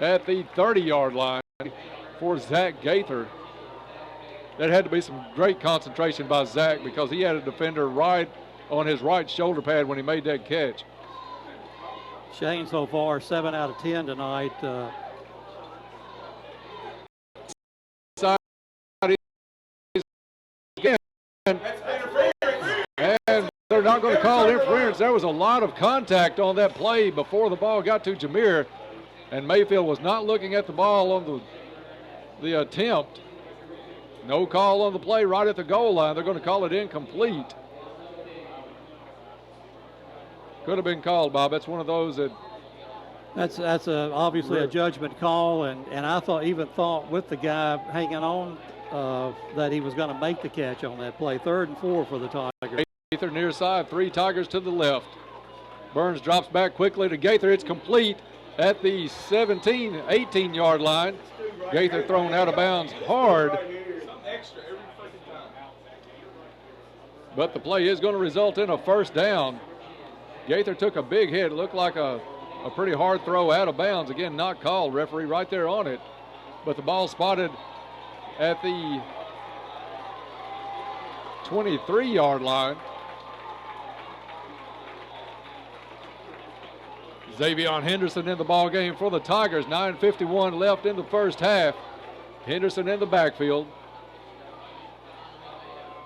at the 30-yard line for Zach Gaither. That had to be some great concentration by Zach because he had a defender right on his right shoulder pad when he made that catch. Shane so far 7 out of 10 tonight. And they're not going to call interference. There was a lot of contact on that play before the ball got to Jameer, and Mayfield was not looking at the ball on the attempt. No call on the play right at the goal line. They're going to call it incomplete. Could have been called, Bob. That's one of those that. That's obviously a judgment call, and I thought with the guy hanging on that he was going to make the catch on that play. 3rd and 4 for the Tigers. Gaither near side, 3 Tigers to the left. Burns drops back quickly to Gaither. It's complete at the 18-yard line. Gaither thrown out of bounds hard. But the play is going to result in a first down. Gaither took a big hit. It looked like a pretty hard throw out of bounds. Again, not called. Referee right there on it. But the ball spotted at the 23-yard line. Xavier Henderson in the ball game for the Tigers. 9:51 left in the first half. Henderson in the backfield.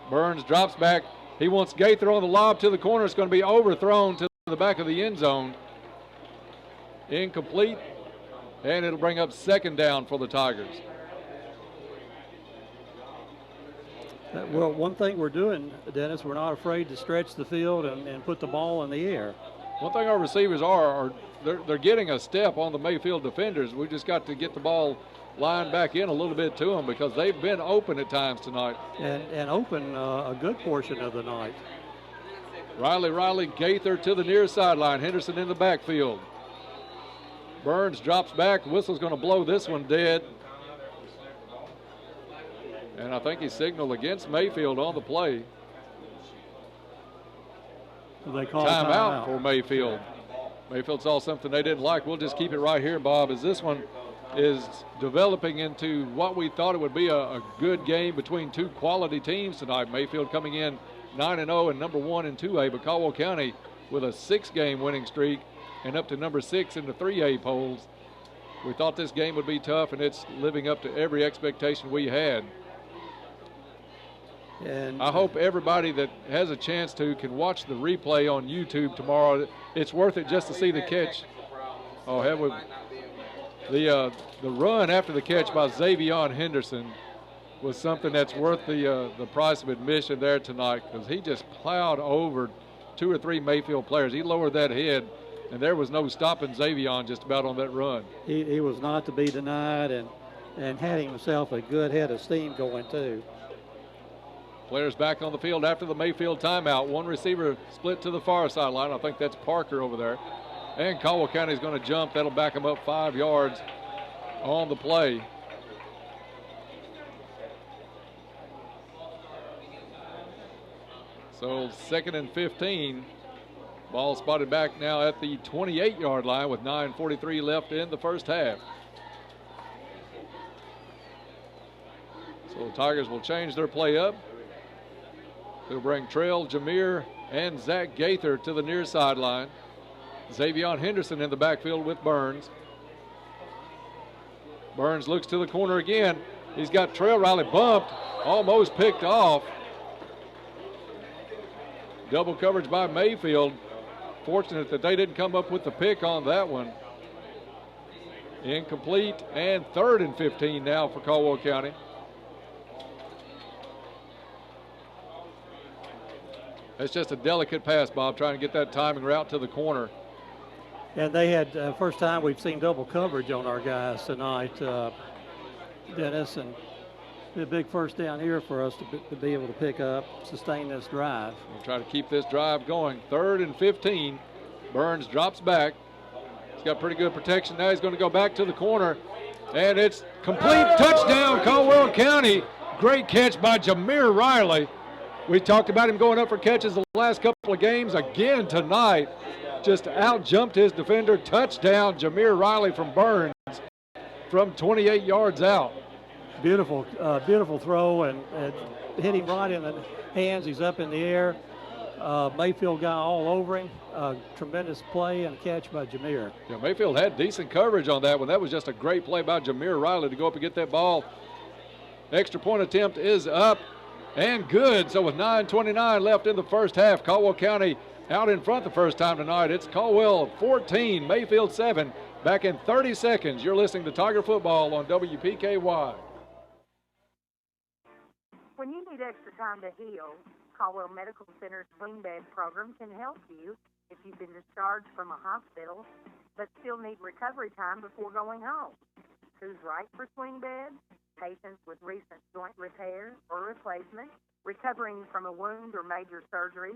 Burns drops back. He wants Gaither on the lob to the corner. It's going to be overthrown to the back of the end zone. Incomplete, and it'll bring up 2nd down for the Tigers. Well, one thing we're doing, Dennis, we're not afraid to stretch the field and put the ball in the air. One thing our receivers are they're getting a step on the Mayfield defenders. We just got to get the ball lined back in a little bit to them because they've been open at times tonight. And open a good portion of the night. Riley Gaither to the near sideline. Henderson in the backfield. Burns drops back. Whistle's going to blow this one dead. And I think he signaled against Mayfield on the play. They call timeout for Mayfield. Mayfield saw something they didn't like. We'll just keep it right here, Bob, as this one is developing into what we thought it would be a good game between two quality teams tonight. Mayfield coming in 9-0 and number 1 in 2A, but Caldwell County with a 6-game winning streak and up to number 6 in the 3A polls. We thought this game would be tough, and it's living up to every expectation we had. And I hope everybody that has a chance to can watch the replay on YouTube tomorrow. It's worth it just to see the catch. Oh, have we? The run after the catch by Xavier Henderson was something that's worth the price of admission there tonight, because he just plowed over 2 or 3 Mayfield players. He lowered that head, and there was no stopping Xavier just about on that run. He was not to be denied, and had himself a good head of steam going too. Players back on the field after the Mayfield timeout. One receiver split to the far sideline. I think that's Parker over there. And Caldwell County is going to jump. That'll back them up 5 yards on the play. So 2nd and 15. Ball spotted back now at the 28-yard line with 9:43 left in the first half. So the Tigers will change their play up. They'll bring Trail, Jameer, and Zach Gaither to the near sideline. Xavier Henderson in the backfield with Burns. Burns looks to the corner again. He's got Trail Riley bumped, almost picked off. Double coverage by Mayfield. Fortunate that they didn't come up with the pick on that one. Incomplete, and 3rd and 15 now for Caldwell County. It's just a delicate pass, Bob, trying to get that timing route to the corner. And they had, first time we've seen double coverage on our guys tonight, Dennis, and a big first down here for us to be able to pick up, sustain this drive. We'll try to keep this drive going. 3rd and 15. Burns drops back. He's got pretty good protection now. He's going to go back to the corner, and it's complete touchdown, Caldwell County. Great catch by Jameer Riley. We talked about him going up for catches the last couple of games. Again tonight, just out-jumped his defender. Touchdown, Jameer Riley from Burns. from 28 yards out. Beautiful, beautiful throw, and hit him right in the hands. He's up in the air. Mayfield got all over him. Tremendous play and catch by Jameer. Yeah, Mayfield had decent coverage on that one. That was just a great play by Jameer Riley to go up and get that ball. Extra point attempt is up and good. So with 9:29 left in the first half, Caldwell County out in front the first time tonight. It's Caldwell 14, Mayfield 7. Back in 30 seconds, you're listening to Tiger Football on WPKY. When you need extra time to heal, Caldwell Medical Center's swing bed program can help you if you've been discharged from a hospital but still need recovery time before going home. Who's right for swing beds? Patients with recent joint repair or replacement, recovering from a wound or major surgery,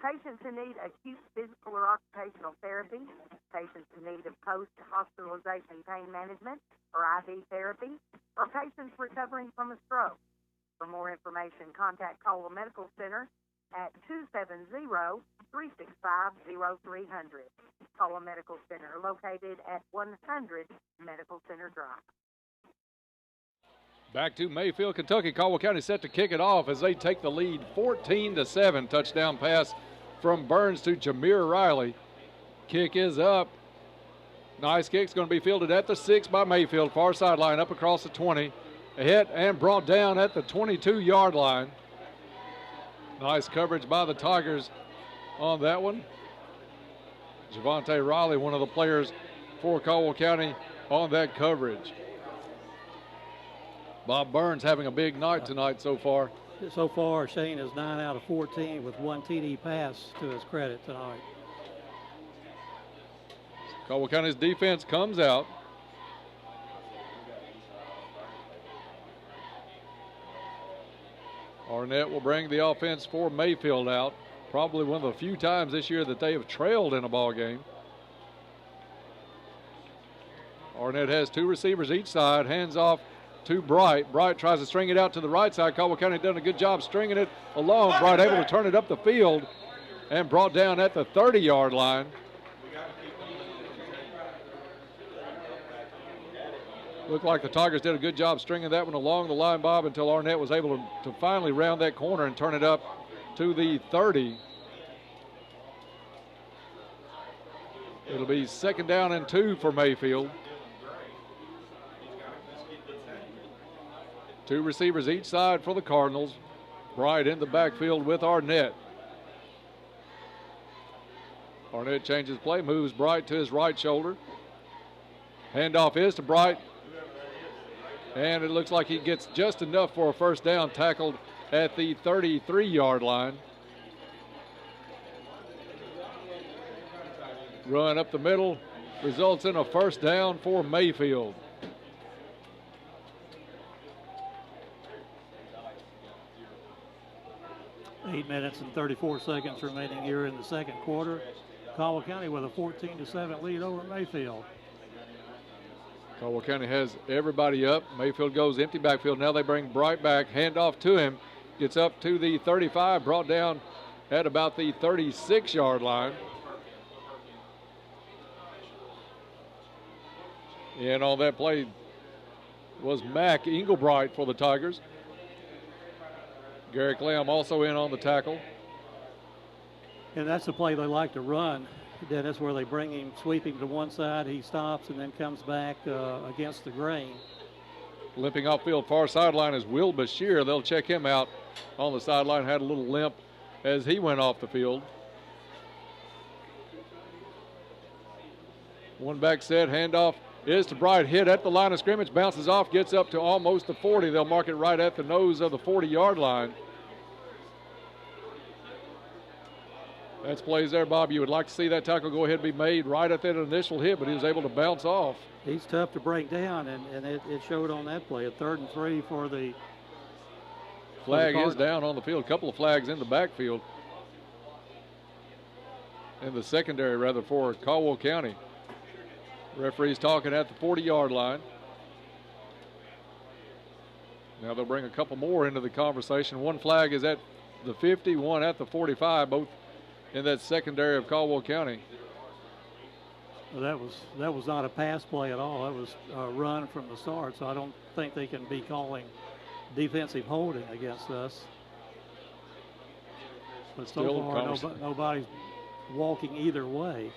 patients who need acute physical or occupational therapy, patients in need of post-hospitalization pain management or IV therapy, or patients recovering from a stroke. For more information, contact Caldwell Medical Center at 270-365-0300. Caldwell Medical Center, located at 100 Medical Center Drive. Back to Mayfield, Kentucky. Caldwell County set to kick it off as they take the lead 14-7. Touchdown pass from Burns to Jameer Riley. Kick is up. Nice kick's going to be fielded at the 6 by Mayfield. Far sideline up across the 20. A hit and brought down at the 22-yard line. Nice coverage by the Tigers on that one. Javante Riley, one of the players for Caldwell County on that coverage. Bob Burns having a big night tonight so far. So far, Shane is 9 out of 14 with one TD pass to his credit tonight. Caldwell County's defense comes out. Arnett will bring the offense for Mayfield out. Probably one of the few times this year that they have trailed in a ball game. Arnett has two receivers each side, hands off to Bright. Bright tries to string it out to the right side. Caldwell County done a good job stringing it along. Bright able to turn it up the field and brought down at the 30-yard line. Looked like the Tigers did a good job stringing that one along the line, Bob, until Arnett was able to finally round that corner and turn it up to the 30. It'll be 2nd down and 2 for Mayfield. Two receivers each side for the Cardinals. Bright in the backfield with Arnett. Arnett changes play, moves Bright to his right shoulder. Handoff is to Bright. And it looks like he gets just enough for a first down, tackled at the 33-yard line. Run up the middle results in a first down for Mayfield. Eight minutes and 34 seconds remaining here in the second quarter. Caldwell County with a 14-7 lead over Mayfield. Caldwell County has everybody up. Mayfield goes empty backfield. Now they bring Bright back. Handoff to him. Gets up to the 35. Brought down at about the 36-yard line. And on that play was Mac Engelbright for the Tigers. Garrick Lamb also in on the tackle. And that's the play they like to run, Dennis, where they bring him, sweep him to one side, he stops and then comes back against the grain. Limping off field far sideline is Will Bashir. They'll check him out on the sideline. Had a little limp as he went off the field. One back set, handoff is to Bright. Hit at the line of scrimmage, bounces off, gets up to almost the 40. They'll mark it right at the nose of the 40-yard line. That's plays there, Bob. You would like to see that tackle go ahead and be made right at that initial hit, but he was able to bounce off. He's tough to break down, and it showed on that play. A 3rd and 3 for the flag is down on the field. A couple of flags in the backfield. In the secondary, rather, for Caldwell County. Referee's talking at the 40-yard line. Now they'll bring a couple more into the conversation. One flag is at the 50, one at the 45, both in that secondary of Caldwell County. Well, that was not a pass play at all. That was a run from the start. So I don't think they can be calling defensive holding against us. But so far, nobody's walking either way.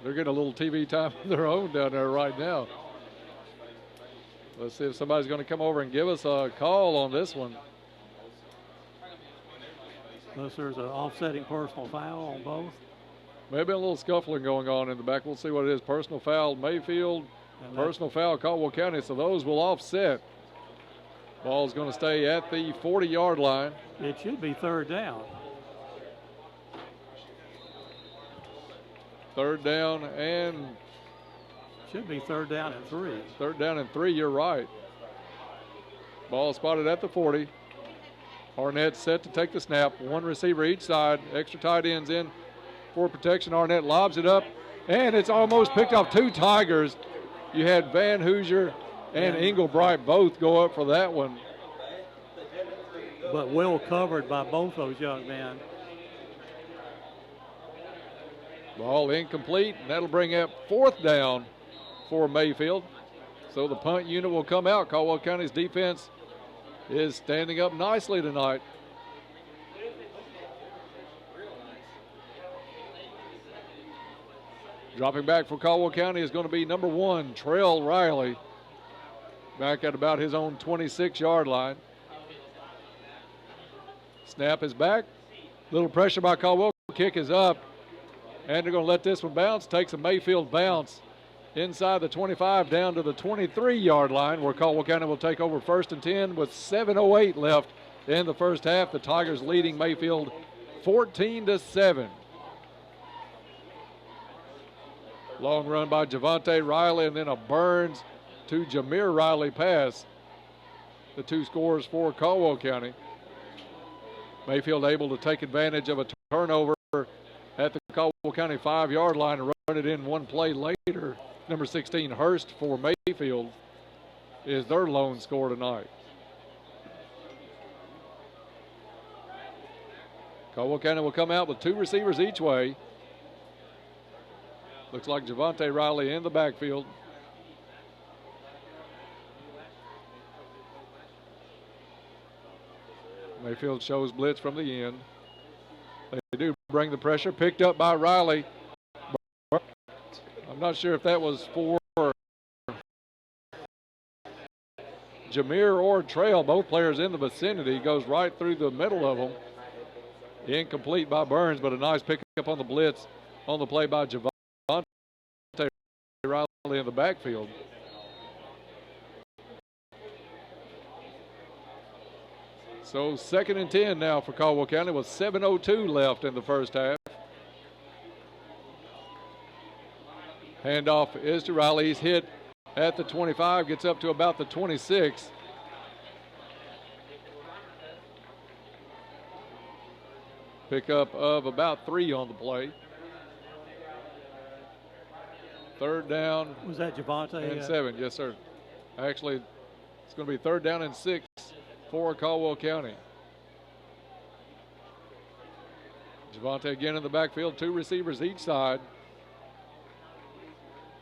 They're getting a little TV time of their own down there right now. Let's see if somebody's going to come over and give us a call on this one. Unless there's an offsetting personal foul on both. Maybe a little scuffling going on in the back. We'll see what it is. Personal foul, Mayfield. And personal foul, Caldwell County. So those will offset. Ball's going to stay at the 40-yard line. It should be third down. Third down and... Should be third down and 3. Third down and 3, you're right. Ball spotted at the 40. Arnett set to take the snap. One receiver each side. Extra tight ends in for protection. Arnett lobs it up, and it's almost picked off. 2 Tigers. You had Van Hoosier and Englebright both go up for that one. But well covered by both those young men. Ball incomplete, and that'll bring up 4th down for Mayfield. So the punt unit will come out. Caldwell County's defense is standing up nicely tonight. Dropping back for Caldwell County is going to be number 1, Trell Riley. Back at about his own 26-yard line. Snap is back. Little pressure by Caldwell. Kick is up. And they're going to let this one bounce. Takes a Mayfield bounce inside the 25 down to the 23-yard line, where Caldwell County will take over 1st and 10 with 7:08 left in the first half. The Tigers leading Mayfield 14-7. Long run by Javante Riley, and then a Burns to Jameer Riley pass. The 2 scores for Caldwell County. Mayfield able to take advantage of a turnover at the Caldwell County 5-yard line and run it in one play later. Number 16, Hurst for Mayfield, is their lone score tonight. Caldwell County will come out with 2 receivers each way. Looks like Javante Riley in the backfield. Mayfield shows blitz from the end. They do bring the pressure. Picked up by Riley. I'm not sure if that was for Jameer or Trail. Both players in the vicinity. Goes right through the middle of them. Incomplete by Burns, but a nice pickup on the blitz on the play by Javante Riley in the backfield. So 2nd and 10 now for Caldwell County with 7:02 left in the first half. Handoff is to Riley. He's hit at the 25, gets up to about the 26. Pickup of about 3 on the play. 3rd down. Was that Javante? And 7, yes, sir. Actually, it's going to be 3rd down and 6 for Caldwell County. Javante again in the backfield, 2 receivers each side.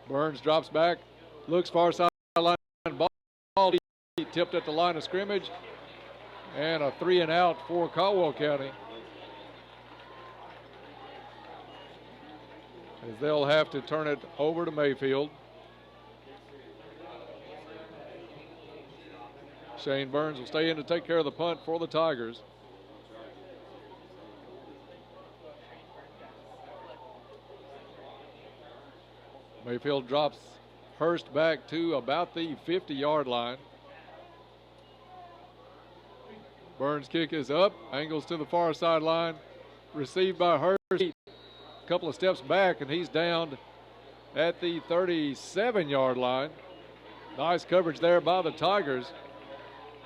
Burns drops back, looks far sideline, ball tipped at the line of scrimmage, and a 3 and out for Caldwell County. As they'll have to turn it over to Mayfield. Shane Burns will stay in to take care of the punt for the Tigers. Mayfield drops Hurst back to about the 50-yard line. Burns' kick is up, angles to the far sideline, received by Hurst. A couple of steps back, and he's down at the 37-yard line. Nice coverage there by the Tigers,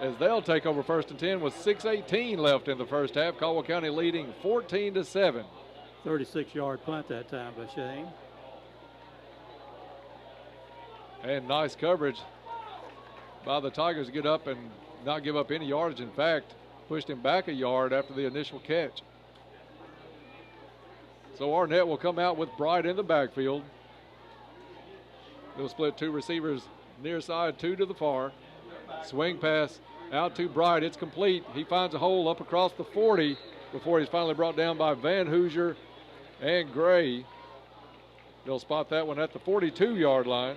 as they'll take over 1st and 10 with 6:18 left in the first half. Caldwell County leading 14-7. 36-yard punt that time by Shane. And nice coverage by the Tigers to get up and not give up any yardage. In fact, pushed him back a yard after the initial catch. So Arnett will come out with Bright in the backfield. They'll split two receivers near side, two to the far. Swing pass out to Bright. It's complete. He finds a hole up across the 40 before he's finally brought down by Van Hoosier and Gray. They'll spot that one at the 42-yard line.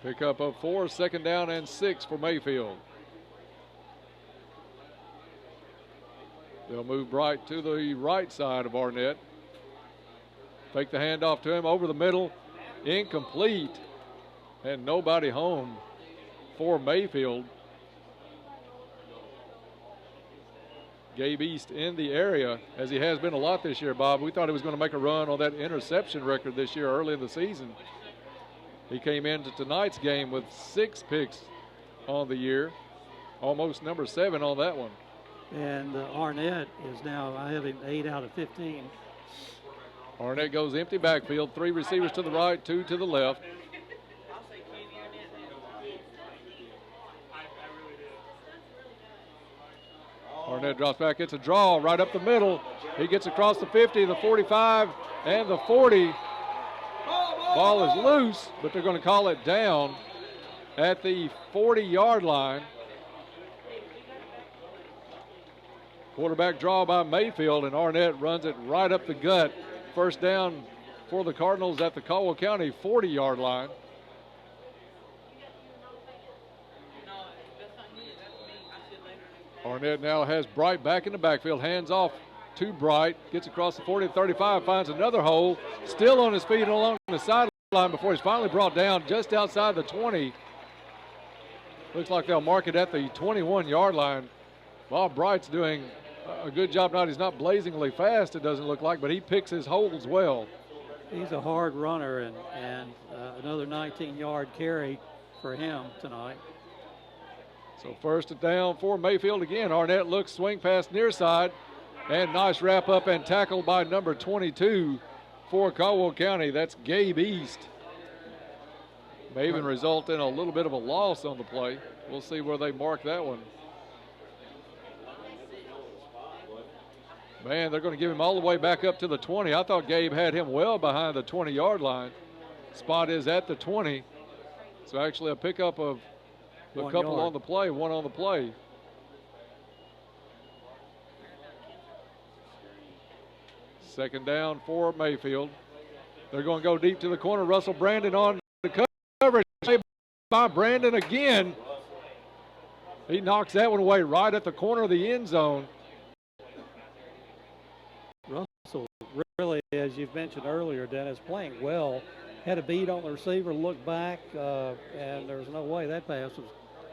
Pickup of 4, 2nd down and 6 for Mayfield. They'll move Bright to the right side of Arnett. Fake the handoff to him over the middle. Incomplete. And nobody home for Mayfield. Gabe East in the area, as he has been a lot this year, Bob. We thought he was going to make a run on that interception record this year early in the season. He came into tonight's game with 6 picks on the year, almost number 7 on that one. And Arnett is now, I have him 8 out of 15. Arnett goes empty backfield, 3 receivers to the right, 2 to the left. Arnett drops back, gets a draw right up the middle. He gets across the 50, the 45, and the 40. Ball is loose, but they're going to call it down at the 40-yard line. Quarterback draw by Mayfield, and Arnett runs it right up the gut. First down for the Cardinals at the Caldwell County 40-yard line. Arnett now has Bright back in the backfield, hands off to Bright, gets across the 40 to 35, finds another hole, still on his feet and along the sideline before he's finally brought down just outside the 20. Looks like they'll mark it at the 21-yard line. Bob Bright's doing a good job tonight. He's not blazingly fast, it doesn't look like, but he picks his holes well. He's a hard runner, and another 19-yard carry for him tonight. So first down for Mayfield again. Arnett looks, swing pass near side, and nice wrap up and tackle by number 22 for Caldwell County. That's Gabe East. May even result in a little bit of a loss on the play. We'll see where they mark that one. Man, they're going to give him all the way back up to the 20. I thought Gabe had him well behind the 20-yard line. Spot is at the 20. So actually a pickup of a couple on the play, one on the play. Second down for Mayfield. They're going to go deep to the corner. Russell Brandon on the coverage by Brandon again. He knocks that one away right at the corner of the end zone. Russell, really, as you've mentioned earlier, Dennis, playing well. Had a beat on the receiver, looked back, and there's no way that pass was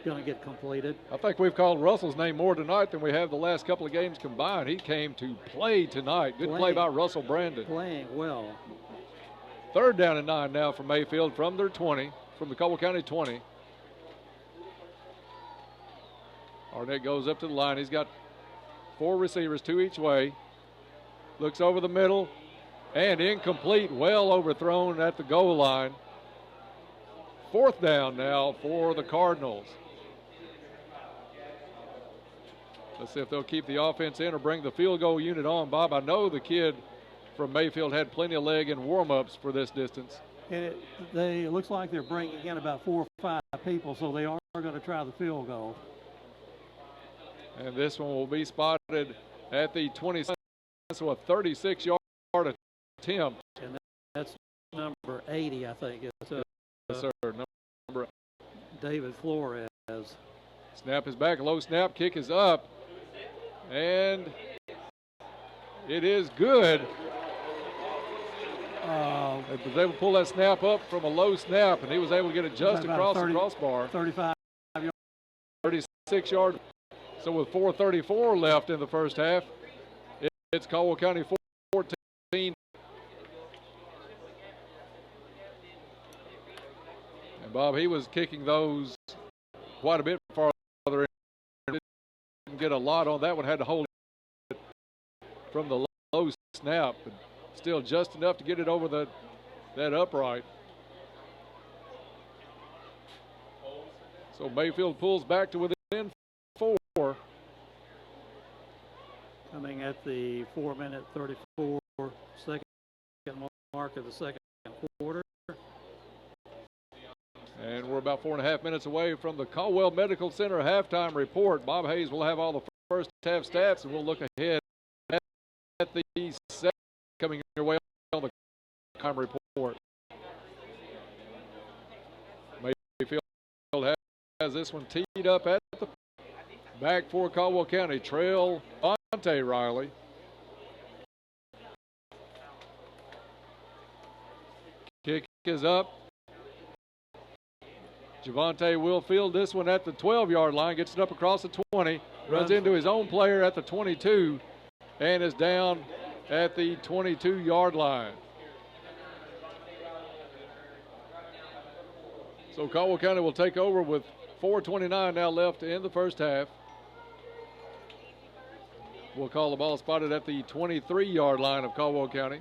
going to get completed. I think we've called Russell's name more tonight than we have the last couple of games combined. He came to play tonight. Good play by Russell Brandon. Playing well. Third down and 9 now for Mayfield from their 20, from the Caldwell County 20. Arnett goes up to the line. He's got 4 receivers, 2 each way. Looks over the middle and incomplete, well overthrown at the goal line. Fourth down now for the Cardinals. Let's see if they'll keep the offense in or bring the field goal unit on. Bob, I know the kid from Mayfield had plenty of leg and warm-ups for this distance. And it looks like they're bringing in about 4 or 5 people, so they are going to try the field goal. And this one will be spotted at the 20, so a 36-yard attempt. And that's number 80, I think. It's yes, sir. Number David Flores. Snap is back, low snap, kick is up, and it is good. They was able to pull that snap up from a low snap, and he was able to get it just across the crossbar. 35 yards. 36 yards. So with 4:34 left in the first half, it's Caldwell County 14. And Bob, he was kicking those quite a bit farther in. Didn't get a lot on that one, had to hold it from the low snap, but still just enough to get it over that upright. So Mayfield pulls back to within Coming at the 4-minute 34-second mark of the second quarter. And we're about 4.5 minutes away from the Caldwell Medical Center halftime report. Bob Hayes will have all the first half stats, and we'll look ahead at the second coming your way on the halftime report. Mayfield has this one teed up at the back for Caldwell County. Trail Monte Riley. Kick is up. Javante will field this one at the 12-yard line, gets it up across the 20, runs into his own player at the 22, and is down at the 22-yard line. So Caldwell County will take over with 4:29 now left in the first half. We'll call the ball spotted at the 23-yard line of Caldwell County.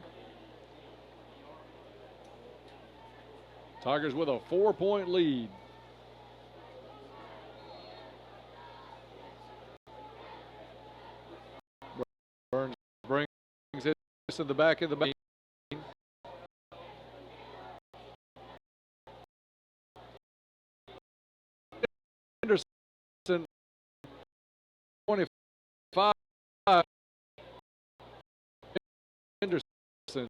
Tigers with a 4-point lead. Burns brings it to the back of the main. Henderson, 25. Henderson.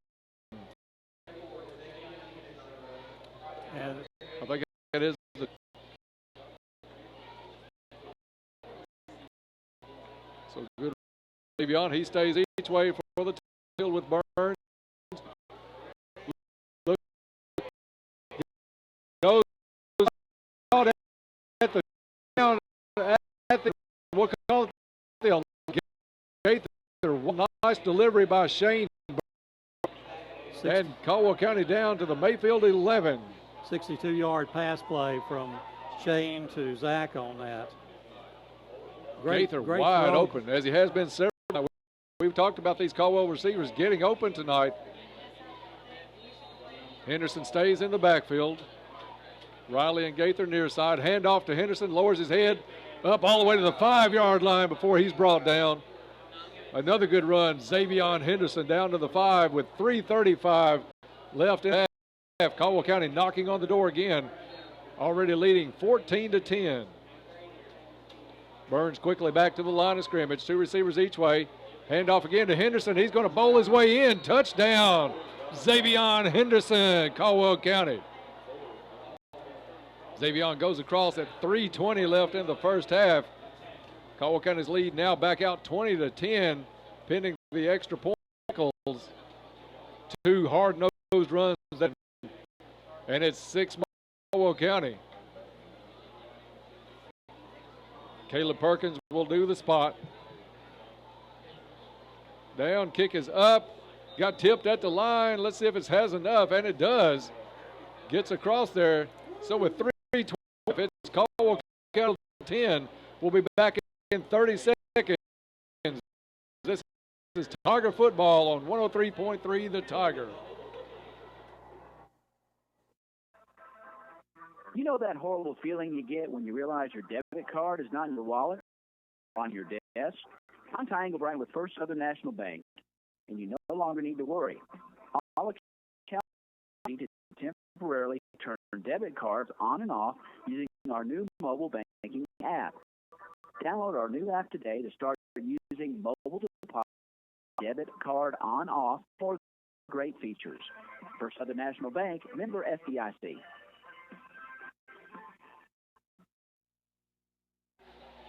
And I think it is the so good. Le'Veon, he stays each way for the field with Burns. Look, goes out at the down at the we'll call it the gate. Nice delivery by Shane. And Caldwell County down to the Mayfield 11. 62-yard pass play from Shane to Zach on that. Great wide throw. open, as he has been several. We've talked about these Caldwell receivers getting open tonight. Henderson stays in the backfield. Riley and Gaither near side. Hand off to Henderson, lowers his head up all the way to the 5-yard line before he's brought down. Another good run, Xavion Henderson down to the 5 with 3:35 left in half. Caldwell County knocking on the door again, already leading 14-10. Burns quickly back to the line of scrimmage. Two receivers each way. Hand off again to Henderson. He's going to bowl his way in. Touchdown, Xavion Henderson, Caldwell County. Xavion goes across at 3:20 left in the first half. Caldwell County's lead now back out 20-10, pending the extra points. Two hard-nosed runs, and it's 6 Caldwell County. Caleb Perkins will do the spot. Down, kick is up. Got tipped at the line. Let's see if it has enough, and it does. Gets across there. So with 3:12, it's Caldwell County 10. We'll be back in 30 seconds. This is Tiger football on 103.3 The Tiger. You know that horrible feeling you get when you realize your debit card is not in your wallet, on your desk? Contact Angle Brand with First Southern National Bank, and you no longer need to worry. All accounts need to temporarily turn debit cards on and off using our new mobile banking app. Download our new app today to start using mobile deposit debit card on-off for great features. First Southern National Bank, member FDIC.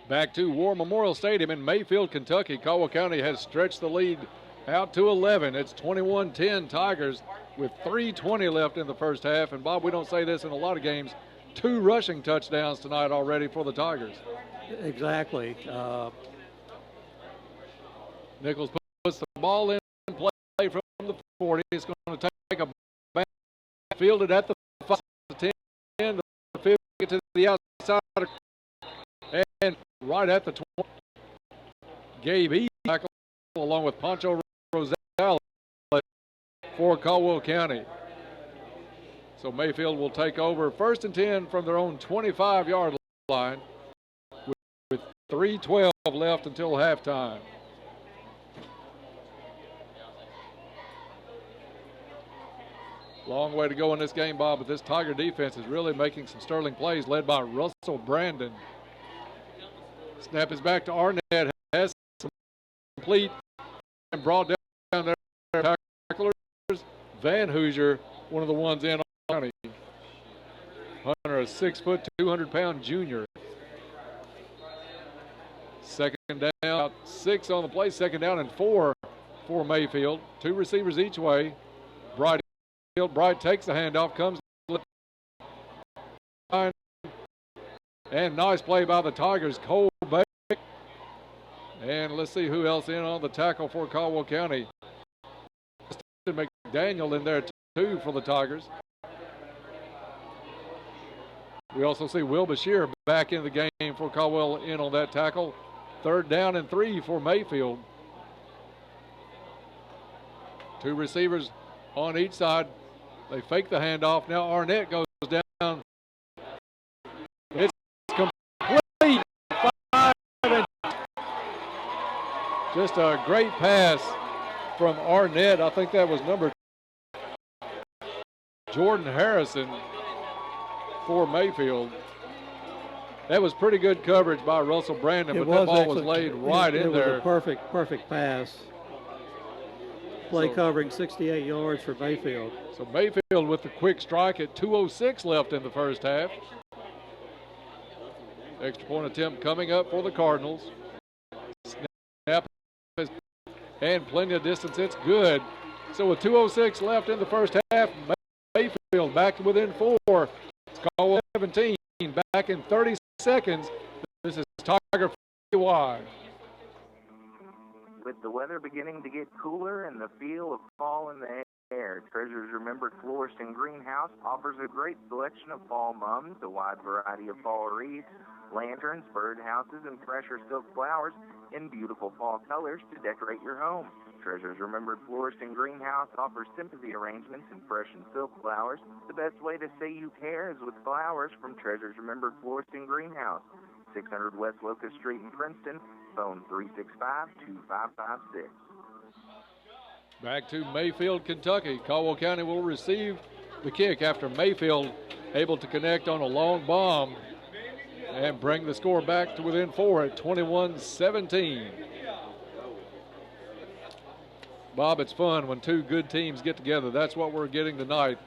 Back to War Memorial Stadium in Mayfield, Kentucky. Caldwell County has stretched the lead out to 11. It's 21-10 Tigers with 3:20 left in the first half. And, Bob, we don't say this in a lot of games. 2 rushing touchdowns tonight already for the Tigers. Exactly. Nichols puts the ball in play from the 40. It's going to take a back, fielded at the 5, the 10, the 50, get to the outside, and right at the 20. Gabe E. tackle along with Pancho Rosales for Caldwell County. So Mayfield will take over 1st and 10 from their own 25-yard line with 3:12 left until halftime. Long way to go in this game, Bob, but this Tiger defense is really making some sterling plays, led by Russell Brandon. Snap is back to Arnett. Has some complete and brought down their tacklers. Van Hoosier, one of the ones in on County. Hunter, a 6', 200-pound junior. Second down, 6 on the play. Second down and 4 for Mayfield. 2 receivers each way. Bright takes the handoff, comes and nice play by the Tigers. Cole Baker. And let's see who else in on the tackle for Caldwell County. McDaniel in there too for the Tigers. We also see Will Bashir back in the game for Caldwell in on that tackle. Third down and 3 for Mayfield. 2 receivers on each side. They fake the handoff. Now Arnett goes down. It's complete. Just a great pass from Arnett. I think that was number Jordan Harrison for Mayfield. That was pretty good coverage by Russell Brandon, but that ball was laid right in there. It was a perfect pass. Play covering 68 yards for Mayfield. So Mayfield with the quick strike at 2:06 left in the first half. Extra point attempt coming up for the Cardinals. Snap and plenty of distance. It's good. So with 2:06 left in the first half, Mayfield back to within 4. It's Caldwell 17. Back in 30 seconds. This is Tiger wide. With the weather beginning to get cooler and the feel of fall in the air, Treasures Remembered Florist and Greenhouse offers a great selection of fall mums, a wide variety of fall wreaths, lanterns, birdhouses, and fresher silk flowers in beautiful fall colors to decorate your home. Treasures Remembered Florist and Greenhouse offers sympathy arrangements in fresh and silk flowers. The best way to say you care is with flowers from Treasures Remembered Florist and Greenhouse. 600 West Locust Street in Princeton. Phone 365-2556. Back to Mayfield, Kentucky. Caldwell County will receive the kick after Mayfield able to connect on a long bomb and bring the score back to within 4 at 21-17. Bob, it's fun when 2 good teams get together. That's what we're getting tonight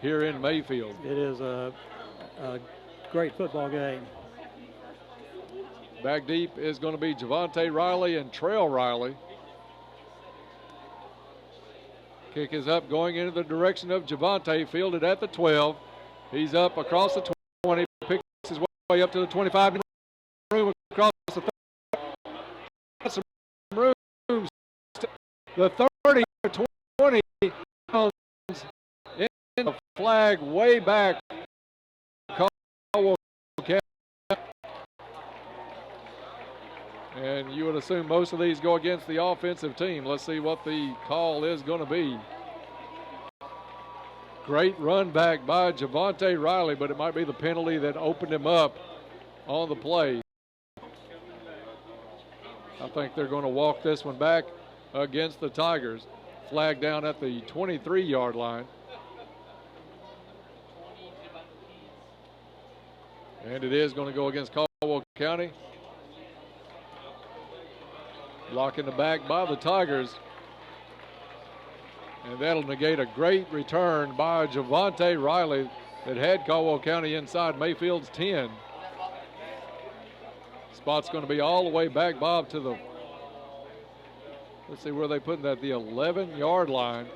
here in Mayfield. It is a great football game. Back deep is going to be Javante Riley and Trail Riley. Kick is up, going into the direction of Javante, fielded at the 12. He's up across the 20, picks his way up to the 25. Room across the 30. Some room. The 30 to 20 in the flag way back. And you would assume most of these go against the offensive team. Let's see what the call is going to be. Great run back by Javante Riley, but it might be the penalty that opened him up on the play. I think they're going to walk this one back against the Tigers. Flag down at the 23-yard line. And it is going to go against Caldwell County. Blocking the back by the Tigers. And that'll negate a great return by Javante Riley that had Caldwell County inside Mayfield's 10. Spot's going to be all the way back, Bob, to the, let's see where they put that, the 11-yard line.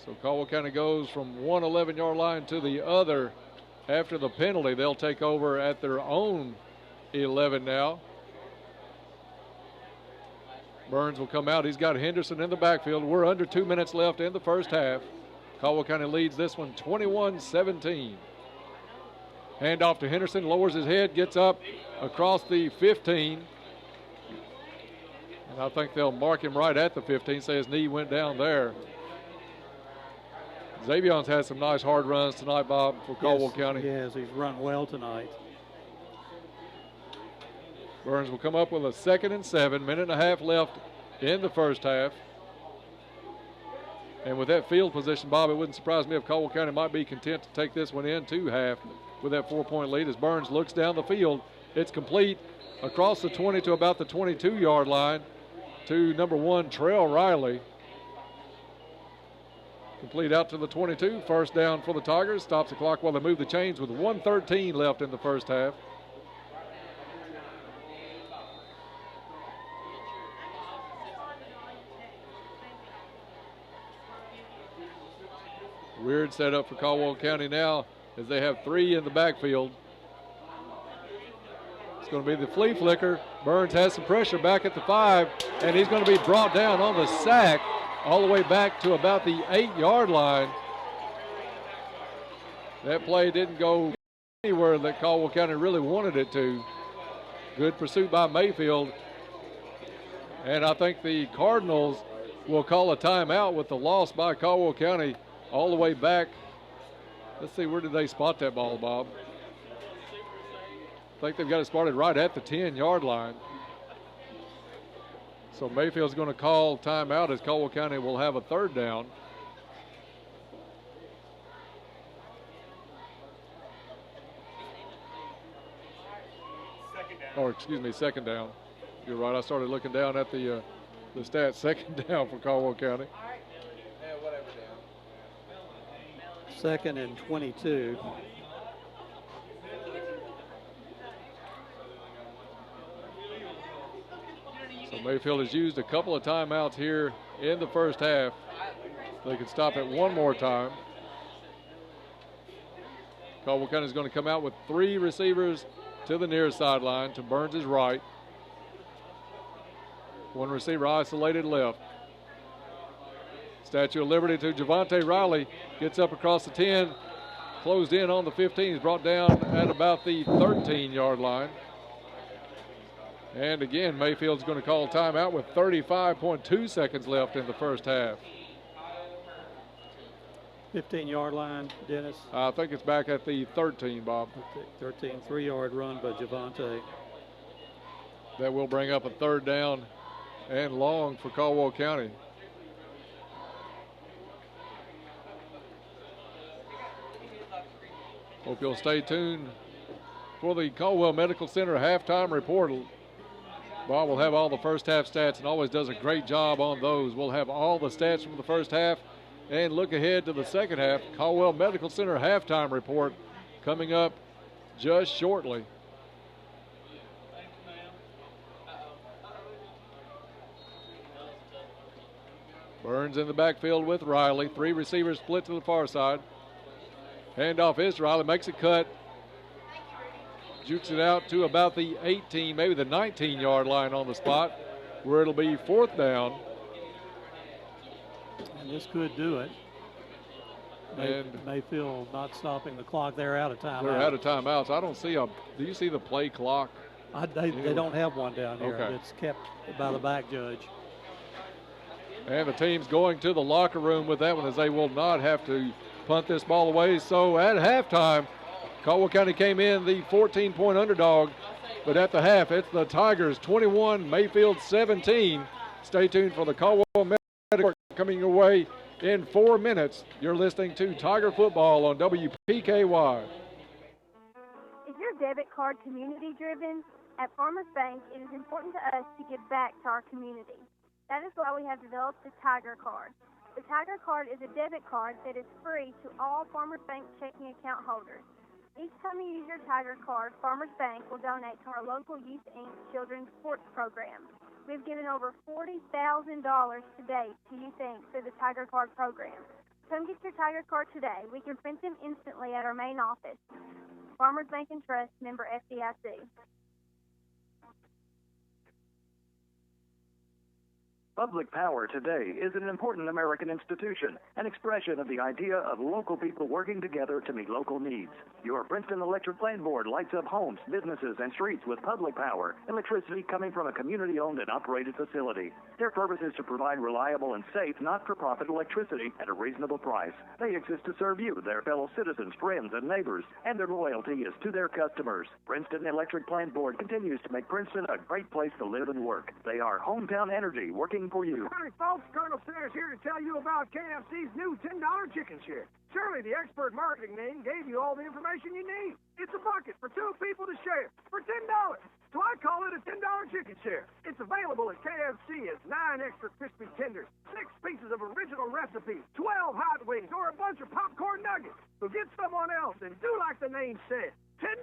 So Caldwell County goes from one 11-yard line to the other. After the penalty, they'll take over at their own 11 now. Burns will come out. He's got Henderson in the backfield. We're under 2 minutes left in the first half. Caldwell County leads this one 21-17. Handoff to Henderson, lowers his head, gets up across the 15. And I think they'll mark him right at the 15, say his knee went down there. Xavion's had some nice hard runs tonight, Bob, for Caldwell County. Yes, he's run well tonight. Burns will come up with a 2nd and 7, minute and a half left in the first half. And with that field position, Bob, it wouldn't surprise me if Caldwell County might be content to take this one into half with that 4-point lead as Burns looks down the field. It's complete across the 20 to about the 22-yard line to number 1, Trell Riley. Complete out to the 22. First down for the Tigers. Stops the clock while they move the chains with 1:13 left in the first half. Weird setup for Caldwell County now as they have 3 in the backfield. It's going to be the flea flicker. Burns has some pressure back at the 5, and he's going to be brought down on the sack all the way back to about the 8-yard line. That play didn't go anywhere that Caldwell County really wanted it to. Good pursuit by Mayfield. And I think the Cardinals will call a timeout with the loss by Caldwell County all the way back. Let's see, where did they spot that ball, Bob? I think they've got it spotted right at the 10-yard line. So Mayfield's going to call timeout as Caldwell County will have a 3rd down. Or excuse me, 2nd down. You're right. I started looking down at the stats. 2nd down for Caldwell County. 2nd and 22. So Mayfield has used a couple of timeouts here in the first half. They can stop it one more time. Caldwell County is going to come out with 3 receivers to the near sideline to Burns' right. 1 receiver isolated left. Statue of Liberty to Javante Riley. Gets up across the 10. Closed in on the 15. He's brought down at about the 13-yard line. And again, Mayfield's going to call a timeout with 35.2 seconds left in the first half. 15-yard line, Dennis. I think it's back at the 13, Bob. 13, 3-yard run by Javante. That will bring up a 3rd down and long for Caldwell County. Hope you'll stay tuned for the Caldwell Medical Center halftime report. Bob will have all the first half stats and always does a great job on those. We'll have all the stats from the first half and look ahead to the second half. Caldwell Medical Center halftime report coming up just shortly. Burns in the backfield with Riley. 3 receivers split to the far side. Handoff is Riley, makes a cut. Jukes it out to about the 18, maybe the 19-yard line on the spot, where it'll be 4th down. And this could do it. Mayfield not stopping the clock. They're out of timeout. They're out of timeouts. I don't see do you see the play clock? They don't have one down here. Okay. It's kept by the back judge. And the team's going to the locker room with that one as they will not have to punt this ball away. So at halftime, Caldwell County came in the 14-point underdog, but at the half, it's the Tigers 21, Mayfield 17. Stay tuned for the Caldwell Medical coming your way in 4 minutes. You're listening to Tiger Football on WPKY. Is your debit card community driven? At Farmers Bank, it is important to us to give back to our community. That is why we have developed the Tiger Card. The Tiger Card is a debit card that is free to all Farmers Bank checking account holders. Each time you use your Tiger Card, Farmers Bank will donate to our local Youth Inc. Children's Sports Program. We've given over $40,000 to date to Youth Inc. through the Tiger Card program. Come get your Tiger Card today. We can print them instantly at our main office. Farmers Bank and Trust, member FDIC. Public Power today is an important American institution, an expression of the idea of local people working together to meet local needs. Your Princeton Electric Plant Board lights up homes, businesses, and streets with public power, electricity coming from a community-owned and operated facility. Their purpose is to provide reliable and safe, not-for-profit electricity at a reasonable price. They exist to serve you, their fellow citizens, friends, and neighbors, and their loyalty is to their customers. Princeton Electric Plant Board continues to make Princeton a great place to live and work. They are hometown energy working for you. Howdy, folks. Colonel Sanders here to tell you about KFC's new $10 chicken share. Surely the expert marketing name gave you all the information you need. It's a bucket for two people to share for $10. So I call it a $10 chicken share. It's available at KFC as 9 extra crispy tenders, 6 pieces of original recipe, 12 hot wings, or a bunch of popcorn nuggets. So get someone else and do like the name said. $10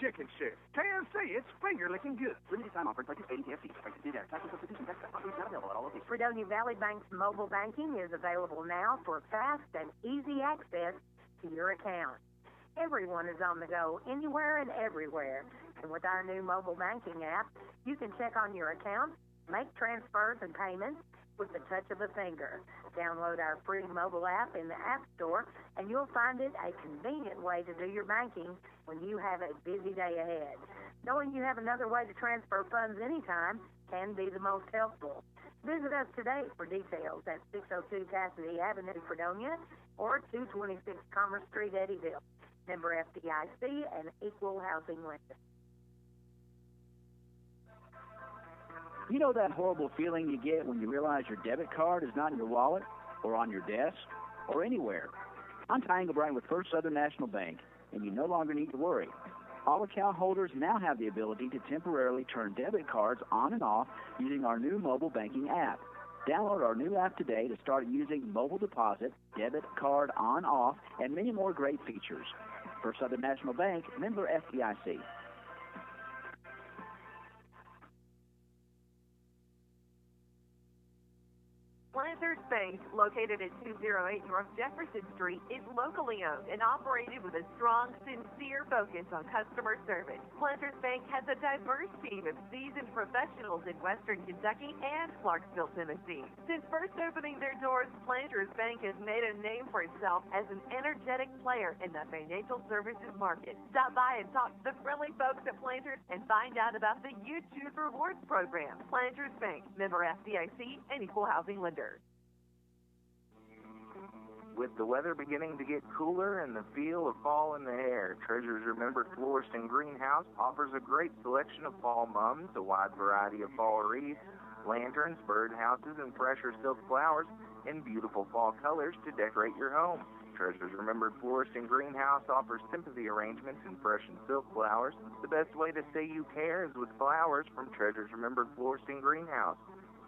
chicken share. KFC, it's finger-licking good. Limited time offer. Participating KFC. Prices there. Tax and substitution tax not available at all locations. Fredonia Valley Bank's mobile banking is available now for fast and easy access to your account. Everyone is on the go, anywhere and everywhere. And with our new mobile banking app, you can check on your account, make transfers and payments with the touch of a finger. Download our free mobile app in the App Store, and you'll find it a convenient way to do your banking when you have a busy day ahead. Knowing you have another way to transfer funds anytime can be the most helpful. Visit us today for details at 602 Cassidy Avenue, Fredonia, or 226 Commerce Street, Eddyville. Member FDIC and Equal Housing Lender. You know that horrible feeling you get when you realize your debit card is not in your wallet or on your desk or anywhere? I'm Ty Engelbright with First Southern National Bank, and you no longer need to worry. All account holders now have the ability to temporarily turn debit cards on and off using our new mobile banking app. Download our new app today to start using mobile deposit, debit card on-off, and many more great features. First Southern National Bank, member FDIC. Planters Bank, located at 208 North Jefferson Street, is locally owned and operated with a strong, sincere focus on customer service. Planters Bank has a diverse team of seasoned professionals in Western Kentucky and Clarksville, Tennessee. Since first opening their doors, Planters Bank has made a name for itself as an energetic player in the financial services market. Stop by and talk to the friendly folks at Planters and find out about the You Choose Rewards program. Planters Bank, member FDIC and Equal Housing Lender. With the weather beginning to get cooler and the feel of fall in the air, Treasures Remembered Florist and Greenhouse offers a great selection of fall mums, a wide variety of fall wreaths, lanterns, birdhouses, and fresher silk flowers in beautiful fall colors to decorate your home. Treasures Remembered Florist and Greenhouse offers sympathy arrangements in fresh and silk flowers. The best way to say you care is with flowers from Treasures Remembered Florist and Greenhouse.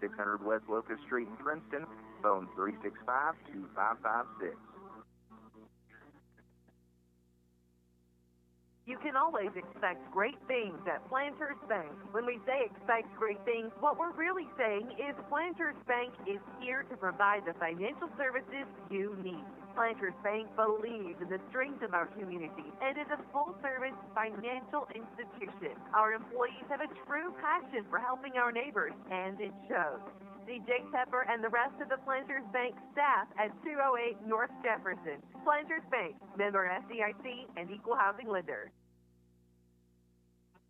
600 West Locust Street in Princeton, phone 365-2556. You can always expect great things at Planters Bank. When we say expect great things, what we're really saying is Planters Bank is here to provide the financial services you need. Planters Bank believes in the strength of our community and is a full-service financial institution. Our employees have a true passion for helping our neighbors, and it shows. See Jake Pepper and the rest of the Planters Bank staff at 208 North Jefferson. Planters Bank, member FDIC and Equal Housing Lender.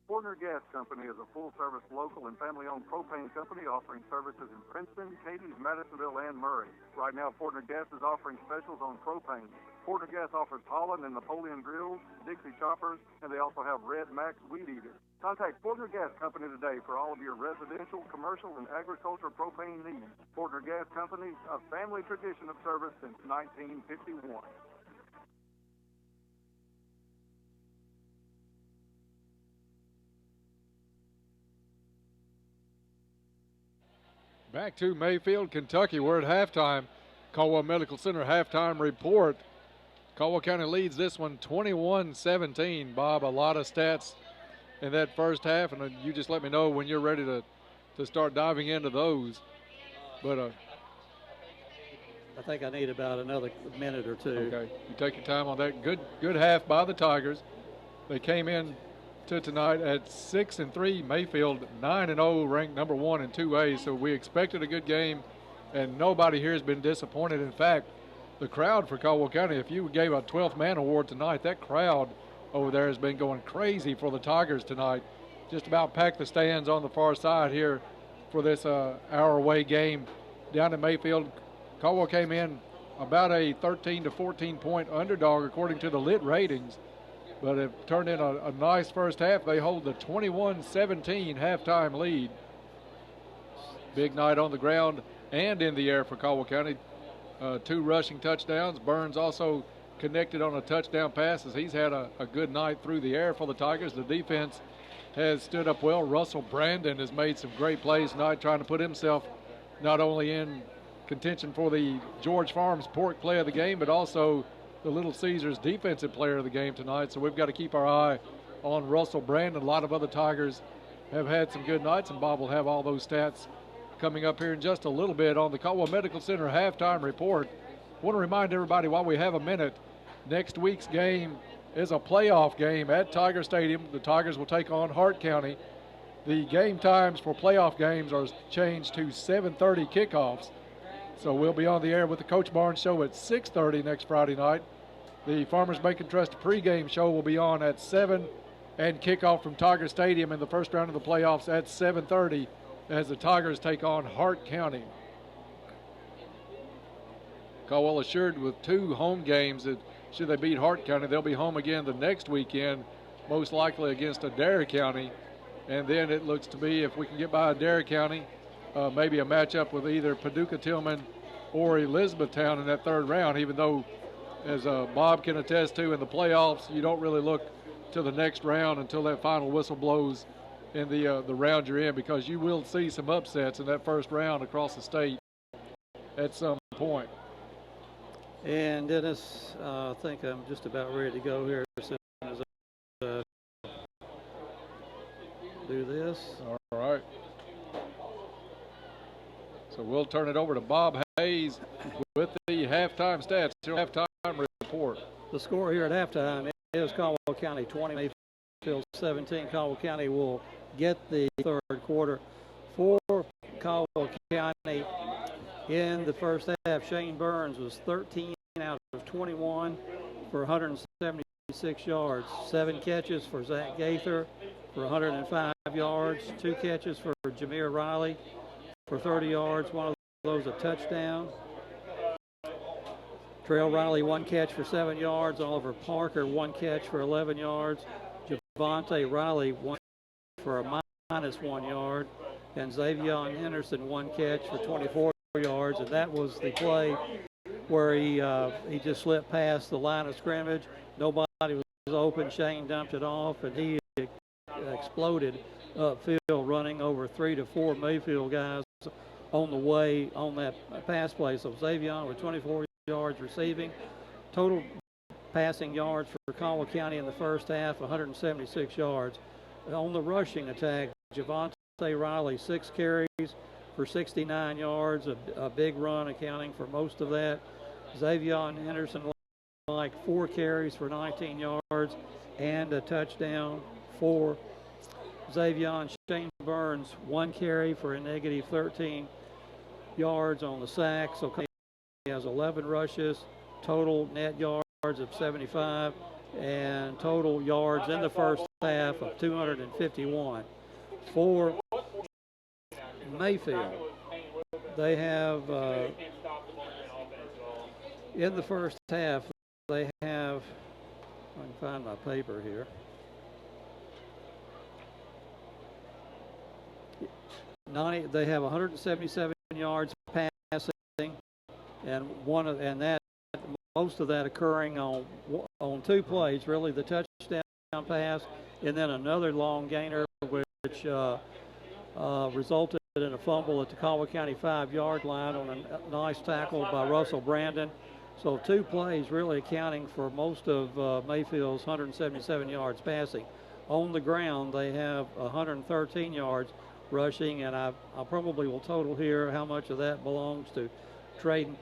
Fortner Gas Company is a full-service local and family-owned propane company offering services in Princeton, Cadiz, Madisonville, and Murray. Right now, Fortner Gas is offering specials on propane. Fortner Gas offers Holland and Napoleon grills, Dixie choppers, and they also have Red Max weed eaters. Contact Fortner Gas Company today for all of your residential, commercial, and agricultural propane needs. Fortner Gas Company, a family tradition of service since 1951. Back to Mayfield, Kentucky. We're at halftime. Caldwell Medical Center halftime report. Caldwell County leads this one 21-17. Bob, a lot of stats in that first half, and you just let me know when you're ready to start diving into those. But I think I need about another minute or two. Okay, you take your time on that. Good half by the Tigers. They came in to tonight at 6-3. Mayfield 9-0, ranked number 1 in 2A. So we expected a good game, and nobody here has been disappointed. In fact, the crowd for Caldwell County, if you gave a 12th man award tonight, that crowd over there has been going crazy for the Tigers tonight. Just about packed the stands on the far side here for this hour away game down in Mayfield. Caldwell came in about a 13 to 14 point underdog according to the lit ratings, but it turned in a nice first half. They hold the 21-17 halftime lead. Big night on the ground and in the air for Caldwell County. 2 rushing touchdowns. Burns also connected on a touchdown pass as he's had a good night through the air for the Tigers. The defense has stood up well. Russell Brandon has made some great plays tonight, trying to put himself not only in contention for the George Farms Pork Play of the game, but also the Little Caesars Defensive Player of the game tonight. So we've got to keep our eye on Russell Brandon. A lot of other Tigers have had some good nights, and Bob will have all those stats coming up here in just a little bit on the Caldwell Medical Center halftime report. I want to remind everybody while we have a minute, next week's game is a playoff game at Tiger Stadium. The Tigers will take on Hart County. The game times for playoff games are changed to 7:30 kickoffs. So we'll be on the air with the Coach Barnes Show at 6:30 next Friday night. The Farmers Bank and Trust pregame show will be on at 7, and kickoff from Tiger Stadium in the first round of the playoffs at 7:30 as the Tigers take on Hart County. Caldwell assured with 2 home games that should they beat Hart County, they'll be home again the next weekend, most likely against Adair County. And then it looks to be, if we can get by Adair County, maybe a matchup with either Paducah Tillman or Elizabethtown in that 3rd round, even though, as Bob can attest to, in the playoffs, you don't really look to the next round until that final whistle blows in the round you're in, because you will see some upsets in that first round across the state at some point. And Dennis, I think I'm just about ready to go here as soon as I do this. All right. So we'll turn it over to Bob Hayes with the halftime stats, halftime report. The score here at halftime is Caldwell County 20, Mayfield 17. Caldwell County will get the 3rd quarter. For Caldwell County in the first half, Shane Burns was 13 out of 21 for 176 yards. 7 catches for Zach Gaither for 105 yards. 2 catches for Jameer Riley for 30 yards. One of those a touchdown. Trail Riley 1 catch for 7 yards. Oliver Parker 1 catch for 11 yards. Javante Riley 1 for a -1 yard. And Xavier Henderson 1 catch for 24 yards. And that was the play where he just slipped past the line of scrimmage. Nobody was open. Shane dumped it off, and he exploded upfield, running over 3 to 4 Mayfield guys on the way on that pass play. So Xavier with 24 yards receiving. Total passing yards for Caldwell County in the first half, 176 yards. On the rushing attack, Javante Riley, 6 carries for 69 yards, a big run accounting for most of that. Xavier Henderson, like 4 carries for 19 yards and a touchdown for Xavier. Shane Burns, 1 carry for a -13 yards on the sack. So he has 11 rushes, total net yards of 75, and total yards in the first half of 251. For Mayfield, they have in the first half, they have, I can find my paper here. They have 177 yards passing, and most of that occurring on 2 plays, really, the touchdown pass and then another long gainer, which resulted in a fumble at the Caldwell County 5-yard line on a nice tackle by Russell Brandon. So 2 plays really accounting for most of Mayfield's 177 yards passing. On the ground, they have 113 yards rushing, and I probably will total here how much of that belongs to Trajan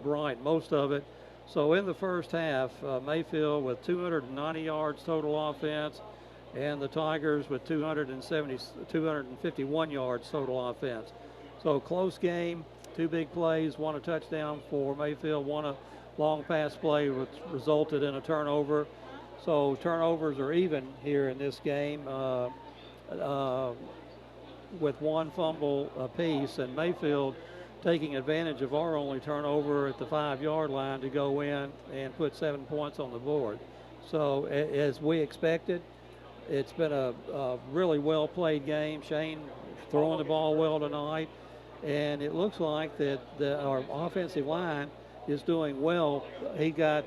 Bright, most of it. So in the first half, Mayfield with 290 yards total offense, and the Tigers with 251 yards total offense. So close game, 2 big plays, 1 a touchdown for Mayfield, 1 a long pass play, which resulted in a turnover. So turnovers are even here in this game with 1 fumble apiece, and Mayfield taking advantage of our only turnover at the 5-yard line to go in and put 7 points on the board. So as we expected, it's been a really well played game. Shane throwing the ball well tonight, and it looks like that our offensive line is doing well. He got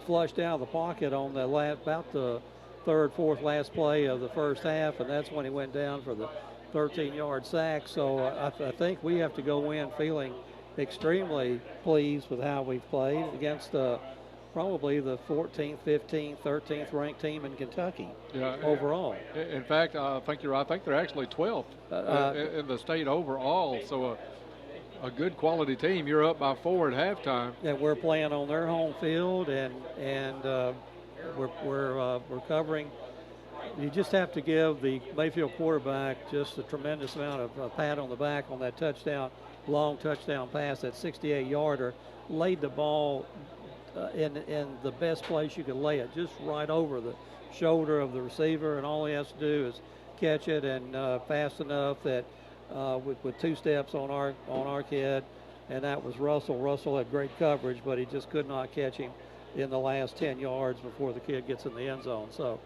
flushed out of the pocket on the about the 3rd, 4th last play of the first half, and that's when he went down for the 13-yard sack. So I think we have to go in feeling extremely pleased with how we've played against probably the 14th, 15th, 13th ranked team in Kentucky overall. In fact, I think you're right. I think they're actually 12th in the state overall. So a good quality team. You're up by 4 at halftime. And we're playing on their home field, and we're covering. You just have to give the Mayfield quarterback just a tremendous amount of pat on the back on that touchdown, long touchdown pass, that 68-yarder. Laid the ball in the best place you could lay it, just right over the shoulder of the receiver, and all he has to do is catch it, and fast enough that with 2 steps on our kid, and that was Russell. Russell had great coverage, but he just could not catch him in the last 10 yards before the kid gets in the end zone. So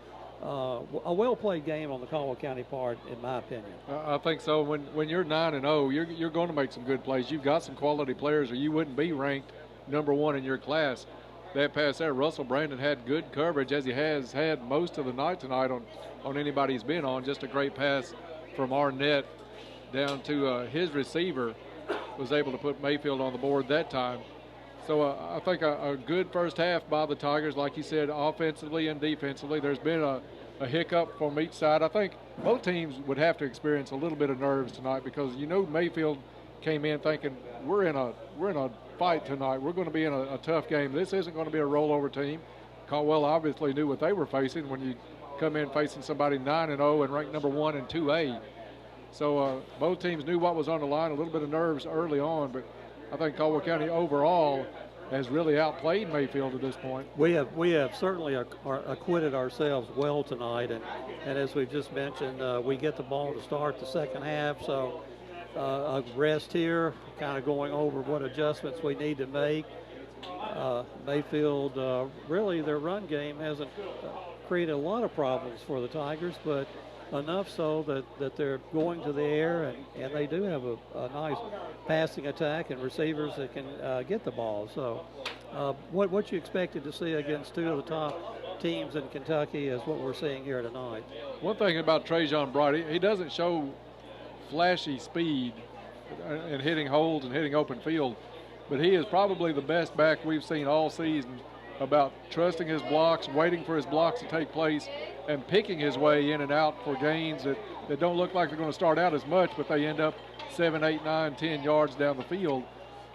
a well-played game on the Caldwell County part, in my opinion. I think so. When you're 9-0, you're going to make some good plays. You've got some quality players, or you wouldn't be ranked number 1 in your class. That pass there, Russell Brandon had good coverage, as he has had most of the night tonight on anybody he's been on. Just a great pass from Arnett down to his receiver, was able to put Mayfield on the board that time. So I think a good first half by the Tigers, like you said, offensively and defensively. There's been a hiccup from each side. I think both teams would have to experience a little bit of nerves tonight, because Mayfield came in thinking we're in a fight tonight. We're going to be in a tough game. This isn't going to be a rollover team. Caldwell obviously knew what they were facing when you come in facing somebody 9-0 and ranked number 1 in 2A. So both teams knew what was on the line. A little bit of nerves early on, but I think Caldwell County overall has really outplayed Mayfield at this point. We have certainly acquitted ourselves well tonight, and as we've just mentioned, we get the ball to start the second half. So a rest here, kind of going over what adjustments we need to make. Mayfield, really their run game hasn't created a lot of problems for the Tigers, but enough so that they're going to the air, and they do have a nice passing attack and receivers that can get the ball. So what you expected to see against 2 of the top teams in Kentucky is what we're seeing here tonight. One thing about Trajan Bright, he doesn't show flashy speed and hitting holes and hitting open field, but he is probably the best back we've seen all season about trusting his blocks, waiting for his blocks to take place, and picking his way in and out for gains that don't look like they're going to start out as much, but they end up 7, 8, 9, 10 yards down the field,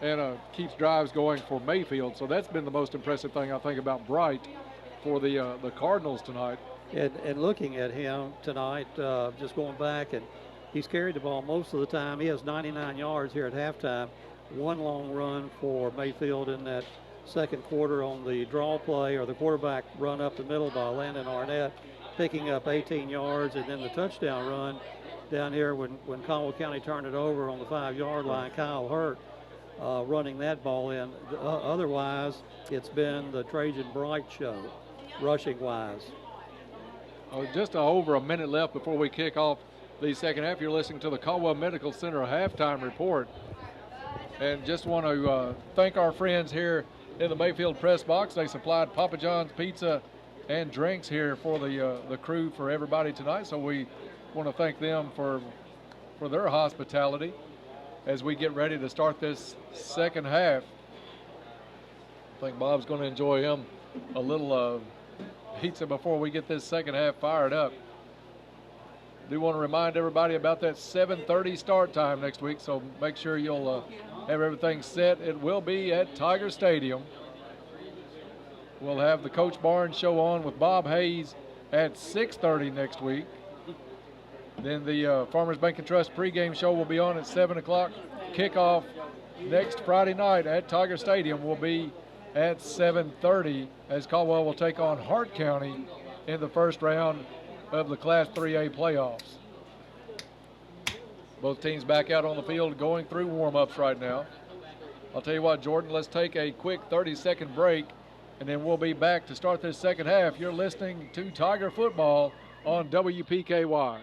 and keeps drives going for Mayfield. So that's been the most impressive thing, I think, about Bright for the Cardinals tonight. And looking at him tonight, just going back, and he's carried the ball most of the time. He has 99 yards here at halftime. 1 long run for Mayfield in that second quarter on the draw play, or the quarterback run up the middle by Landon Arnett, picking up 18 yards, and then the touchdown run down here when Caldwell County turned it over on the 5-yard line. Kyle Hurt running that ball in. Otherwise, it's been the Trajan Bright show, rushing-wise. Just over a minute left before we kick off the second half. You're listening to the Caldwell Medical Center halftime report. And just want to thank our friends here in the Mayfield press box. They supplied Papa John's pizza and drinks here for the crew, for everybody tonight. So we want to thank them for their hospitality as we get ready to start this second half. I think Bob's going to enjoy him a little pizza before we get this second half fired up. Do want to remind everybody about that 7:30 start time next week, so make sure you'll have everything set. It will be at Tiger Stadium. We'll have the Coach Barnes show on with Bob Hayes at 6:30 next week. Then the Farmers Bank and Trust pregame show will be on at 7 o'clock. Kickoff next Friday night at Tiger Stadium will be at 7:30 as Caldwell will take on Hart County in the first round of the Class 3A playoffs. Both teams back out on the field going through warm-ups right now. I'll tell you what, Jordan, let's take a quick 30-second break, and then we'll be back to start this second half. You're listening to Tiger Football on WPKY.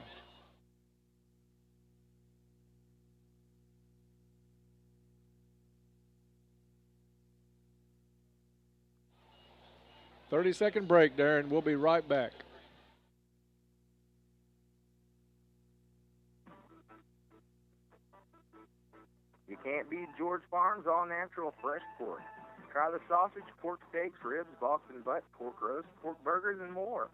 "30-second break, Darren. We'll be right back." You can't beat George Farms all-natural fresh pork. Try the sausage, pork steaks, ribs, Boston butt, pork roast, pork burgers, and more.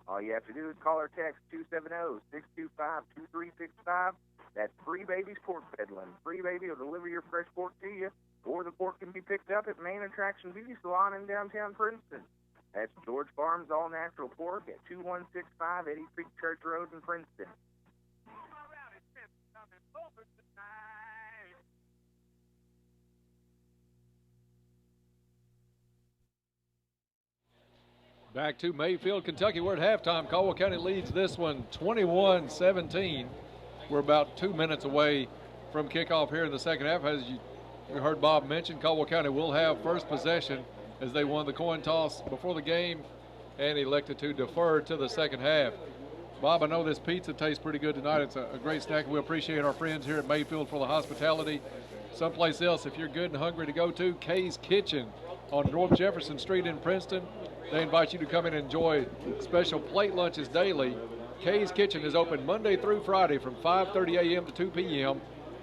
All you have to do is call or text 270-625-2365. That's Free Baby's Pork Peddling. Free Baby will deliver your fresh pork to you, or the pork can be picked up at Main Attraction Beauty Salon in downtown Princeton. That's George Farms all-natural pork at 2165 Eddie Creek Church Road in Princeton. Back to Mayfield, Kentucky. We're at halftime. Caldwell County leads this one 21-17. We're about 2 minutes away from kickoff here in the second half. As you heard Bob mention, Caldwell County will have first possession as they won the coin toss before the game and elected to defer to the second half. Bob, I know this pizza tastes pretty good tonight. It's a great snack. We appreciate our friends here at Mayfield for the hospitality. Someplace else, if you're good and hungry to go to, Kay's Kitchen on North Jefferson Street in Princeton. They invite you to come and enjoy special plate lunches daily. Kay's Kitchen is open Monday through Friday from 5:30 a.m. to 2 p.m.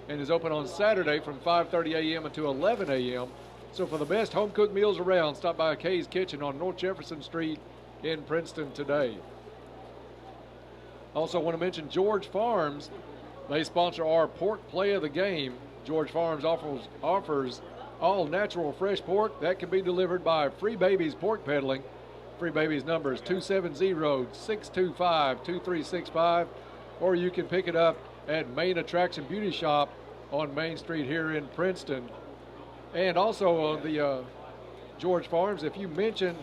and is open on Saturday from 5:30 a.m. until 11 a.m. So for the best home-cooked meals around, stop by Kay's Kitchen on North Jefferson Street in Princeton today. Also want to mention George Farms. They sponsor our pork play of the game. George Farms offers all natural fresh pork that can be delivered by Free Baby's Pork Peddling. Free Baby's number is 270-625-2365, or you can pick it up at Main Attraction Beauty Shop on Main Street here in Princeton. And also on the George Farms, if you mention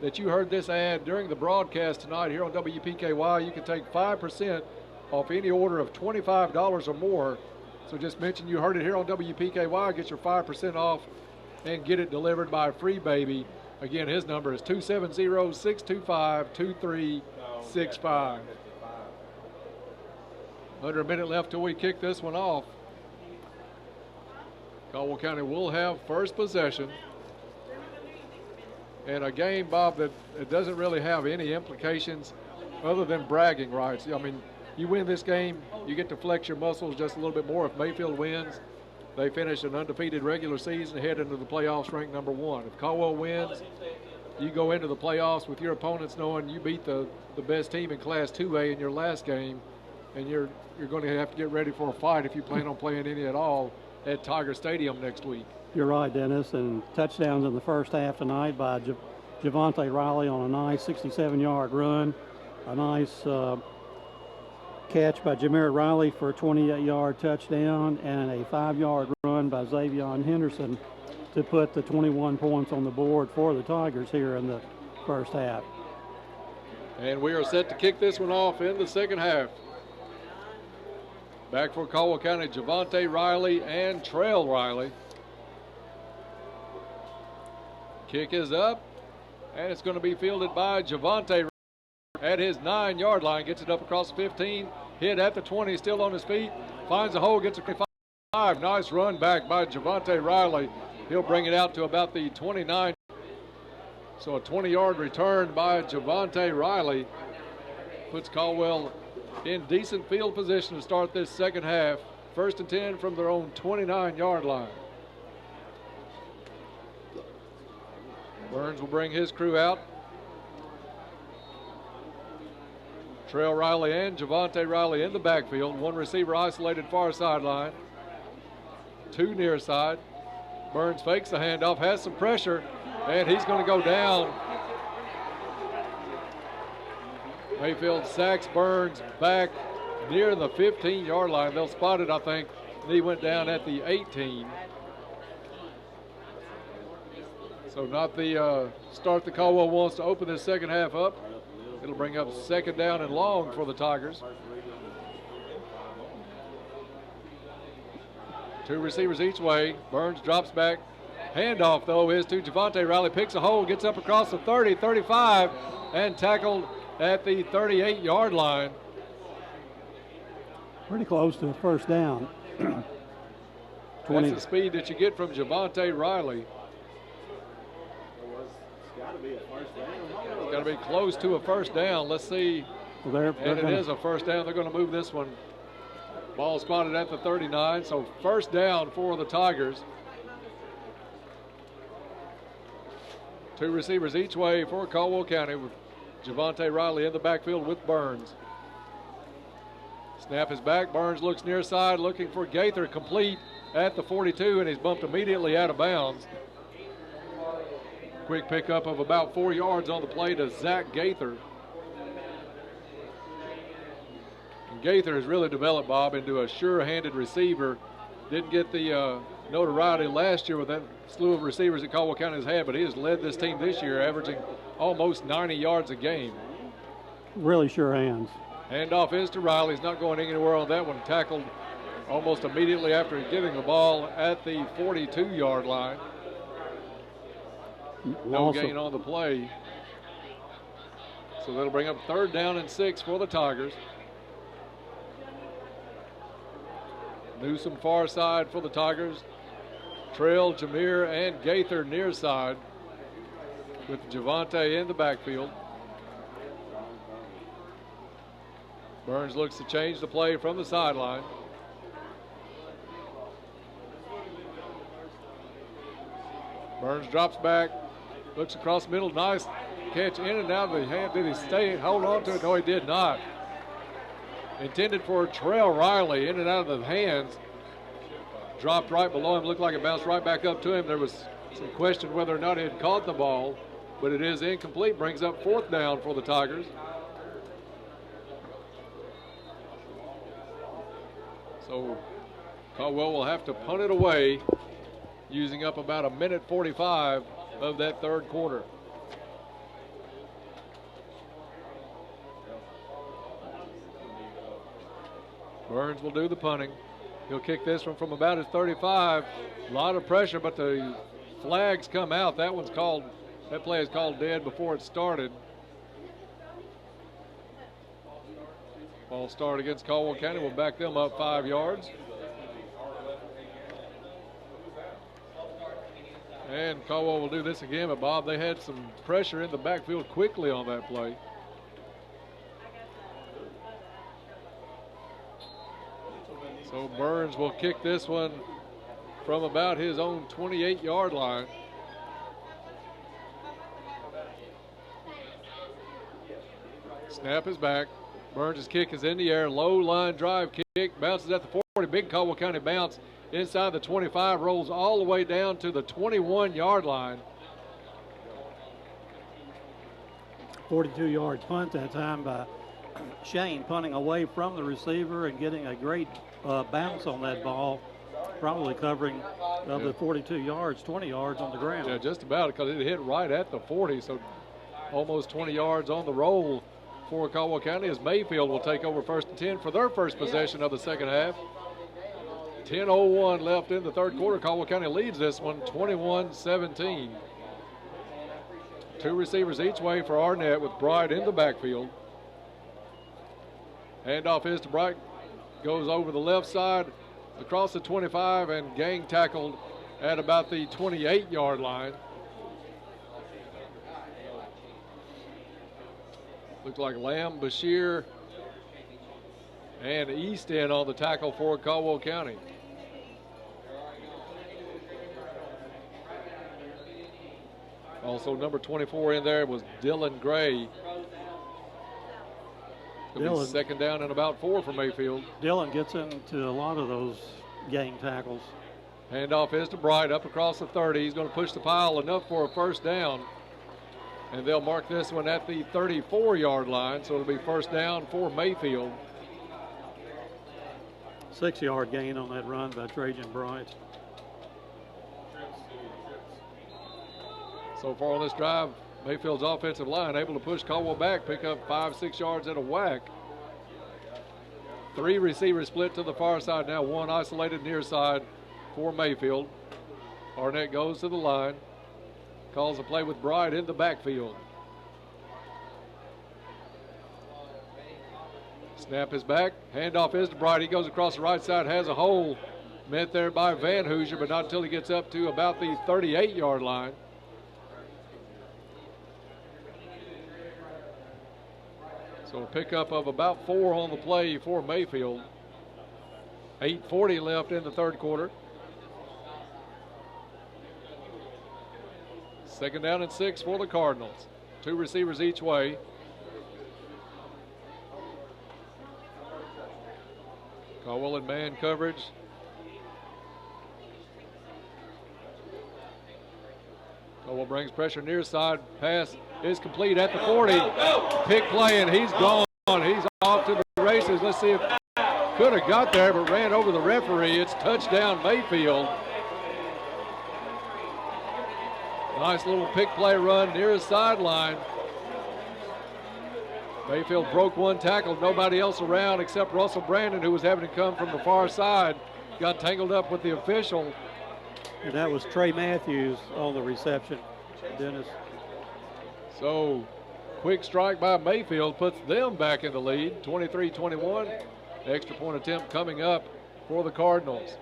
that you heard this ad during the broadcast tonight here on WPKY, you can take 5% off any order of $25 or more. So just mention you heard it here on WPKY, get your 5% off and get it delivered by Free Baby. Again, his number is 270-625-2365. Under a minute left till we kick this one off. Caldwell County will have first possession. And a game, Bob, that it doesn't really have any implications other than bragging rights. I mean, you win this game, you get to flex your muscles just a little bit more. If Mayfield wins, they finish an undefeated regular season, head into the playoffs ranked number 1. If Caldwell wins, you go into the playoffs with your opponents knowing you beat the best team in Class 2A in your last game, and you're going to have to get ready for a fight if you plan on playing any at all at Tiger Stadium next week. You're right, Dennis, and touchdowns in the first half tonight by Javante Riley on a nice 67-yard run, a nice catch by Jameer Riley for a 28-yard touchdown, and a 5-yard run by Xavion Henderson to put the 21 points on the board for the Tigers here in the first half. And we are set to kick this one off in the second half. Back for Caldwell County, Javante Riley and Trail Riley. Kick is up, and it's going to be fielded by Javante at his 9-yard line. Gets it up across the 15, hit at the 20, still on his feet, finds a hole, gets a 5. Nice run back by Javante Riley. He'll bring it out to about the 29. So a 20-yard return by Javante Riley puts Caldwell in decent field position to start this second half. 1st and 10 from their own 29-yard line. Burns will bring his crew out. Trail Riley and Javante Riley in the backfield. One receiver isolated far sideline. 2 near side. Burns fakes the handoff, has some pressure, and he's going to go down Mayfield sacks Burns back near the 15-yard line. They'll spot it, I think. He went down at the 18. So not the start that Caldwell wants to open this second half up. It'll bring up second down and long for the Tigers. 2 receivers each way. Burns drops back. Handoff, though, is to Javante Riley. Picks a hole, gets up across the 30, 35, and tackled at the 38-yard line. Pretty close to a first down. That's the speed that you get from Javante Riley. It's got to be close to a first down. Let's see. Well, and it is a first down. They're going to move this one. Ball spotted at the 39, so first down for the Tigers. 2 receivers each way for Caldwell County with Javante Riley in the backfield with Burns. Snap is back. Burns looks near side, looking for Gaither, complete at the 42, and he's bumped immediately out of bounds. Quick pickup of about 4 yards on the play to Zach Gaither. And Gaither has really developed, Bob, into a sure-handed receiver. Didn't get the notoriety last year with that slew of receivers that Caldwell County has had, but he has led this team this year, averaging almost 90 yards a game. Really sure hands. Handoff is to Riley. He's not going anywhere on that one. Tackled almost immediately after getting the ball at the 42-yard line. No gain on the play. So that'll bring up third down and 6 for the Tigers. Newsom far side for the Tigers. Trail, Jameer, and Gaither near side with Javante in the backfield. Burns looks to change the play from the sideline. Burns drops back, looks across the middle, nice catch in and out of the hand. Did he stay, hold on to it? No, he did not. Intended for Trail Riley, in and out of the hands. Dropped right below him, looked like it bounced right back up to him. There was some question whether or not he had caught the ball, but it is incomplete. Brings up fourth down for the Tigers. So Caldwell will have to punt it away, using up about a minute 45 of that third quarter. Burns will do the punting. He'll kick this one from about his 35. A lot of pressure, but the flags come out. That play is called dead before it started. False start against Caldwell County will back them up 5 yards. And Caldwell will do this again, but Bob, they had some pressure in the backfield quickly on that play. So Burns will kick this one from about his own 28-yard line. Snap is back. Burns' kick is in the air. Low line drive kick. Bounces at the 40. Big Caldwell County bounce inside the 25. Rolls all the way down to the 21-yard line. 42-yard punt that time by Shane, punting away from the receiver and getting a great bounce on that ball, probably covering of the 42 yards, 20 yards on the ground. Yeah, just about, because it hit right at the 40, so almost 20 yards on the roll for Caldwell County as Mayfield will take over first and 10 for their first possession of the second half. 10:01 left in the third quarter. Caldwell County leads this one 21-17. 2 receivers each way for Arnett with Bright in the backfield. Handoff is to Bright. Goes over the left side across the 25 and gang tackled at about the 28-yard line. Looked like Lamb, Bashir, and Easton on the tackle for Caldwell County. Also number 24 in there was Dylan Gray. Dylan, second down and about 4 for Mayfield. Dylan gets into a lot of those gang tackles. Handoff is to Bright up across the 30. He's going to push the pile enough for a first down. And they'll mark this one at the 34-yard line, so it'll be first down for Mayfield. 6-yard gain on that run by Trajan Bryant. So far on this drive, Mayfield's offensive line able to push Caldwell back, pick up 5-6 yards at a whack. 3 receivers split to the far side now, 1 isolated near side for Mayfield. Arnett goes to the line, calls a play with Bryant in the backfield. Snap is back, handoff is to Bryant. He goes across the right side, has a hole met there by Van Hoosier, but not until he gets up to about the 38-yard line. So a pickup of about 4 on the play for Mayfield. 8:40 left in the third quarter. Second down and 6 for the Cardinals. 2 receivers each way. Caldwell in man coverage. Caldwell brings pressure near side. Pass is complete at the 40. Pick play, and he's gone. He's off to the races. Let's see if could have got there, but ran over the referee. It's touchdown Mayfield. Nice little pick play run near his sideline. Mayfield broke 1 tackle. Nobody else around except Russell Brandon, who was having to come from the far side. Got tangled up with the official. And that was Trey Matthews on the reception, Dennis. So, quick strike by Mayfield puts them back in the lead, 23-21. Extra point attempt coming up for the Cardinals.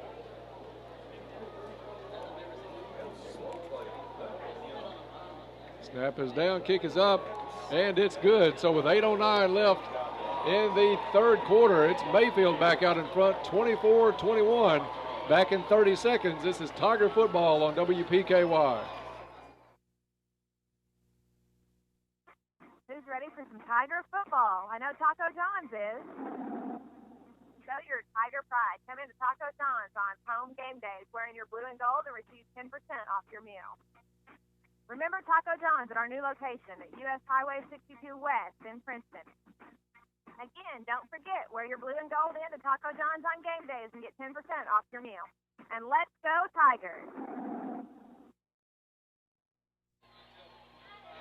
Snap is down, kick is up, and it's good. So with 8:09 left in the third quarter, it's Mayfield back out in front, 24-21. Back in 30 seconds, this is Tiger football on WPKY. Who's ready for some Tiger football? I know Taco John's is. Show your Tiger pride. Come into Taco John's on home game days wearing your blue and gold and receive 10% off your meal. Remember Taco John's at our new location at US Highway 62 West in Princeton. Again, don't forget, wear your blue and gold into Taco John's on game days and get 10% off your meal. And let's go Tigers!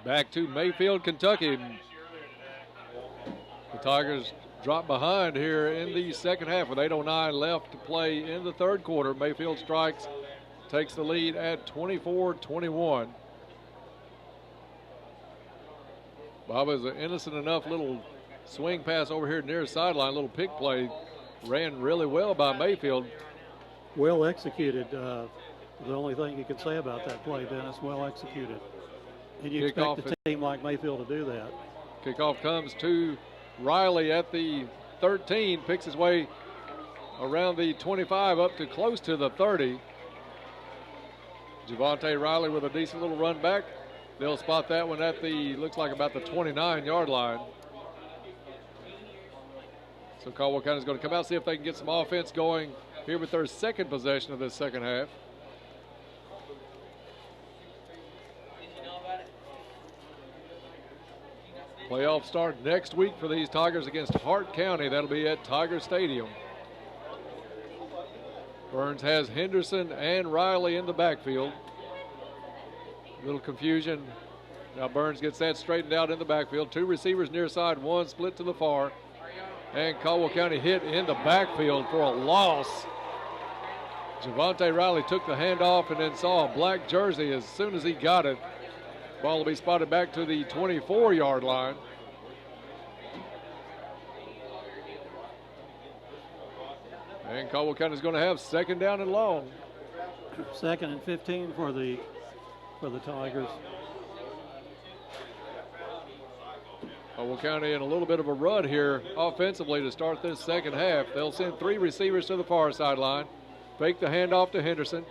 Back to Mayfield, Kentucky. The Tigers drop behind here in the second half with 8:09 left to play in the third quarter. Mayfield strikes, takes the lead at 24-21. Bob is an innocent enough little swing pass over here near the sideline, little pick play. Ran really well by Mayfield. Well executed. The only thing you can say about that play, Dennis, well executed. And you expect a team like Mayfield to do that. Kickoff comes to Riley at the 13, picks his way around the 25 up to close to the 30. Javante Riley with a decent little run back. They'll spot that one at the, looks like about the 29-yard line. So Caldwell County is going to come out, see if they can get some offense going here with their second possession of this second half. Playoff start next week for these Tigers against Hart County. That'll be at Tiger Stadium. Burns has Henderson and Riley in the backfield. Little confusion. Now Burns gets that straightened out in the backfield. 2 receivers near side, 1 split to the far. And Caldwell County hit in the backfield for a loss. Javante Riley took the handoff and then saw a black jersey as soon as he got it. Ball will be spotted back to the 24-yard line. And Caldwell County is going to have second down and long. 2nd and 15 for the Tigers. Caldwell County in a little bit of a run here offensively to start this second half. They'll send 3 receivers to the far sideline. Fake the handoff to Henderson.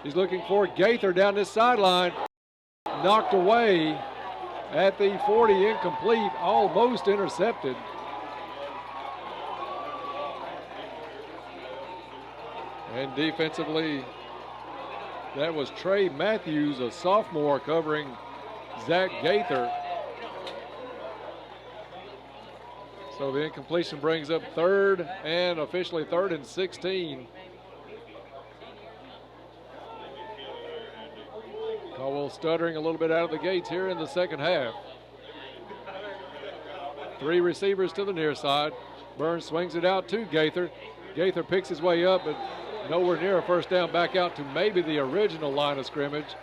He's looking for Gaither down this sideline. Knocked away at the 40, incomplete, almost intercepted. And defensively, that was Trey Matthews, a sophomore, covering Zach Gaither. So the incompletion brings up third and officially third and 16. Caldwell stuttering a little bit out of the gates here in the second half. 3 receivers to the near side. Burns swings it out to Gaither. Gaither picks his way up, but nowhere near a first down, back out to maybe the original line of scrimmage.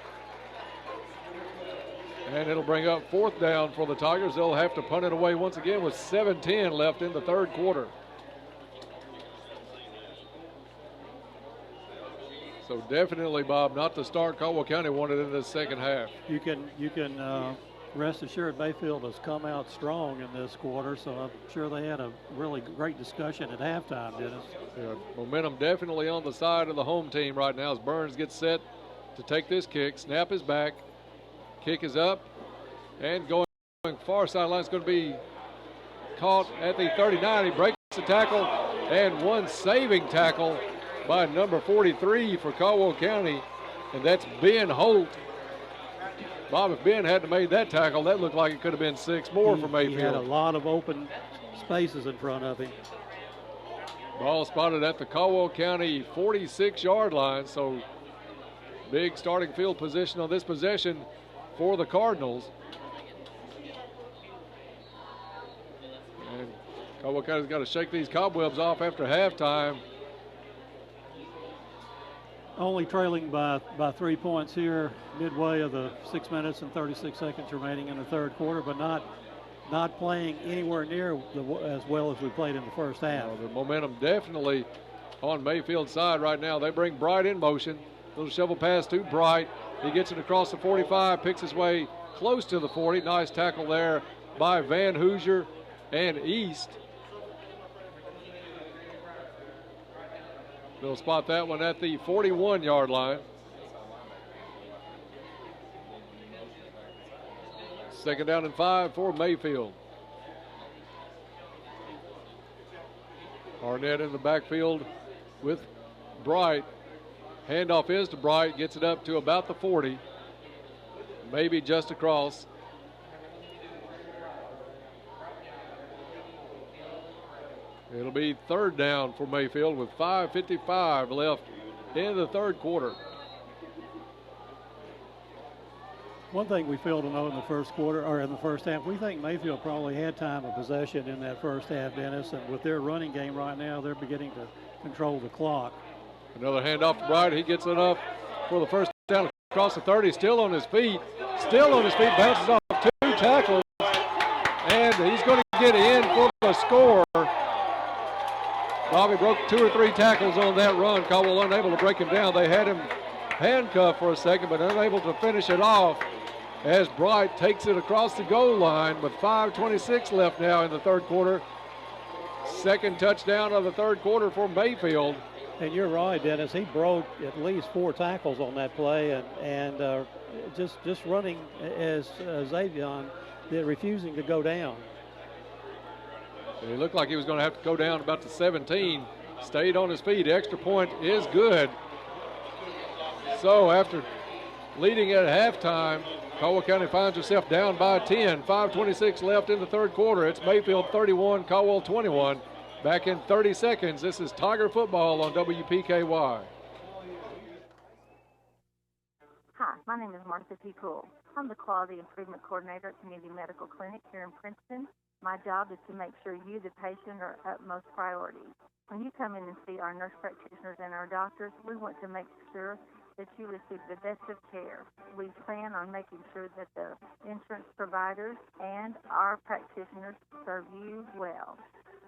And it'll bring up fourth down for the Tigers. They'll have to punt it away once again with 7:10 left in the third quarter. So definitely, Bob, not the start Caldwell County wanted in this second half. You can rest assured Mayfield has come out strong in this quarter, so I'm sure they had a really great discussion at halftime, Dennis. Yeah, momentum definitely on the side of the home team right now as Burns gets set to take this kick. Snap is back. Kick is up and going far sideline. It's going to be caught at the 39. He breaks the tackle, and one saving tackle by number 43 for Caldwell County, and that's Ben Holt. Bob, if Ben hadn't made that tackle, that looked like it could have been 6 more for Mayfield. He had a lot of open spaces in front of him. Ball spotted at the Caldwell County 46-yard line, so big starting field position on this possession for the Cardinals. And Caldwell County's got to shake these cobwebs off after halftime. Only trailing by 3 points here, midway of the 6 minutes and 36 seconds remaining in the third quarter, but not playing anywhere near as well as we played in the first half. The momentum definitely on Mayfield's side right now. They bring Bright in motion. Little shovel pass to Bright. He gets it across the 45, picks his way close to the 40. Nice tackle there by Van Hoosier and East. They'll spot that one at the 41-yard line. Second down and 5 for Mayfield. Arnett in the backfield with Bright. Handoff is to Bright, gets it up to about the 40. Maybe just across. It'll be third down for Mayfield with 5:55 left in the third quarter. One thing we failed to know in the first quarter, or in the first half, we think Mayfield probably had time of possession in that first half, Dennis, and with their running game right now, they're beginning to control the clock. Another handoff to Bright. He gets enough for the first down across the 30. Still on his feet. Bounces off 2 tackles. And he's going to get in for the score. Bobby broke 2 or 3 tackles on that run. Caldwell unable to break him down. They had him handcuffed for a second, but unable to finish it off as Bright takes it across the goal line with 5:26 left now in the third quarter. Second touchdown of the third quarter for Mayfield. And you're right, Dennis. He broke at least 4 tackles on that play, and just running as Xavion, refusing to go down. He looked like he was going to have to go down about to 17. Stayed on his feet. Extra point is good. So after leading at halftime, Caldwell County finds herself down by 10. 5:26 left in the third quarter. It's Mayfield 31, Caldwell 21. Back in 30 seconds. This is Tiger Football on WPKY. Hi, my name is Martha P. Poole. I'm the Quality Improvement Coordinator at Community Medical Clinic here in Princeton. My job is to make sure you, the patient, are utmost priority. When you come in and see our nurse practitioners and our doctors, we want to make sure that you receive the best of care. We plan on making sure that the insurance providers and our practitioners serve you well.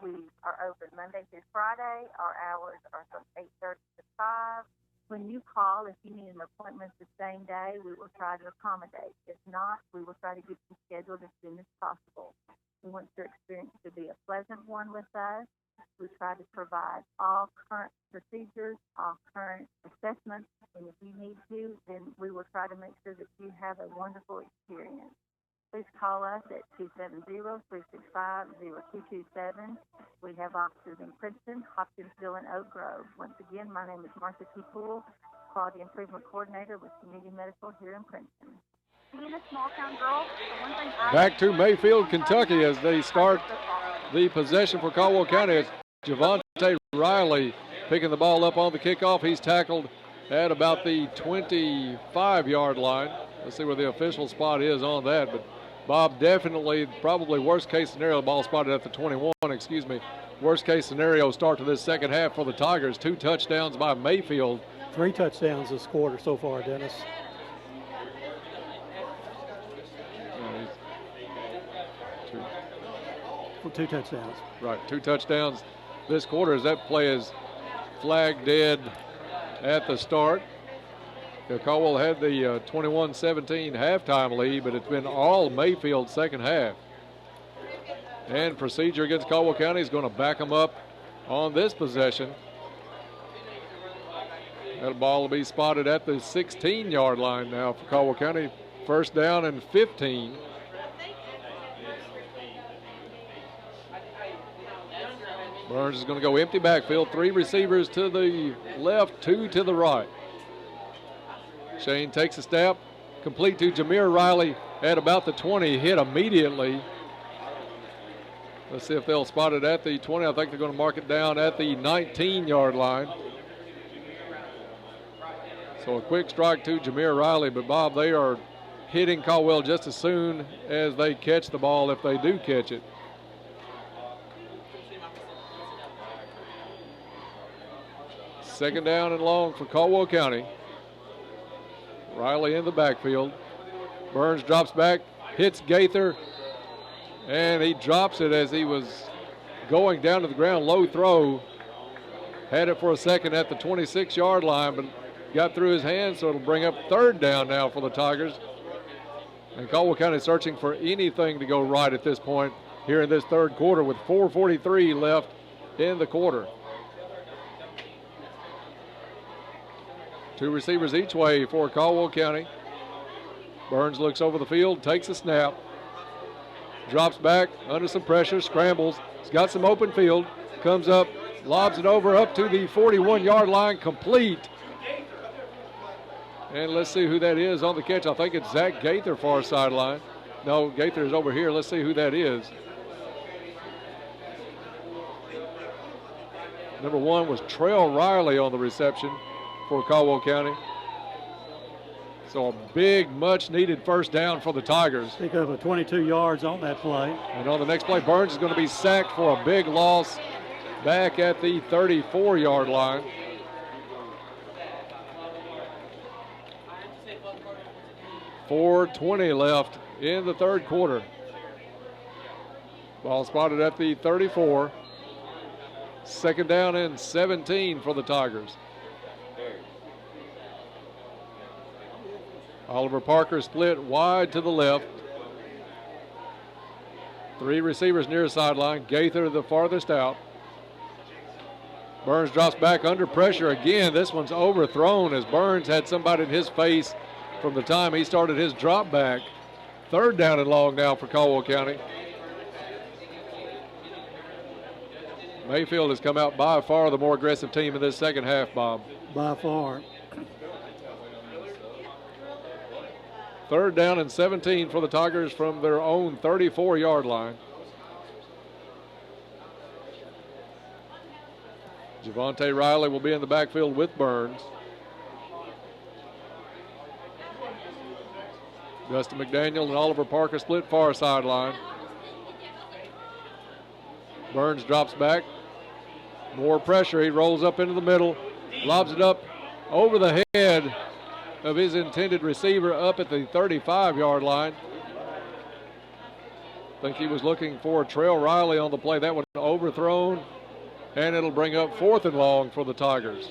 We are open Monday through Friday. Our hours are from 8:30 to 5. When you call, if you need an appointment the same day, we will try to accommodate. If not, we will try to get you scheduled as soon as possible. We want your experience to be a pleasant one with us. We try to provide all current procedures, all current assessments, and if you need to, then we will try to make sure that you have a wonderful experience. Please call us at 270-365-0227. We have offices in Princeton, Hopkinsville, and Oak Grove. Once again, my name is Martha T. Poole, Quality Improvement Coordinator with Community Medical here in Princeton. Being a small town girl, the one thing I Back to Mayfield, Kentucky as they start the possession for Caldwell County. It's Javante Riley picking the ball up on the kickoff. He's tackled at about the 25-yard line. Let's see where the official spot is on that. But Bob, definitely, probably worst case scenario, the ball spotted at the 21, Worst case scenario start to this second half for the Tigers. 2 touchdowns by Mayfield. 3 touchdowns this quarter so far, Dennis. For 2 touchdowns. Right, 2 touchdowns this quarter as that play is flagged dead at the start. Caldwell had the 21-17 halftime lead, but it's been all Mayfield second half. And procedure against Caldwell County is going to back them up on this possession. That ball will be spotted at the 16-yard line now for Caldwell County. First down and 15. Burns is going to go empty backfield. 3 receivers to the left, 2 to the right. Shane takes a step, complete to Jameer Riley at about the 20, hit immediately. Let's see if they'll spot it at the 20. I think they're going to mark it down at the 19-yard line. So a quick strike to Jameer Riley, but Bob, they are hitting Caldwell just as soon as they catch the ball, if they do catch it. Second down and long for Caldwell County. Riley in the backfield. Burns drops back, hits Gaither, and he drops it as he was going down to the ground. Low throw. Had it for a second at the 26-yard line, but got through his hands, so it'll bring up third down now for the Tigers. And Caldwell County searching for anything to go right at this point here in this third quarter with 4:43 left in the quarter. 2 receivers each way for Caldwell County. Burns looks over the field, takes a snap, drops back under some pressure, scrambles. He's got some open field, comes up, lobs it over up to the 41-yard line, complete. And let's see who that is on the catch. I think it's Zach Gaither, far sideline. No, Gaither is over here. Let's see who that is. Number 1 was Trail Riley on the reception for Caldwell County. So a big, much-needed first down for the Tigers. Pick up a 22 yards on that play. And on the next play, Burns is going to be sacked for a big loss back at the 34-yard line. .420 left in the third quarter. Ball spotted at the 34. Second down and 17 for the Tigers. Oliver Parker split wide to the left. 3 receivers near the sideline. Gaither the farthest out. Burns drops back under pressure again. This one's overthrown as Burns had somebody in his face from the time he started his drop back. Third down and long now for Caldwell County. Mayfield has come out by far the more aggressive team in this second half, Bob. By far. Third down and 17 for the Tigers from their own 34-yard line. Javante Riley will be in the backfield with Burns. Dustin McDaniel and Oliver Parker split far sideline. Burns drops back. More pressure. He rolls up into the middle. Lobs it up over the head of his intended receiver up at the 35-yard line. I think he was looking for Trail Riley on the play. That one overthrown, and it'll bring up fourth and long for the Tigers.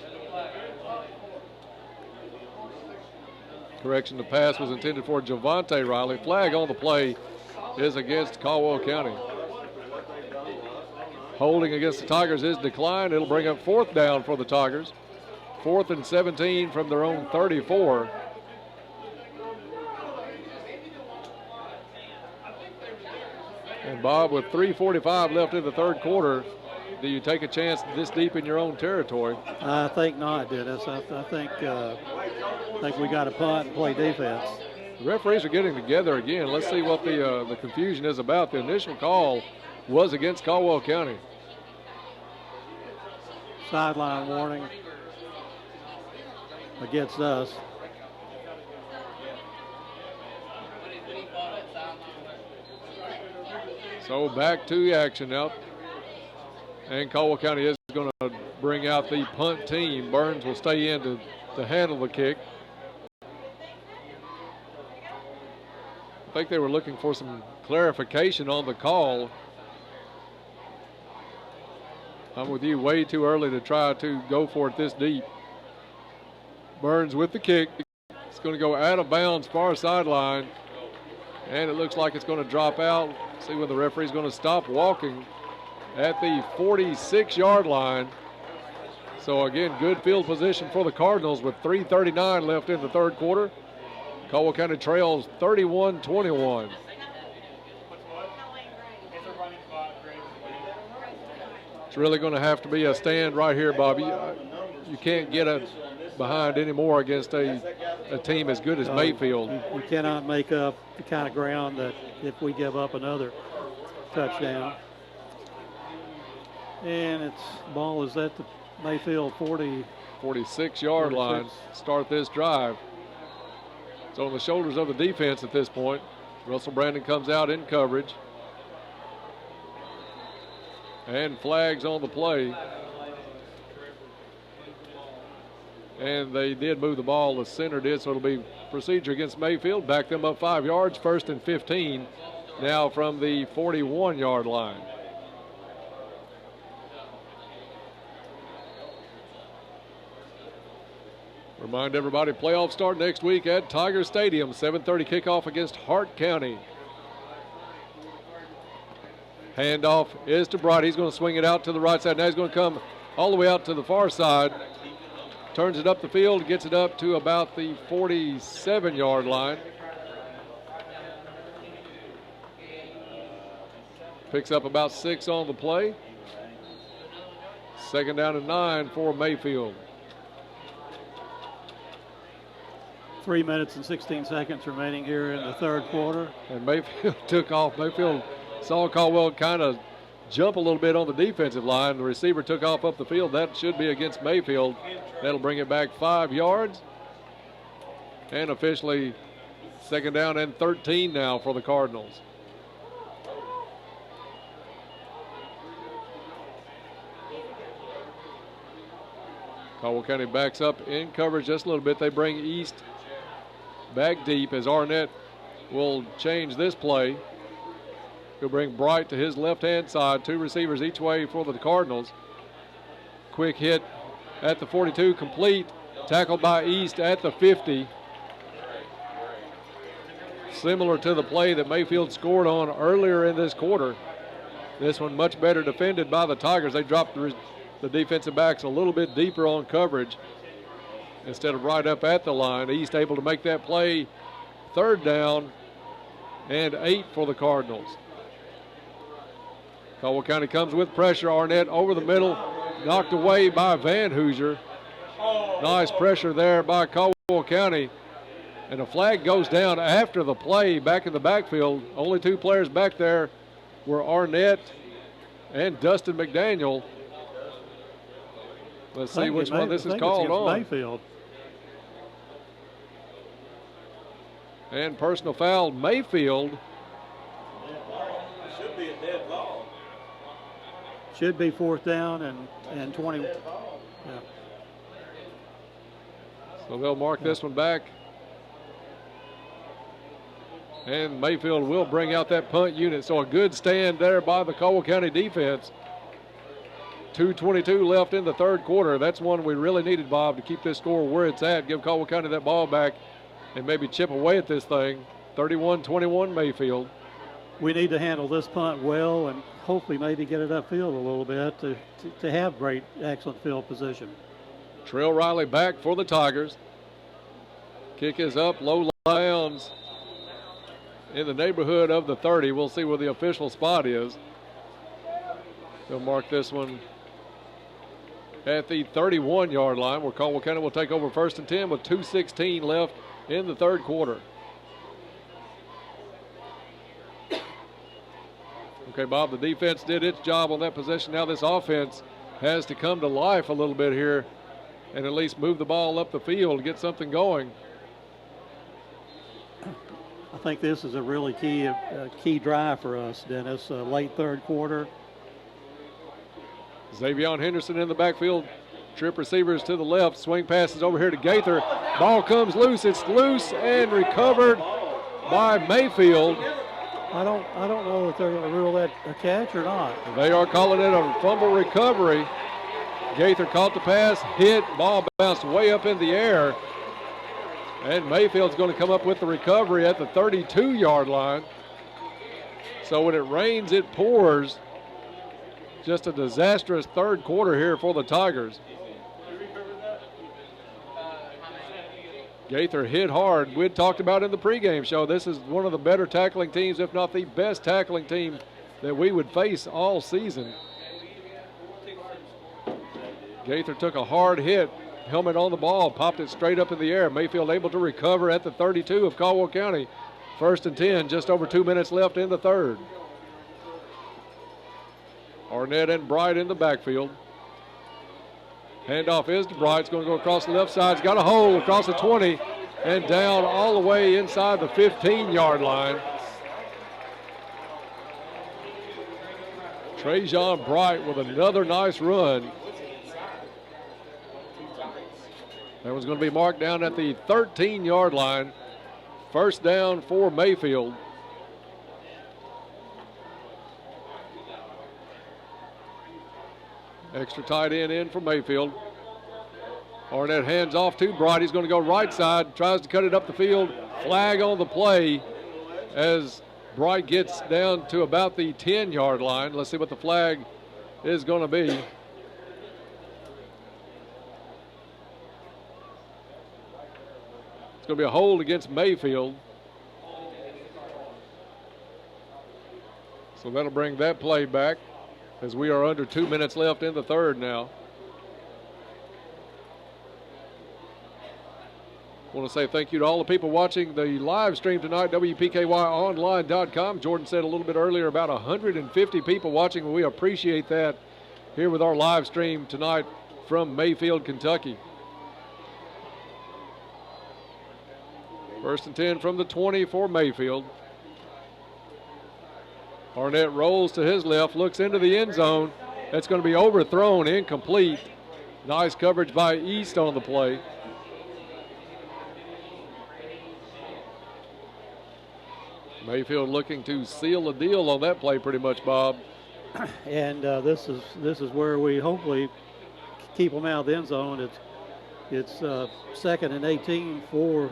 Correction, the pass was intended for Javante Riley. Flag on the play is against Caldwell County. Holding against the Tigers is declined. It'll bring up fourth down for the Tigers. 4th and 17 from their own 34. And Bob, with 3:45 left in the third quarter, do you take a chance this deep in your own territory? I think not, Dennis. I think we got to punt and play defense. The referees are getting together again. Let's see what the confusion is about. The initial call was against Caldwell County. Sideline warning against us. So back to the action now. And Caldwell County is going to bring out the punt team. Burns will stay in to handle the kick. I think they were looking for some clarification on the call. I'm with you, way too early to try to go for it this deep. Burns with the kick. It's going to go out of bounds, far sideline. And it looks like it's going to drop out. See when the referee's going to stop walking at the 46-yard line. So again, good field position for the Cardinals with 3:39 left in the third quarter. Caldwell County trails 31-21. It's really going to have to be a stand right here, Bobby. You can't get behind anymore against a team as good as Mayfield. You cannot make up the kind of ground that if we give up another touchdown. And its ball is at the Mayfield 46-yard line. Start this drive. It's on the shoulders of the defense at this point. Russell Brandon comes out in coverage. And flags on the play. And they did move the ball. The center did, so it'll be procedure against Mayfield. Back them up 5 yards, 1st and 15. Now from the 41-yard line. Remind everybody, playoffs start next week at Tiger Stadium. 7:30 kickoff against Hart County. Handoff is to Bright. He's going to swing it out to the right side. Now he's going to come all the way out to the far side. Turns it up the field, gets it up to about the 47-yard line. Picks up about 6 on the play. 2nd down and 9 for Mayfield. 3 minutes and 16 seconds remaining here in the third quarter. And Mayfield took off. Mayfield saw Caldwell kind of jump a little bit on the defensive line. The receiver took off up the field. That should be against Mayfield. That'll bring it back 5 yards. And officially 2nd down and 13 now for the Cardinals. Caldwell County backs up in coverage just a little bit. They bring East back deep as Arnett will change this play. He'll bring Bright to his left-hand side. 2 receivers each way for the Cardinals. Quick hit at the 42, complete. Tackled by East at the 50. Similar to the play that Mayfield scored on earlier in this quarter. This one much better defended by the Tigers. They dropped the defensive backs a little bit deeper on coverage instead of right up at the line. East able to make that play. 3rd down and 8 for the Cardinals. Caldwell County comes with pressure. Arnett over the middle, knocked away by Van Hoosier. Nice pressure there by Caldwell County. And a flag goes down after the play back in the backfield. Only 2 players back there were Arnett and Dustin McDaniel. Let's see which one this is called on. Mayfield. And personal foul, Mayfield. Should be a dead ball. Should be 4th down and 20. Yeah. So they'll mark this one back. And Mayfield will bring out that punt unit. So a good stand there by the Caldwell County defense. 2:22 left in the third quarter. That's one we really needed, Bob, to keep this score where it's at. Give Caldwell County that ball back and maybe chip away at this thing. 31-21 Mayfield. We need to handle this punt well and hopefully maybe get it upfield a little bit to have great, excellent field position. Trail Riley back for the Tigers. Kick is up, low bounds in the neighborhood of the 30. We'll see where the official spot is. They'll mark this one at the 31-yard line, where Caldwell County will take over 1st and 10 with 2:16 left in the third quarter. Okay, Bob, the defense did its job on that possession. Now this offense has to come to life a little bit here and at least move the ball up the field, get something going. I think this is a really key drive for us, Dennis. Late third quarter. Xavion Henderson in the backfield. Trip receivers to the left. Swing passes over here to Gaither. Ball comes loose. It's loose and recovered by Mayfield. I don't know if they're going to rule that a catch or not. They are calling it a fumble recovery. Gaither caught the pass, hit, ball bounced way up in the air. And Mayfield's going to come up with the recovery at the 32-yard line. So when it rains, it pours. Just a disastrous third quarter here for the Tigers. Gaither hit hard. We had talked about in the pregame show, this is one of the better tackling teams, if not the best tackling team that we would face all season. Gaither took a hard hit, helmet on the ball, popped it straight up in the air. Mayfield able to recover at the 32 of Caldwell County. 1st and 10, just over 2 minutes left in the third. Arnett and Bright in the backfield. Handoff is to Bright. It's going to go across the left side. He's got a hole across the 20 and down all the way inside the 15-yard line. Trajan Bright with another nice run. That one's going to be marked down at the 13-yard line. 1st down for Mayfield. Extra tight end in for Mayfield. Arnett hands off to Bright. He's going to go right side, tries to cut it up the field. Flag on the play as Bright gets down to about the 10-yard line. Let's see what the flag is going to be. It's going to be a hold against Mayfield. So that'll bring that play back as we are under 2 minutes left in the third now. I want to say thank you to all the people watching the live stream tonight, WPKYonline.com. Jordan said a little bit earlier about 150 people watching. We appreciate that here with our live stream tonight from Mayfield, Kentucky. 1st and 10 from the 20 for Mayfield. Arnett rolls to his left, looks into the end zone. That's going to be overthrown, incomplete. Nice coverage by East on the play. Mayfield looking to seal the deal on that play pretty much, Bob. And this is where we hopefully keep them out of the end zone. It's 2nd and 18 for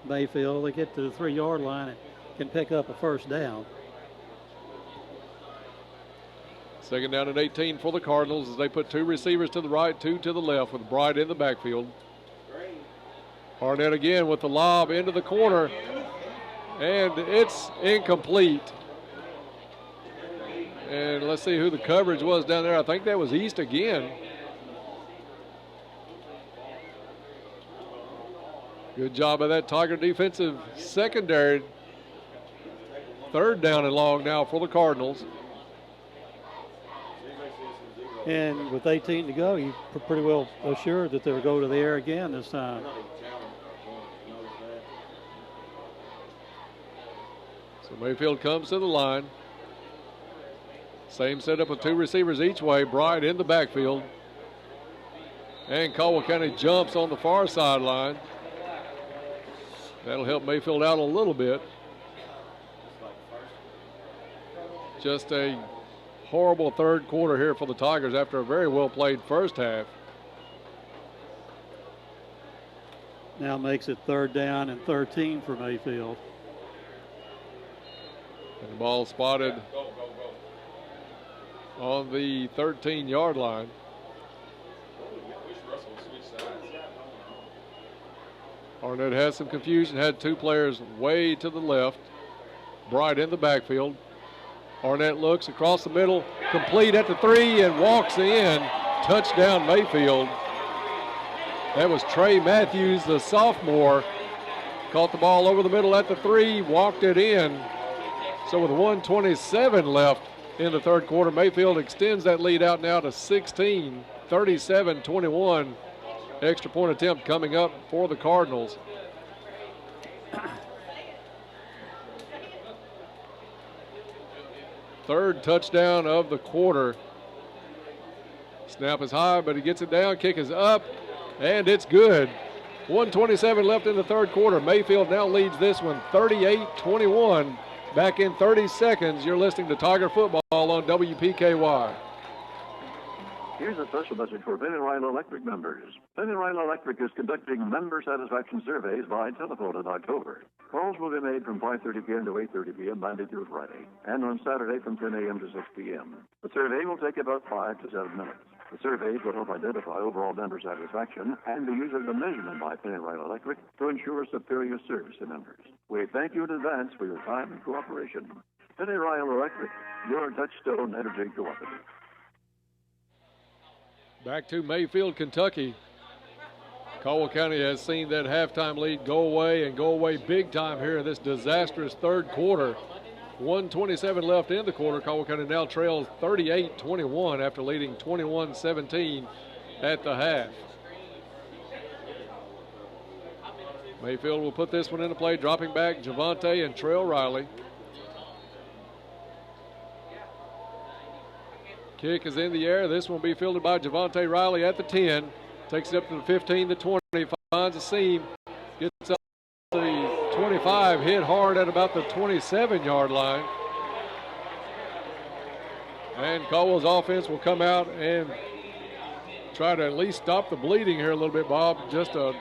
Mayfield. They get to the 3-yard line and can pick up a 1st down. 2nd down and 18 for the Cardinals as they put 2 receivers to the right, 2 to the left with Bright in the backfield. Arnett again with the lob into the corner, and it's incomplete. And let's see who the coverage was down there. I think that was East again. Good job of that Tiger defensive secondary. 3rd down and long now for the Cardinals. And with 18 to go, you're pretty well assured that they'll go to the air again this time. So Mayfield comes to the line. Same setup with 2 receivers each way. Bright in the backfield. And Caldwell County jumps on the far sideline. That'll help Mayfield out a little bit. Just a horrible third quarter here for the Tigers after a very well played first half. Now makes it 3rd down and 13 for Mayfield. And the ball spotted on the 13-yard line. Arnett has some confusion, had 2 players way to the left. Bright in the backfield. Arnett looks across the middle, complete at the 3 and walks in. Touchdown Mayfield. That was Trey Matthews, the sophomore. Caught the ball over the middle at the 3, walked it in. So with 1:27 left in the third quarter. Mayfield extends that lead out now to 16, 37-21. Extra point attempt coming up for the Cardinals. Third touchdown of the quarter. Snap is high, but he gets it down. Kick is up, and it's good. 1:27 left in the third quarter. Mayfield now leads this one 38-21. Back in 30 seconds, you're listening to Tiger Football on WPKY. Here's a special message for Penny Ryan Electric members. Penny Ryan Electric is conducting member satisfaction surveys by telephone in October. Calls will be made from 5:30 p.m. to 8:30 p.m. Monday through Friday, and on Saturday from 10 a.m. to 6 p.m. The survey will take about 5 to 7 minutes. The surveys will help identify overall member satisfaction and be used as a measurement by Penny Ryan Electric to ensure superior service to members. We thank you in advance for your time and cooperation. Penny Ryan Electric, your touchstone energy cooperative. Back to Mayfield, Kentucky. Caldwell County has seen that halftime lead go away and go away big time here in this disastrous third quarter. 1:27 left in the quarter. Caldwell County now trails 38-21 after leading 21-17 at the half. Mayfield will put this one into play, dropping back Javante and Trail Riley. Kick is in the air. This one will be fielded by Javante Riley at the 10. Takes it up to the 15, the 20, finds a seam, gets up to the 25, hit hard at about the 27-yard line. And Caldwell's offense will come out and try to at least stop the bleeding here a little bit, Bob. Just a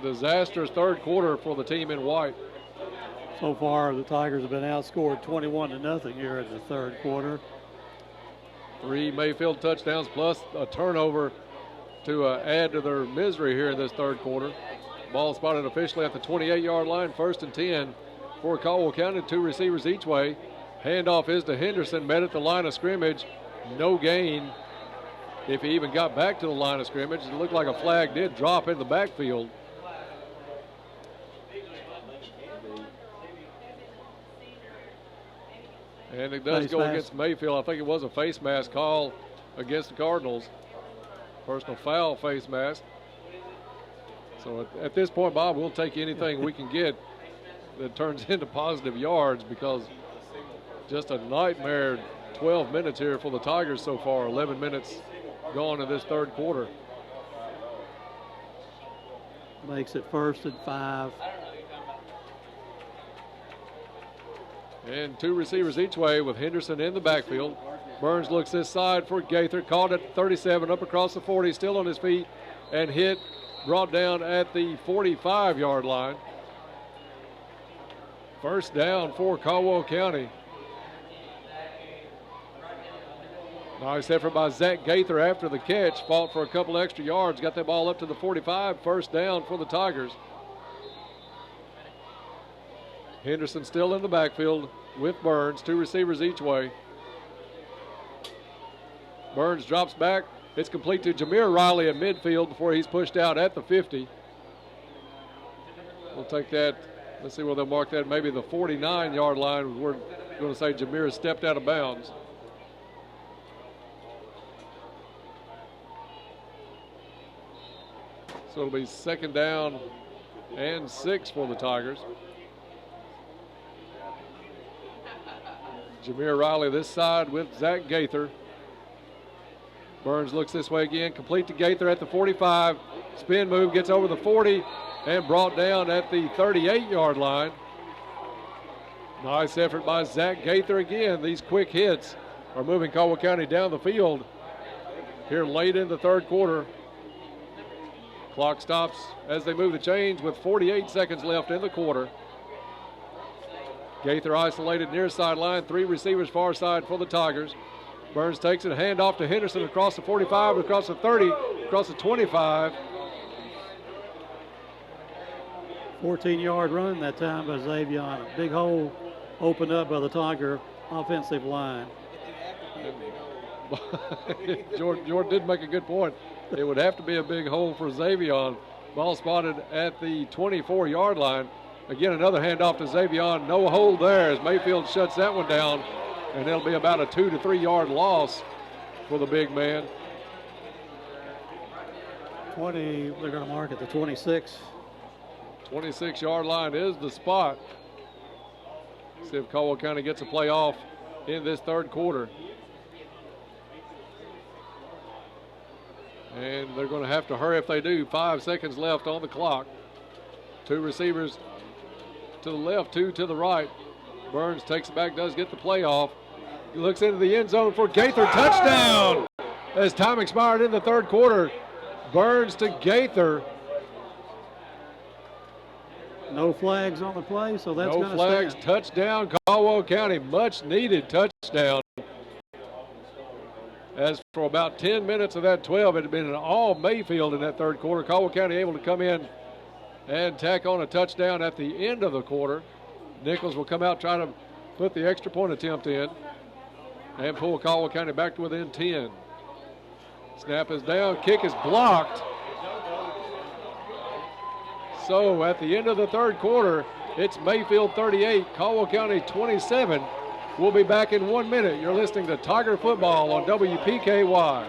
disastrous third quarter for the team in white. So far, the Tigers have been outscored 21-0 here in the third quarter. 3 Mayfield touchdowns plus a turnover to add to their misery here in this third quarter. Ball spotted officially at the 28-yard line, 1st and 10 for Caldwell County. 2 receivers each way. Handoff is to Henderson, met at the line of scrimmage. No gain if he even got back to the line of scrimmage. It looked like a flag did drop in the backfield. And it does go against Mayfield. I think it was a face mask call against the Cardinals. Personal foul face mask. So at this point, Bob, we'll take anything we can get that turns into positive yards, because just a nightmare 12 minutes here for the Tigers so far. 11 minutes gone in this third quarter. Makes it 1st and 5. And 2 receivers each way with Henderson in the backfield. Burns looks this side for Gaither, caught at 37, up across the 40, still on his feet, and hit, brought down at the 45-yard line. First down for Caldwell County. Nice effort by Zach Gaither after the catch, fought for a couple extra yards, got that ball up to the 45, first down for the Tigers. Henderson still in the backfield with Burns, 2 receivers each way. Burns drops back. It's complete to Jameer Riley at midfield before he's pushed out at the 50. We'll take that. Let's see where they'll mark that. Maybe the 49-yard line. We're going to say Jameer has stepped out of bounds. So it'll be 2nd down and 6 for the Tigers. Jameer Riley this side with Zach Gaither. Burns looks this way again, complete to Gaither at the 45. Spin move, gets over the 40 and brought down at the 38-yard line. Nice effort by Zach Gaither again. These quick hits are moving Caldwell County down the field here late in the third quarter. Clock stops as they move the chains with 48 seconds left in the quarter. Gaither isolated near sideline, 3 receivers far side for the Tigers. Burns takes it, hand off to Henderson across the 45, across the 30, across the 25. 14-yard run that time by Xavier. A big hole opened up by the Tiger offensive line. Jordan did make a good point. It would have to be a big hole for Xavier. Ball spotted at the 24-yard line. Again, another handoff to Xavier. No hold there as Mayfield shuts that one down. and it'll be about a 2 to 3 yard loss for the big man. 20, they're going to mark at the 26. 26-yard line is the spot. See if Caldwell County gets a play off in this third quarter. And they're going to have to hurry if they do. 5 seconds left on the clock. 2 receivers to the left, 2 to the right. Burns takes it back, does get the play off. He looks into the end zone for Gaither. Touchdown! As time expired in the third quarter, Burns to Gaither. No flags on the play, so that's going to stand. No flags. Touchdown, Caldwell County. Much needed touchdown. As for about 10 minutes of that 12, it had been an all Mayfield in that third quarter. Caldwell County able to come in and tack on a touchdown at the end of the quarter. Nichols will come out, try to put the extra point attempt in and pull Caldwell County back to within 10. Snap is down, kick is blocked. So at the end of the third quarter, it's Mayfield 38, Caldwell County 27. We'll be back in 1 minute. You're listening to Tiger Football on WPKY.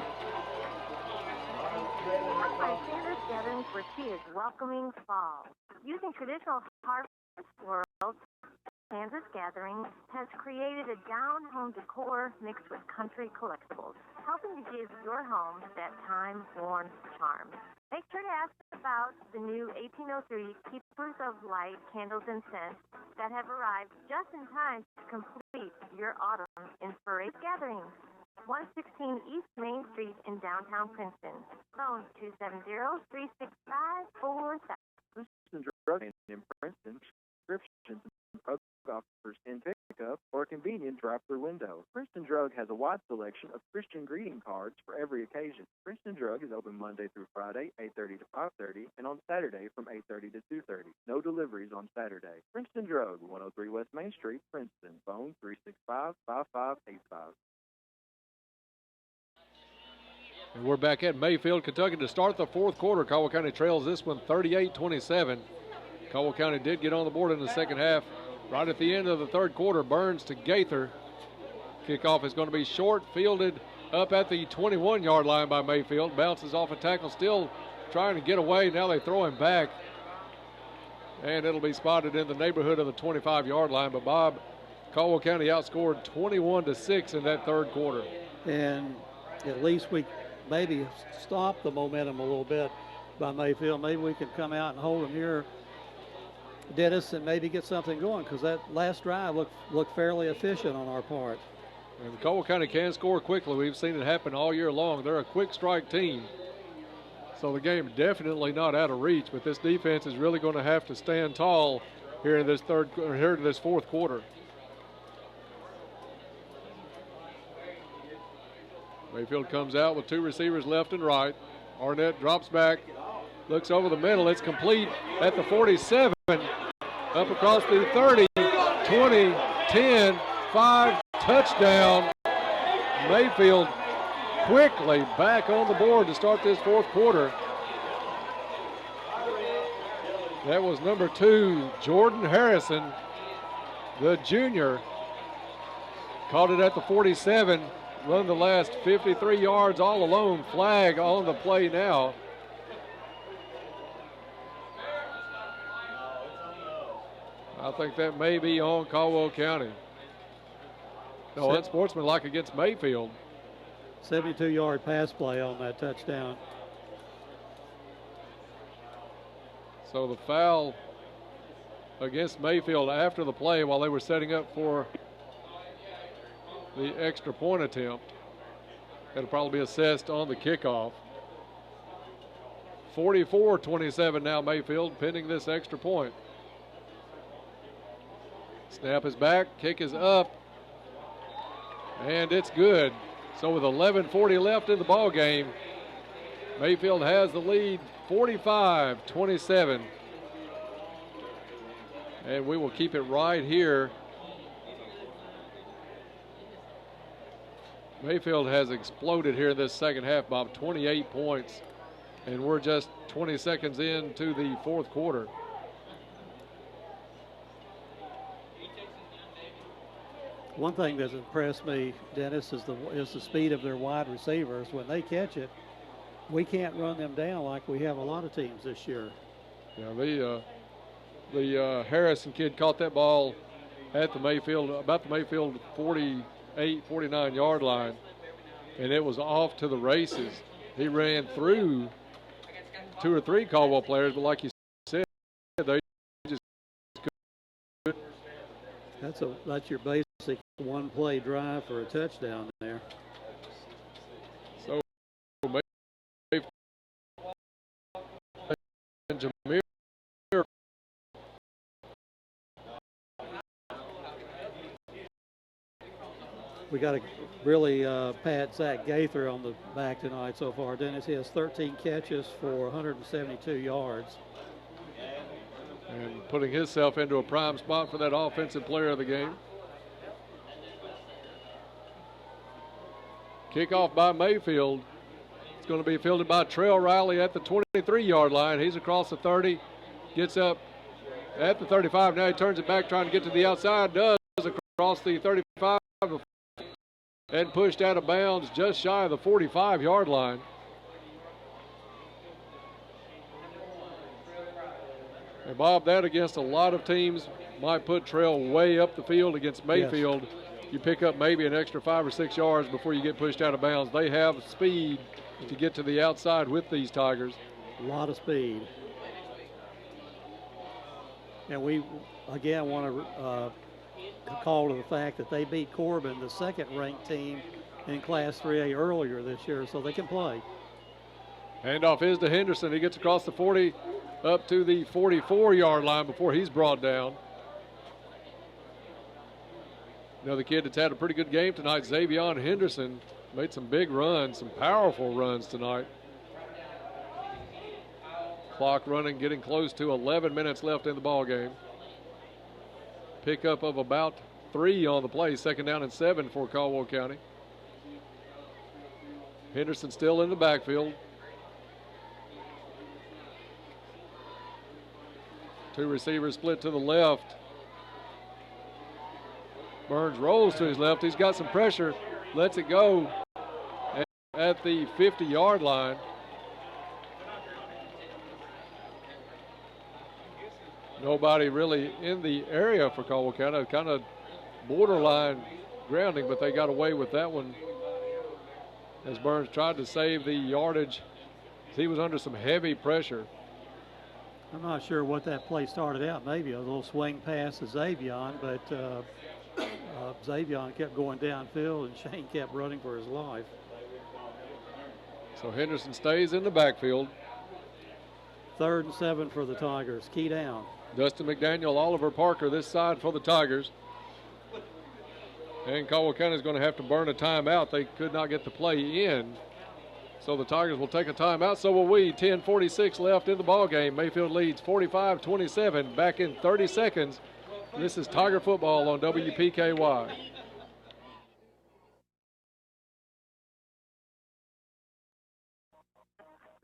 Gatherings where she is welcoming fall. Using traditional harvest worlds, Kansas Gathering has created a down-home decor mixed with country collectibles, helping to give your home that time-worn charm. Make sure to ask about the new 1803 Keepers of Light candles and scents that have arrived just in time to complete your autumn inspiration gatherings. 116 East Main Street in downtown Princeton. Phone 270-365-4000. Princeton Drug in Princeton. Prescriptions and drug offers in pickup or a convenient drive-through window. Princeton Drug has a wide selection of Christian greeting cards for every occasion. Princeton Drug is open Monday through Friday, 8:30 to 5:30, and on Saturday from 8:30 to 2:30. No deliveries on Saturday. Princeton Drug, 103 West Main Street, Princeton. Phone 365-5585. And we're back at Mayfield, Kentucky to start the fourth quarter. Caldwell County trails this one 38-27. Caldwell County did get on the board in the second half. Right at the end of the third quarter, Burns to Gaither. Kickoff is going to be short, fielded up at the 21-yard line by Mayfield. Bounces off a tackle, still trying to get away. Now they throw him back. And it'll be spotted in the neighborhood of the 25-yard line. But Bob, Caldwell County outscored 21-6 in that third quarter. And at least we maybe stop the momentum a little bit by Mayfield. Maybe we can come out and hold them here, Dennis, and maybe get something going, because that last drive looked fairly efficient on our part. And Caldwell County can score quickly. We've seen it happen all year long. They're a quick strike team. So the game definitely not out of reach, but this defense is really going to have to stand tall here in this fourth quarter. Mayfield comes out with 2 receivers left and right. Arnett drops back, looks over the middle. It's complete at the 47, up across the 30, 20, 10, 5, touchdown. Mayfield quickly back on the board to start this fourth quarter. That was number 2, Jordan Harrison, the junior. Caught it at the 47. Run the last 53 yards all alone. Flag on the play now. I think that may be on Caldwell County. No, that's sportsmanlike against Mayfield. 72-yard pass play on that touchdown. So the foul against Mayfield after the play while they were setting up for the extra point attempt. It'll probably be assessed on the kickoff. 44-27 now Mayfield, pending this extra point. Snap is back, kick is up, and it's good. So with 11:40 left in the ball game, Mayfield has the lead 45-27. And we will keep it right here. Mayfield has exploded here in this second half, Bob. 28 points, and we're just 20 seconds into the fourth quarter. One thing that's impressed me, Dennis, is the speed of their wide receivers. When they catch it, we can't run them down like we have a lot of teams this year. Yeah, the Harrison kid caught that ball at the Mayfield, about the Mayfield 48, 49-yard line, and it was off to the races. He ran through 2 or 3 Caldwell players, but like you said, they just couldn't. That's your basic one-play drive for a touchdown there. So and Jameer. We got to really pat Zach Gaither on the back tonight so far. Dennis, he has 13 catches for 172 yards. And putting himself into a prime spot for that offensive player of the game. Kickoff by Mayfield. It's going to be fielded by Trail Riley at the 23-yard line. He's across the 30, gets up at the 35. Now he turns it back, trying to get to the outside. Does across the 35 and pushed out of bounds just shy of the 45-yard line. And Bob, that against a lot of teams might put Trail way up the field. Against Mayfield, yes, you pick up maybe an extra 5 or 6 yards before you get pushed out of bounds. They have speed to get to the outside with these Tigers. A lot of speed. And we, again, want to call to the fact that they beat Corbin, the second-ranked team in Class 3A earlier this year, so they can play. Handoff is to Henderson. He gets across the 40 up to the 44-yard line before he's brought down. Another kid that's had a pretty good game tonight, Xavion Henderson, made some big runs, some powerful runs tonight. Clock running, getting close to 11 minutes left in the ball game. Pickup of about 3 on the play, 2nd down and 7 for Caldwell County. Henderson still in the backfield. 2 receivers split to the left. Burns rolls to his left. He's got some pressure, lets it go at the 50-yard line. Nobody really in the area for Caldwell County. Kind of borderline grounding, but they got away with that one as Burns tried to save the yardage. He was under some heavy pressure. I'm not sure what that play started out. Maybe a little swing pass to Xavion, but Xavion kept going downfield and Shane kept running for his life. So Henderson stays in the backfield. 3rd and 7 for the Tigers. Key down. Dustin McDaniel, Oliver Parker this side for the Tigers. And Caldwell County is going to have to burn a timeout. They could not get the play in. So the Tigers will take a timeout. So will we. 10:46 left in the ball game. Mayfield leads 45-27. Back in 30 seconds. This is Tiger football on WPKY.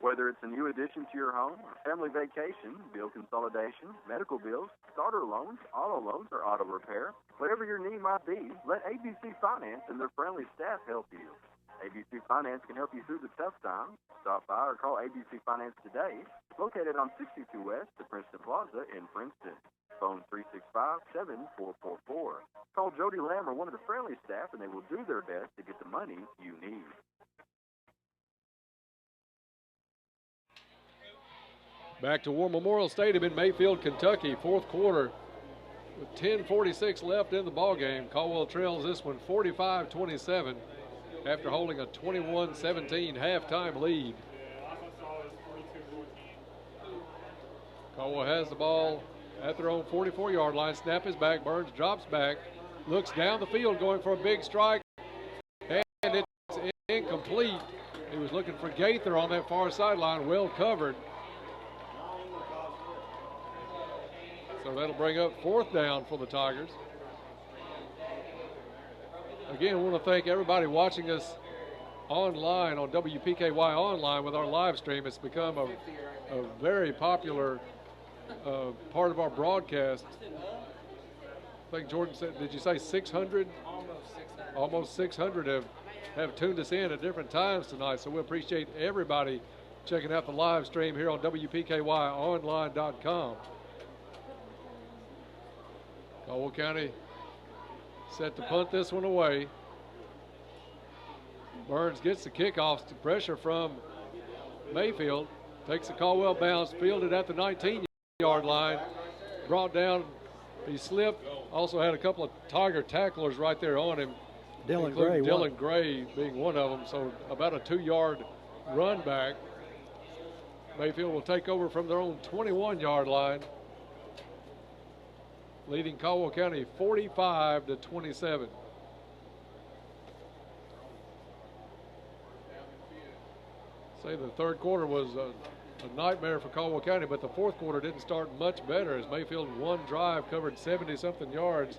Whether it's a new addition to your home, family vacation, bill consolidation, medical bills, starter loans, auto loans, or auto repair, whatever your need might be, let ABC Finance and their friendly staff help you. ABC Finance can help you through the tough times. Stop by or call ABC Finance today, located on 62 West at Princeton Plaza in Princeton. Phone 365-7444. Call Jody Lamb or one of the friendly staff and they will do their best to get the money you need. Back to War Memorial Stadium in Mayfield, Kentucky, 4th quarter with 10:46 left in the ball game. Caldwell trails this one 45-27 after holding a 21-17 halftime lead. Caldwell has the ball at their own 44-yard line. Snap is back. Burns drops back, looks down the field going for a big strike, and it's incomplete. He was looking for Gaither on that far sideline, well covered. So that'll bring up 4th down for the Tigers. Again, I want to thank everybody watching us online on WPKY Online with our live stream. It's become a very popular part of our broadcast. I think Jordan said, did you say 600? almost 600 have tuned us in at different times tonight. So we appreciate everybody checking out the live stream here on WPKYonline.com. Caldwell County set to punt this one away. Burns gets the kickoff to pressure from Mayfield. Takes the Caldwell bounce, fielded at the 19-yard line. Brought down, he slipped. Also had a couple of Tiger tacklers right there on him. Dylan Gray being one of them. So about a 2-yard run back. Mayfield will take over from their own 21-yard line, leading Caldwell County 45-27. Say the third quarter was a nightmare for Caldwell County, but the fourth quarter didn't start much better as Mayfield one drive covered 70-something yards.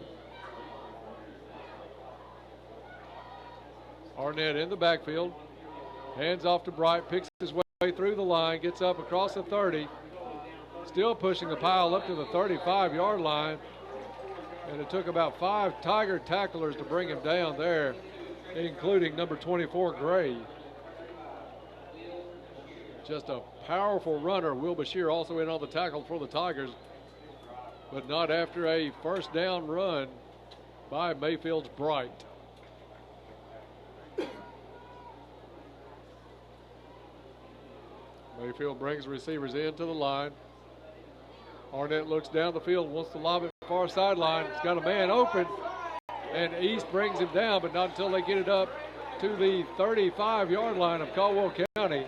Arnett in the backfield, hands off to Bright, picks his way through the line, gets up across the 30, still pushing the pile up to the 35-yard line, and it took about 5 Tiger tacklers to bring him down there, including number 24, Gray. Just a powerful runner. Will Bashir also in on the tackle for the Tigers, but not after a first down run by Mayfield's Bright. Mayfield brings receivers into the line. Arnett looks down the field, wants to lob it far sideline. He's got a man open, and East brings him down, but not until they get it up to the 35-yard line of Caldwell County.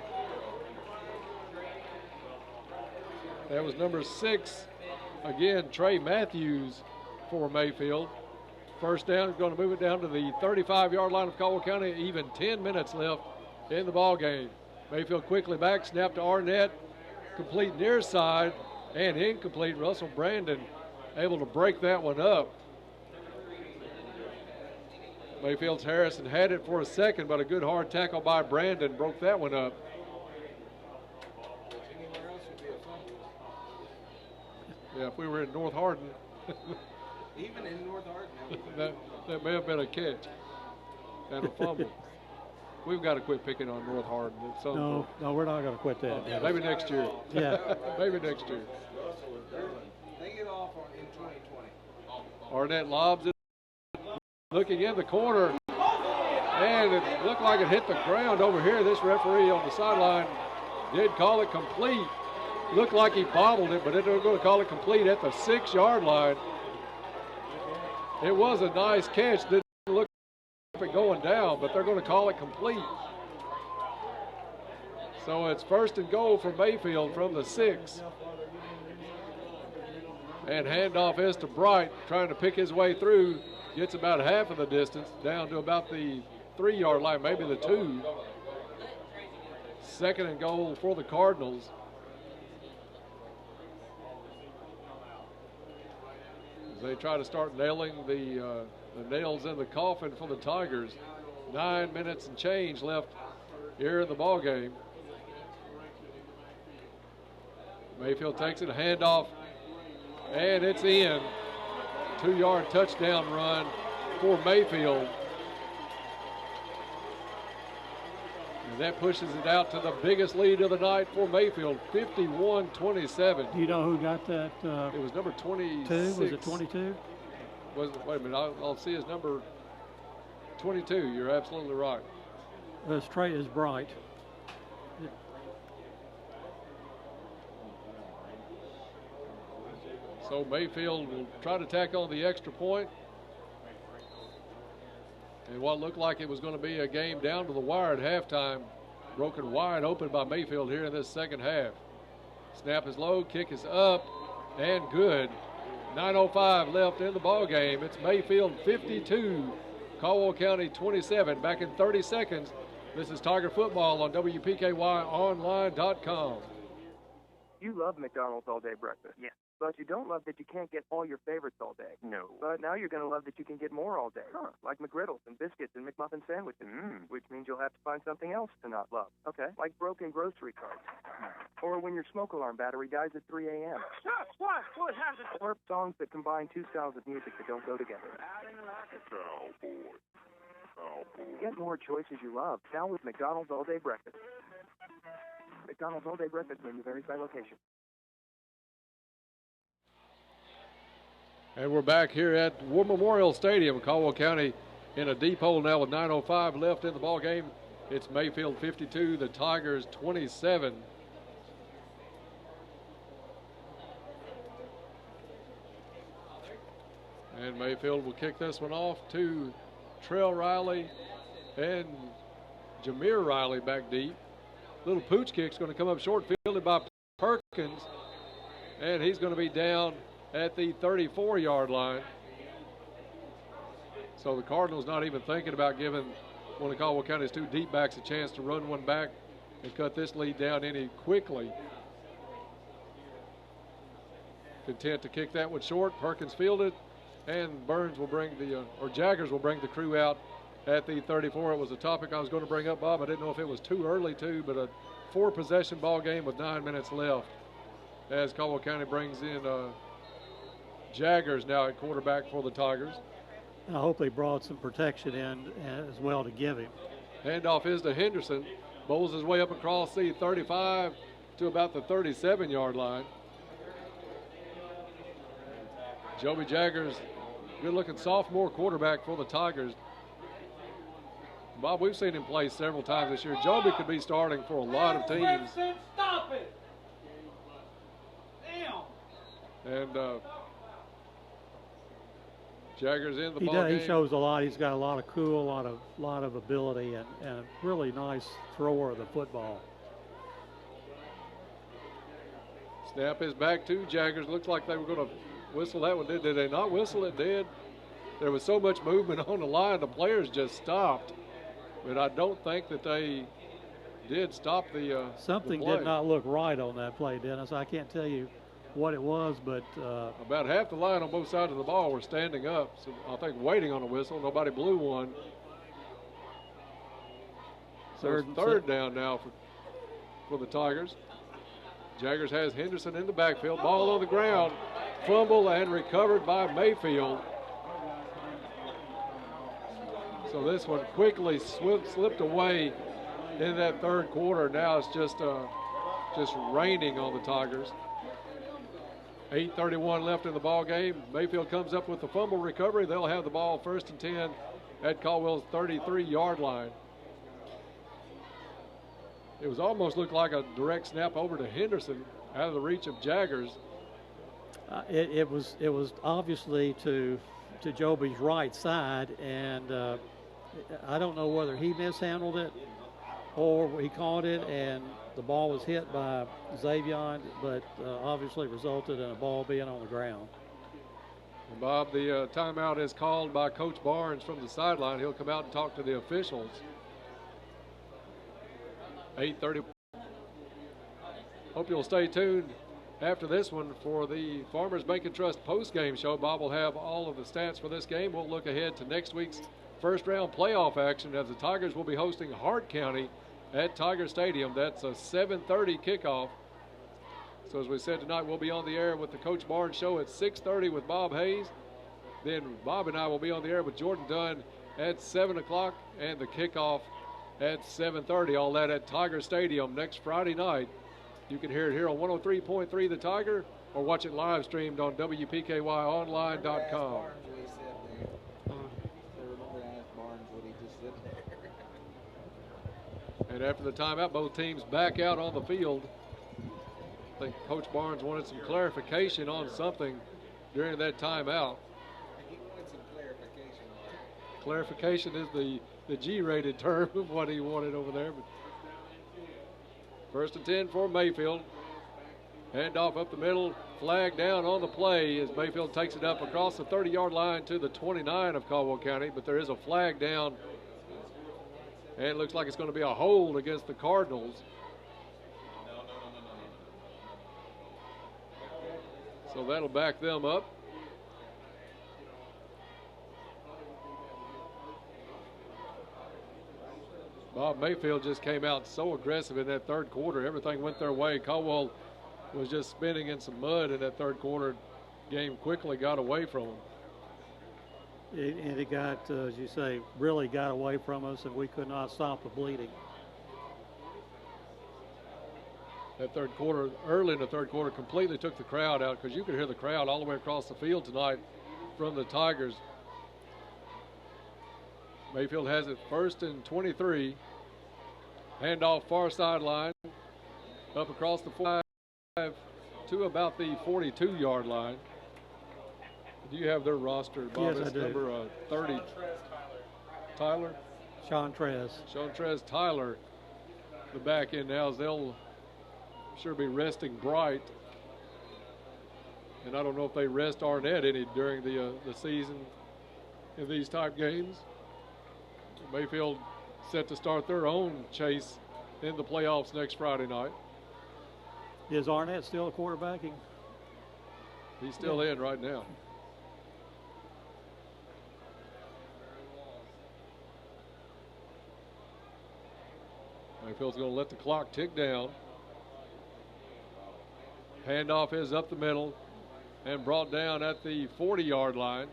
That was number 6, again, Trey Matthews for Mayfield. First down, going to move it down to the 35-yard line of Caldwell County. Even 10 minutes left in the ball game. Mayfield quickly back, snap to Arnett, complete near side and incomplete. Russell Brandon able to break that one up. Mayfield's Harrison had it for a second, but a good hard tackle by Brandon broke that one up. Yeah, if we were in North Hardin. Even in North Hardin. that may have been a catch and a fumble. We've got to quit picking on North Hardin. No, we're not going to quit that. Yeah, maybe next year. Yeah. Maybe next year. They get off in 2020. Arnett lobs it, looking in the corner, and it looked like it hit the ground over here. This referee on the sideline did call it complete. Looked like he bobbled it, but they're going to call it complete at the 6-yard line. It was a nice catch. Didn't look like it going down, but they're going to call it complete. So it's first and goal for Mayfield from the 6. And handoff is to Bright, trying to pick his way through. Gets about half of the distance, down to about the 3-yard line, maybe the 2. Second and goal for the Cardinals. As they try to start nailing the nails in the coffin for the Tigers. 9 minutes and change left here in the ball game. Mayfield takes it, a handoff, and it's in. 2-yard touchdown run for Mayfield. And that pushes it out to the biggest lead of the night for Mayfield, 51-27. Do you know who got that? It was number 26. Was it 22? Wait a minute, I'll see his number 22. You're absolutely right. Trey is Bright. So Mayfield will try to tack on the extra point. And what looked like it was going to be a game down to the wire at halftime, broken wide open by Mayfield here in this second half. Snap is low, kick is up, and good. 9:05 left in the ball game. It's Mayfield 52, Caldwell County 27. Back in 30 seconds. This is Tiger Football on WPKYonline.com. You love McDonald's all-day breakfast. Yeah. But you don't love that you can't get all your favorites all day. No. But now you're going to love that you can get more all day. Huh. Like McGriddles and biscuits and McMuffin sandwiches. Which means you'll have to find something else to not love. Okay. Like broken grocery carts. Or when your smoke alarm battery dies at 3 a.m. What happened? Or songs that combine two styles of music that don't go together. Get more choices you love now with McDonald's all-day breakfast. McDonald's all-day breakfast menu varies by location. And we're back here at War Memorial Stadium, Caldwell County in a deep hole now with 9:05 left in the ball game. It's Mayfield 52, the Tigers 27. And Mayfield will kick this one off to Trell Riley and Jameer Riley back deep. Little pooch kick's going to come up short, fielded by Perkins, and he's going to be down at the 34-yard line. So the Cardinals not even thinking about giving one of Caldwell County's two deep backs a chance to run one back and cut this lead down any quickly. Content to kick that one short. Perkins fielded, and Burns will bring the, or Jaggers will bring the crew out at the 34. It was a topic I was going to bring up, Bob. I didn't know if it was too early to, but a 4-possession ball game with 9 minutes left as Caldwell County brings in Jaggers now at quarterback for the Tigers. I hope they brought some protection in as well to give him. Handoff is to Henderson. Bowls his way up across the 35 to about the 37-yard line. Joby Jaggers, good-looking sophomore quarterback for the Tigers. Bob, we've seen him play several times this year. Joby could be starting for a lot of teams. Stop it! Damn! And Jaggers in the ball game. He shows a lot. He's got a lot of cool, a lot of ability, and a really nice thrower of the football. Snap is back to Jaggers. Looks like they were going to whistle that one. Did they not whistle it? Did. There was so much movement on the line, the players just stopped. But I don't think that they did stop the Something the play. did not look right on that play, Dennis. I can't tell you what it was, but about half the line on both sides of the ball were standing up, so I think waiting on a whistle. Nobody blew one. So it's third down now for the Tigers. Jaggers has Henderson in the backfield. Ball on the ground. Fumble and recovered by Mayfield. So this one quickly slipped away in that third quarter. Now it's just raining on the Tigers. 8:31 left in the ball game. Mayfield comes up with the fumble recovery. They'll have the ball 1st and 10 at Caldwell's 33-yard line. It was almost looked like a direct snap over to Henderson out of the reach of Jaggers. It was obviously to Joby's right side, and I don't know whether he mishandled it or he caught it and the ball was hit by Xavion, but obviously resulted in a ball being on the ground. And Bob, the timeout is called by Coach Barnes from the sideline. He'll come out and talk to the officials. 8:30. Hope you'll stay tuned after this one for the Farmers Bank and Trust post-game show. Bob will have all of the stats for this game. We'll look ahead to next week's first-round playoff action as the Tigers will be hosting Hart County at Tiger Stadium. That's a 7:30 kickoff. So as we said tonight, we'll be on the air with the Coach Barnes show at 6:30 with Bob Hayes. Then Bob and I will be on the air with Jordan Dunn at 7 o'clock and the kickoff at 7:30. All that at Tiger Stadium next Friday night. You can hear it here on 103.3 The Tiger or watch it live streamed on WPKYonline.com. And after the timeout, both teams back out on the field. I think Coach Barnes wanted some clarification on something during that timeout. He wanted some clarification on it. Clarification is the G-rated term of what he wanted over there. But 1st and 10 for Mayfield. Handoff up the middle, flag down on the play as Mayfield takes it up across the 30-yard line to the 29 of Caldwell County, but there is a flag down, and it looks like it's going to be a hold against the Cardinals. So that'll back them up. Bob Mayfield just came out so aggressive in that third quarter. Everything went their way. Caldwell was just spinning in some mud in that third quarter. Game quickly got away from him. And it got, as you say, really got away from us, and we could not stop the bleeding. That third quarter, early in the third quarter, completely took the crowd out, because you could hear the crowd all the way across the field tonight from the Tigers. Mayfield has it 1st and 23. Handoff far sideline, up across the 5 to about the 42-yard line. Do you have their roster, Bob? Yes, I do. Number 30. Tyler? Sean Trez. Sean Trez, Tyler, the back end now, as they'll sure be resting Bright. And I don't know if they rest Arnett any during the season in these type games. Mayfield set to start their own chase in the playoffs next Friday night. Is Arnett still quarterbacking? He's still in right now. Mayfield's going to let the clock tick down. Handoff is up the middle and brought down at the 40-yard line.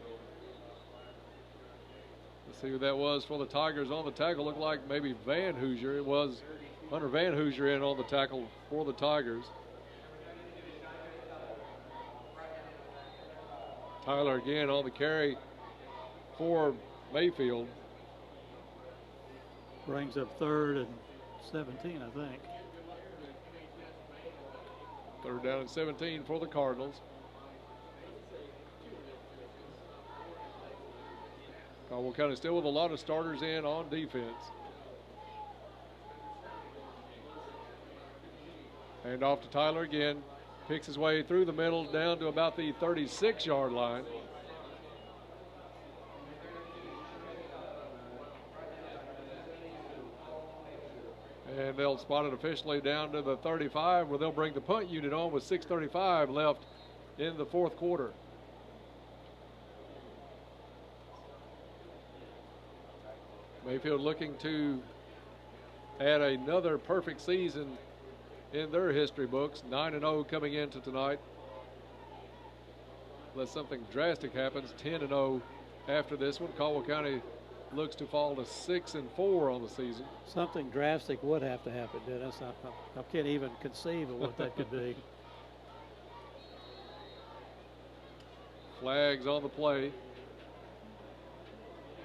Let's see who that was for the Tigers on the tackle. Looked like maybe Van Hoosier. It was Hunter Van Hoosier in on the tackle for the Tigers. Tyler again on the carry for Mayfield. Brings up 3rd and 17, I think. 3rd down and 17 for the Cardinals. Caldwell County still with a lot of starters in on defense. Hand off to Tyler again. Picks his way through the middle down to about the 36-yard line. And they'll spot it officially down to the 35, where they'll bring the punt unit on with 6:35 left in the fourth quarter. Mayfield looking to add another perfect season in their history books. 9-0 coming into tonight. Unless something drastic happens, 10-0 after this one. Caldwell County looks to fall to 6-4 on the season. Something drastic would have to happen, Dennis. I can't even conceive of what that could be. Flags on the play.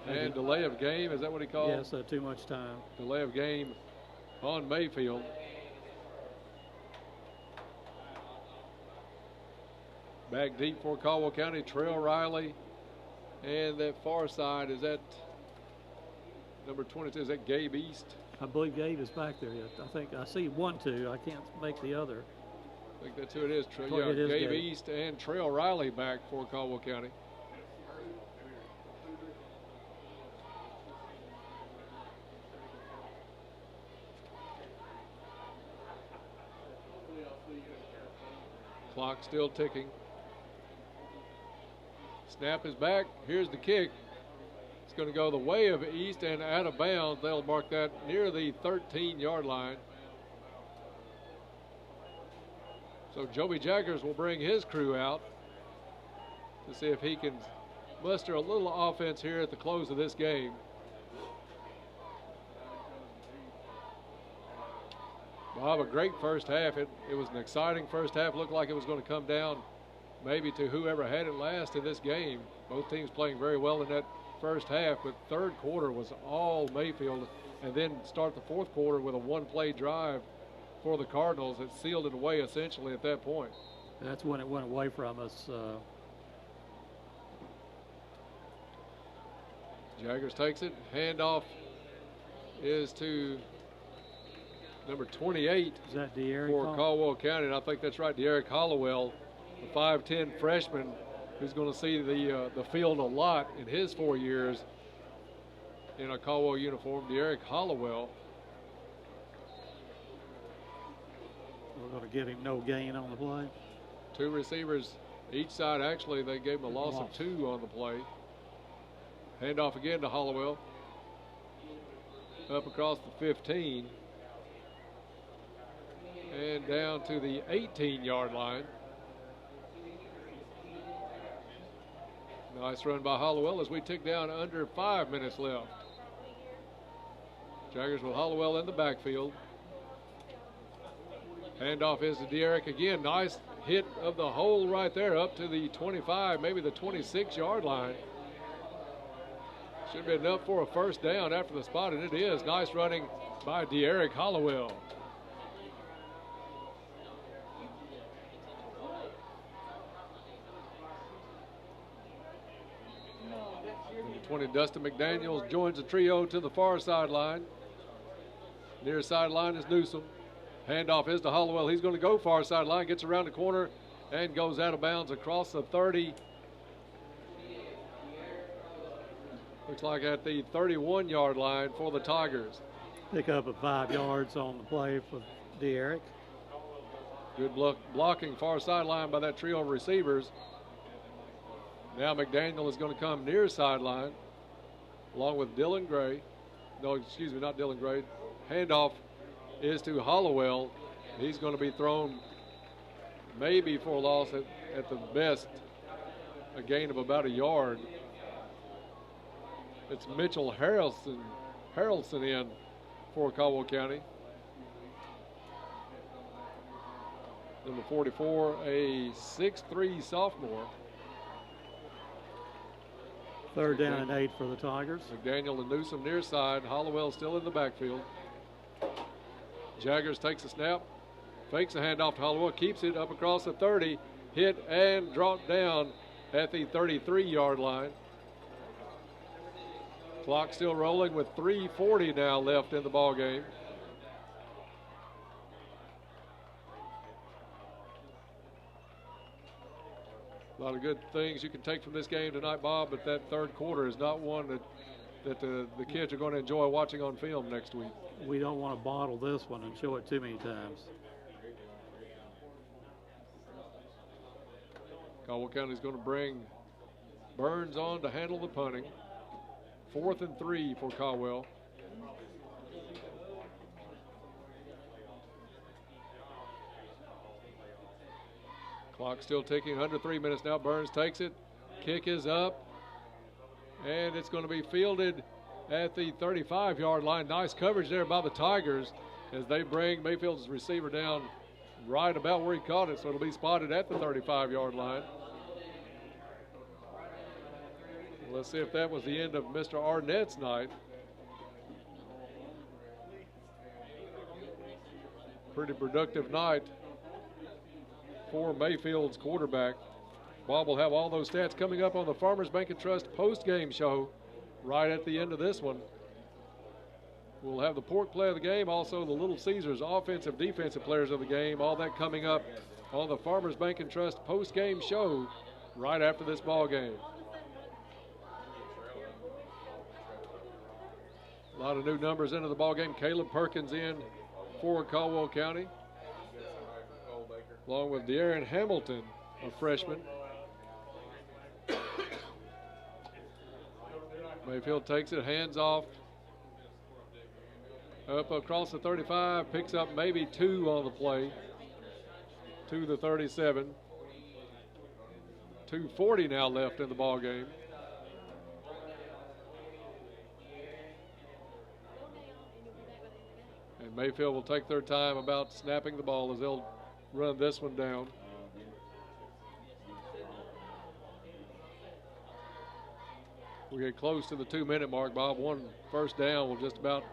And delay of game, is that what he called? Yes, too much time. Delay of game on Mayfield. Back deep for Caldwell County, Trail Riley. And that far side, is that number 22, is that Gabe East? I believe Gabe is back there yet. I think I see 1-2. I can't make the other. I think that's who it is. It is Gabe East and Trail Riley back for Caldwell County. Clock still ticking. Snap is back. Here's the kick. It's going to go the way of East and out of bounds. They'll mark that near the 13-yard line. So Joby Jaggers will bring his crew out to see if he can muster a little offense here at the close of this game. Bob, a great first half. It was an exciting first half. Looked like it was going to come down maybe to whoever had it last in this game. Both teams playing very well in that first half, but third quarter was all Mayfield, and then start the fourth quarter with a one-play drive for the Cardinals that sealed it away essentially at that point. That's when it went away from us. Jaggers takes it. Handoff is to number 28 is that De'Eric for Caldwell County, and I think that's right, De'Eric Hollowell, the 5'10 freshman who's going to see the field a lot in his 4 years in a Caldwell uniform. De'Eric Hollowell. We're going to give him no gain on the play. Two receivers Each side, actually, they gave him a loss of 2 on the play. Handoff again to Hollowell. Up across the 15. And down to the 18-yard line. Nice run by Hollowell as we tick down under 5 minutes left. Jaggers with Hollowell in the backfield. Handoff is to De'Eric again. Nice hit of the hole right there up to the 25, maybe the 26-yard line. Should be enough for a first down after the spot, and it is. Nice running by De'Eric Hollowell. Number 20, Dustin McDaniels joins the trio to the far sideline. Near sideline is Newsom. Handoff is to Hollowell. He's going to go far sideline, gets around the corner, and goes out of bounds across the 30. Looks like at the 31-yard line for the Tigers. Pick up at 5 yards on the play for De'Eric. Good blocking far sideline by that trio of receivers. Now McDaniel is going to come near sideline along with Dylan Gray. No, excuse me, not Dylan Gray. Handoff is to Hollowell. He's going to be thrown maybe for a loss at the best, a gain of about a yard. It's Mitchell Harrelson in for Caldwell County. Number 44, a 6'3" sophomore. 3rd down and 8 for the Tigers. McDaniel and Newsom near side. Hollowell still in the backfield. Jaggers takes a snap, fakes a handoff to Hollowell, keeps it up across the 30, hit and dropped down at the 33-yard line. Clock still rolling with 3:40 now left in the ball game. A lot of good things you can take from this game tonight, Bob, but that third quarter is not one that the kids are going to enjoy watching on film next week. We don't want to bottle this one and show it too many times. Caldwell County is going to bring Burns on to handle the punting. 4th and 3 for Caldwell. Clock still ticking, under 3 minutes now. Burns takes it. Kick is up. And it's going to be fielded at the 35-yard line. Nice coverage there by the Tigers as they bring Mayfield's receiver down right about where he caught it. So it'll be spotted at the 35-yard line. Let's see if that was the end of Mr. Arnett's night. Pretty productive night for Mayfield's quarterback. Bob will have all those stats coming up on the Farmers Bank and Trust post-game show right at the end of this one. We'll have the Pork play of the game, also the Little Caesars offensive, defensive players of the game, all that coming up on the Farmers Bank and Trust post-game show right after this ball game. A lot of new numbers into the ball game. Caleb Perkins in for Caldwell County, along with De'Aaron Hamilton, a freshman. Mayfield takes it, hands off, up across the 35, picks up maybe 2 on the play, to the 37. 2:40 now left in the ball game. And Mayfield will take their time about snapping the ball as they'll run this one down. We get close to the 2-minute mark, Bob. One first down will just about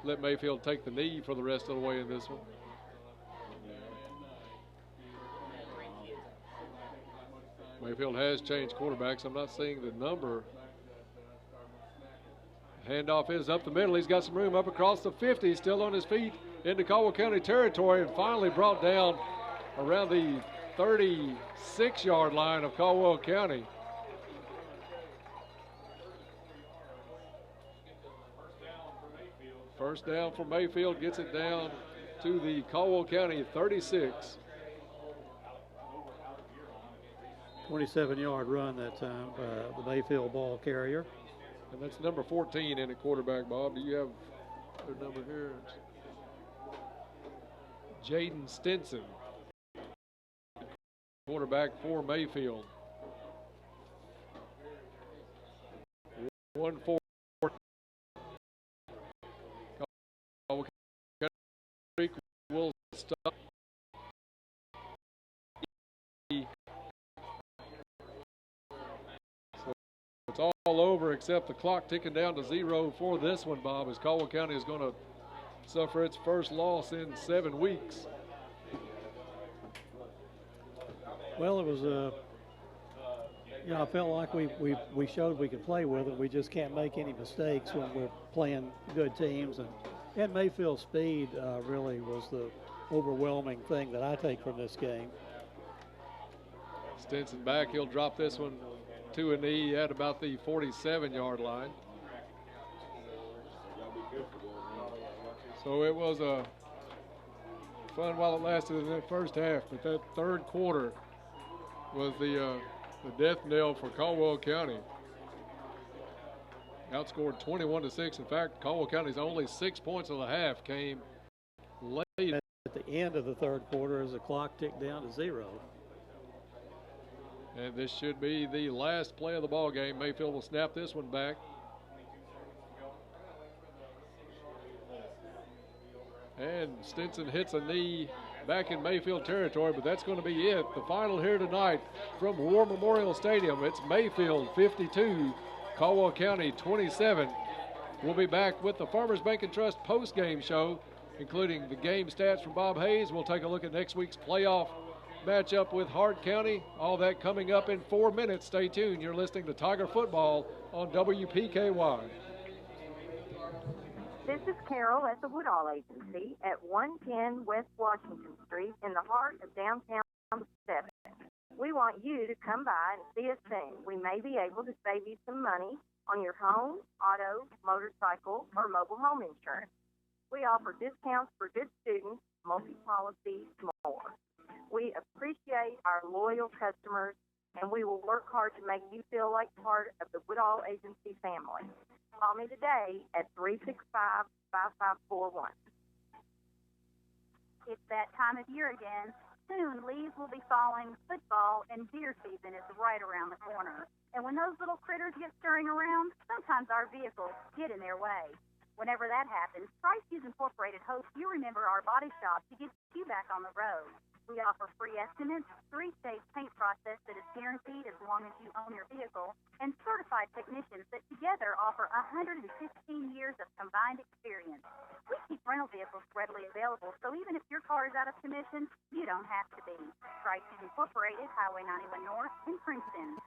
let Mayfield take the knee for the rest of the way in this one. Mayfield has changed quarterbacks. I'm not seeing the number. Handoff is up the middle. He's got some room up across the 50. Still on his feet into Caldwell County territory and finally brought down around the 36-yard line of Caldwell County. First down for Mayfield, gets it down to the Caldwell County 36. 27-yard run that time by the Mayfield ball carrier. And that's number 14 in at quarterback, Bob. Do you have their number here? Jaden Stinson, quarterback for Mayfield. 1-4. Will stop. So it's all over except the clock ticking down to 0 for this one, Bob, as Caldwell County is going to suffer its first loss in 7 weeks. Well, it was I felt like we showed we could play with it. We just can't make any mistakes when we're playing good teams. And Mayfield's speed really was the overwhelming thing that I take from this game. Stinson back. He'll drop this one to a knee at about the 47-yard line. So it was a fun while it lasted in that first half, but that third quarter was the death knell for Caldwell County. Outscored 21-6. In fact, Caldwell County's only 6 points of the half came late. At the end of the third quarter as the clock ticked down to 0. And this should be the last play of the ball game. Mayfield will snap this one back. And Stinson hits a knee back in Mayfield territory, but that's going to be it. The final here tonight from War Memorial Stadium. It's Mayfield 52, Caldwell County 27. We'll be back with the Farmers Bank and Trust post-game show, including the game stats from Bob Hayes. We'll take a look at next week's playoff matchup with Hart County. All that coming up in 4 minutes. Stay tuned. You're listening to Tiger Football on WPKY. This is Carol at the Woodall Agency at 110 West Washington Street in the heart of downtown 7. We want you to come by and see us soon. We may be able to save you some money on your home, auto, motorcycle, or mobile home insurance. We offer discounts for good students, multi-policies, more. We appreciate our loyal customers, and we will work hard to make you feel like part of the Woodall Agency family. Call me today at 365-5541. It's that time of year again. Soon, leaves will be falling, football and deer season is right around the corner. And when those little critters get scurrying around, sometimes our vehicles get in their way. Whenever that happens, Price Shoes Incorporated hopes you remember our body shop to get you back on the road. We offer free estimates, 3-stage paint process that is guaranteed as long as you own your vehicle, and certified technicians that together offer 115 years of combined experience. We keep rental vehicles readily available, so even if your car is out of commission, you don't have to be. Price Shoes Incorporated, Highway 91 North in Princeton.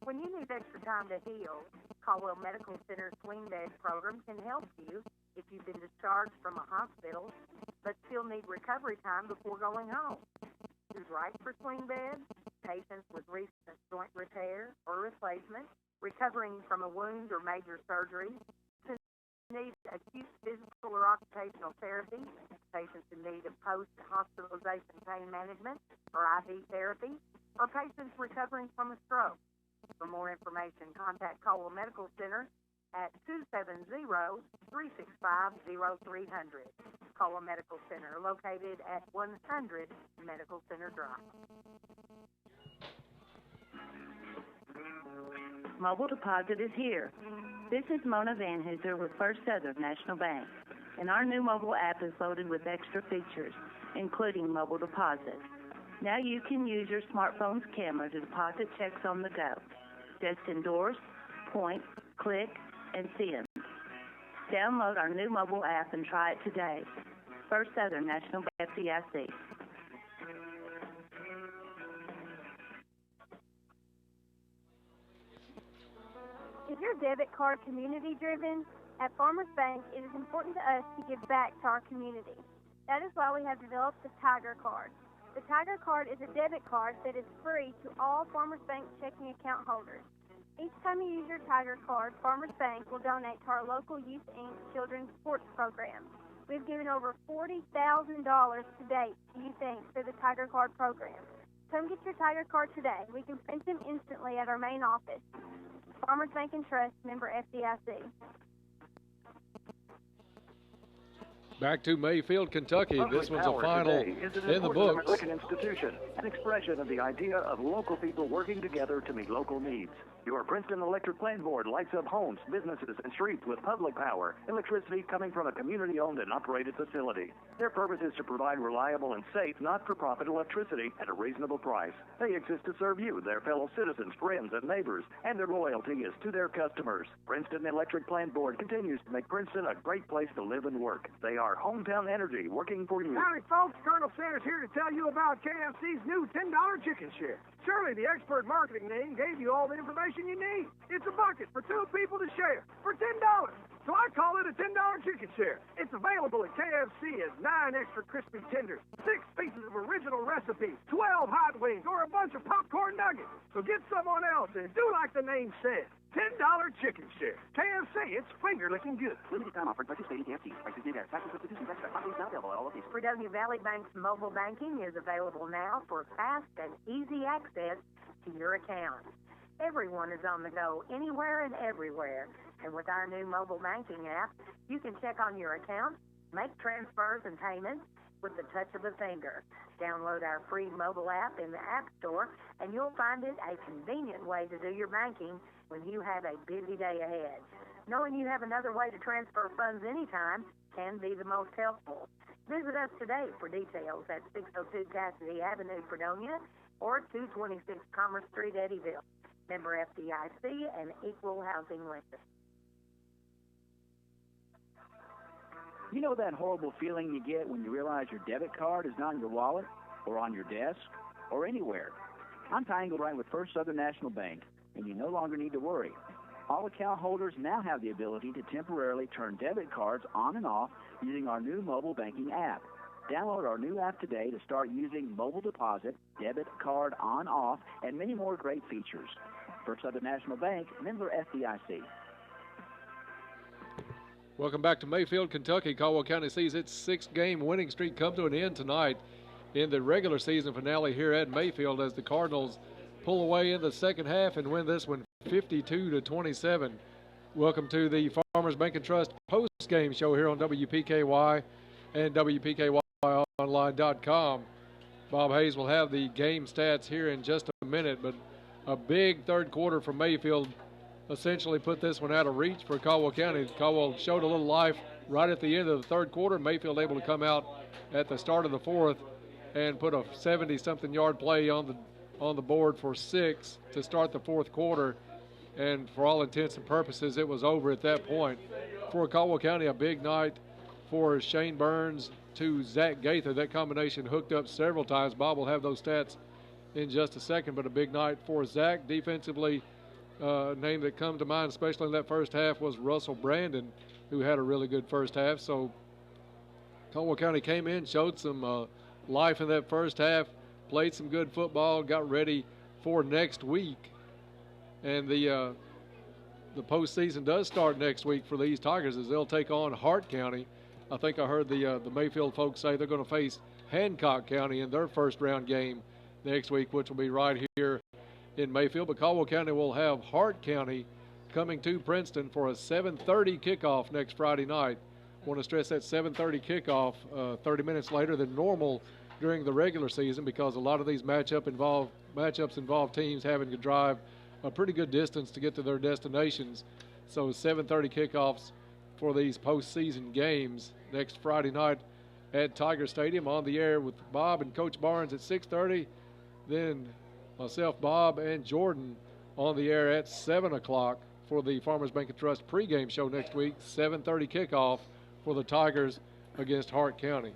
When you need extra time to heal, Caldwell Medical Center's swing bed program can help you if you've been discharged from a hospital but still need recovery time before going home. Who's right for swing beds? Patients with recent joint repair or replacement, recovering from a wound or major surgery, who need acute physical or occupational therapy, patients in need of post-hospitalization pain management or IV therapy, or patients recovering from a stroke. For more information, contact Caldwell Medical Center at 270-365-0300. Caldwell Medical Center, located at 100 Medical Center Drive. Mobile Deposit is here. This is Mona Van Hooser with First Southern National Bank, and our new mobile app is loaded with extra features, including mobile deposit. Now you can use your smartphone's camera to deposit checks on the go. Just endorse, point, click, and send. Download our new mobile app and try it today. First Southern National Bank, FDIC. Is your debit card community driven? At Farmers Bank, it is important to us to give back to our community. That is why we have developed the Tiger Card. The Tiger Card is a debit card that is free to all Farmers Bank checking account holders. Each time you use your Tiger Card, Farmers Bank will donate to our local Youth Inc. children's sports program. We've given over $40,000 to date to Youth Inc. through the Tiger Card program. Come get your Tiger card today. We can print them instantly at our main office. Farmers Bank and Trust, member FDIC. Back to Mayfield, Kentucky. Public This one's a power final today is an in the important books. American institution, an expression of the idea of local people working together to meet local needs. Your Princeton Electric Plain Board lights up homes, businesses, and streets with public power, electricity coming from a community-owned and operated facility. Their purpose is to provide reliable and safe, not-for-profit electricity at a reasonable price. They exist to serve you, their fellow citizens, friends, and neighbors, and their loyalty is to their customers. Princeton Electric Plain Board continues to make Princeton a great place to live and work. They are hometown energy working for you. Howdy, folks. Colonel Sanders here to tell you about KFC's new $10 chicken share. Surely the expert marketing name gave you all the information you need. It's a bucket for two people to share for $10. So I call it a $10 chicken share. It's available at KFC as 9 extra crispy tenders, 6 pieces of original recipe, 12 hot wings, or a bunch of popcorn nuggets. So get someone else and do like the name says. $10 chicken share. KFC, it's finger-licking good. Limited time offered. Participating KFC. Prices may vary. Taxes, substitutions, extra. Hot wings not available at all locations. Fredonia Valley Bank's mobile banking is available now for fast and easy access to your account. Everyone is on the go, anywhere and everywhere. And with our new mobile banking app, you can check on your account, make transfers and payments with the touch of a finger. Download our free mobile app in the App Store, and you'll find it a convenient way to do your banking when you have a busy day ahead. Knowing you have another way to transfer funds anytime can be the most helpful. Visit us today for details at 602 Cassidy Avenue, Fredonia, or 226 Commerce Street, Eddyville. Member FDIC and equal housing lender. You know that horrible feeling you get when you realize your debit card is not in your wallet or on your desk or anywhere? I'm Ty Engelbright with First Southern National Bank, and you no longer need to worry. All account holders now have the ability to temporarily turn debit cards on and off using our new mobile banking app. Download our new app today to start using mobile deposit, debit card on-off, and many more great features. First Southern National Bank, member FDIC. Welcome back to Mayfield, Kentucky. Caldwell County sees its 6-game winning streak come to an end tonight in the regular season finale here at Mayfield as the Cardinals pull away in the second half and win this one 52-27. Welcome to the Farmers Bank and Trust post-game show here on WPKY and WPKYonline.com. Bob Hayes will have the game stats here in just a minute, but a big third quarter from Mayfield essentially put this one out of reach for Caldwell County. Caldwell showed a little life right at the end of the third quarter. Mayfield able to come out at the start of the fourth and put a 70-something yard play on the board for 6 to start the fourth quarter. And for all intents and purposes, it was over at that point. For Caldwell County, a big night for Shane Burns to Zach Gaither. That combination hooked up several times. Bob will have those stats in just a second, but a big night for Zach. Defensively, name that come to mind, especially in that first half, was Russell Brandon, who had a really good first half. So Caldwell County came in, showed some life in that first half, played some good football, got ready for next week. And the postseason does start next week for these Tigers as they'll take on Hart County. I think I heard the Mayfield folks say they're going to face Hancock County in their first round game next week, which will be right here in Mayfield. But Caldwell County will have Hart County coming to Princeton for a 7:30 kickoff next Friday night. I want to stress that 7:30 kickoff, 30 minutes later than normal during the regular season, because a lot of these matchups involve teams having to drive a pretty good distance to get to their destinations. So 7:30 kickoffs for these postseason games next Friday night at Tiger Stadium. On the air with Bob and Coach Barnes at 6:30. Then myself, Bob, and Jordan on the air at 7 o'clock for the Farmers Bank and Trust pregame show next week. 7:30 kickoff for the Tigers against Hart County.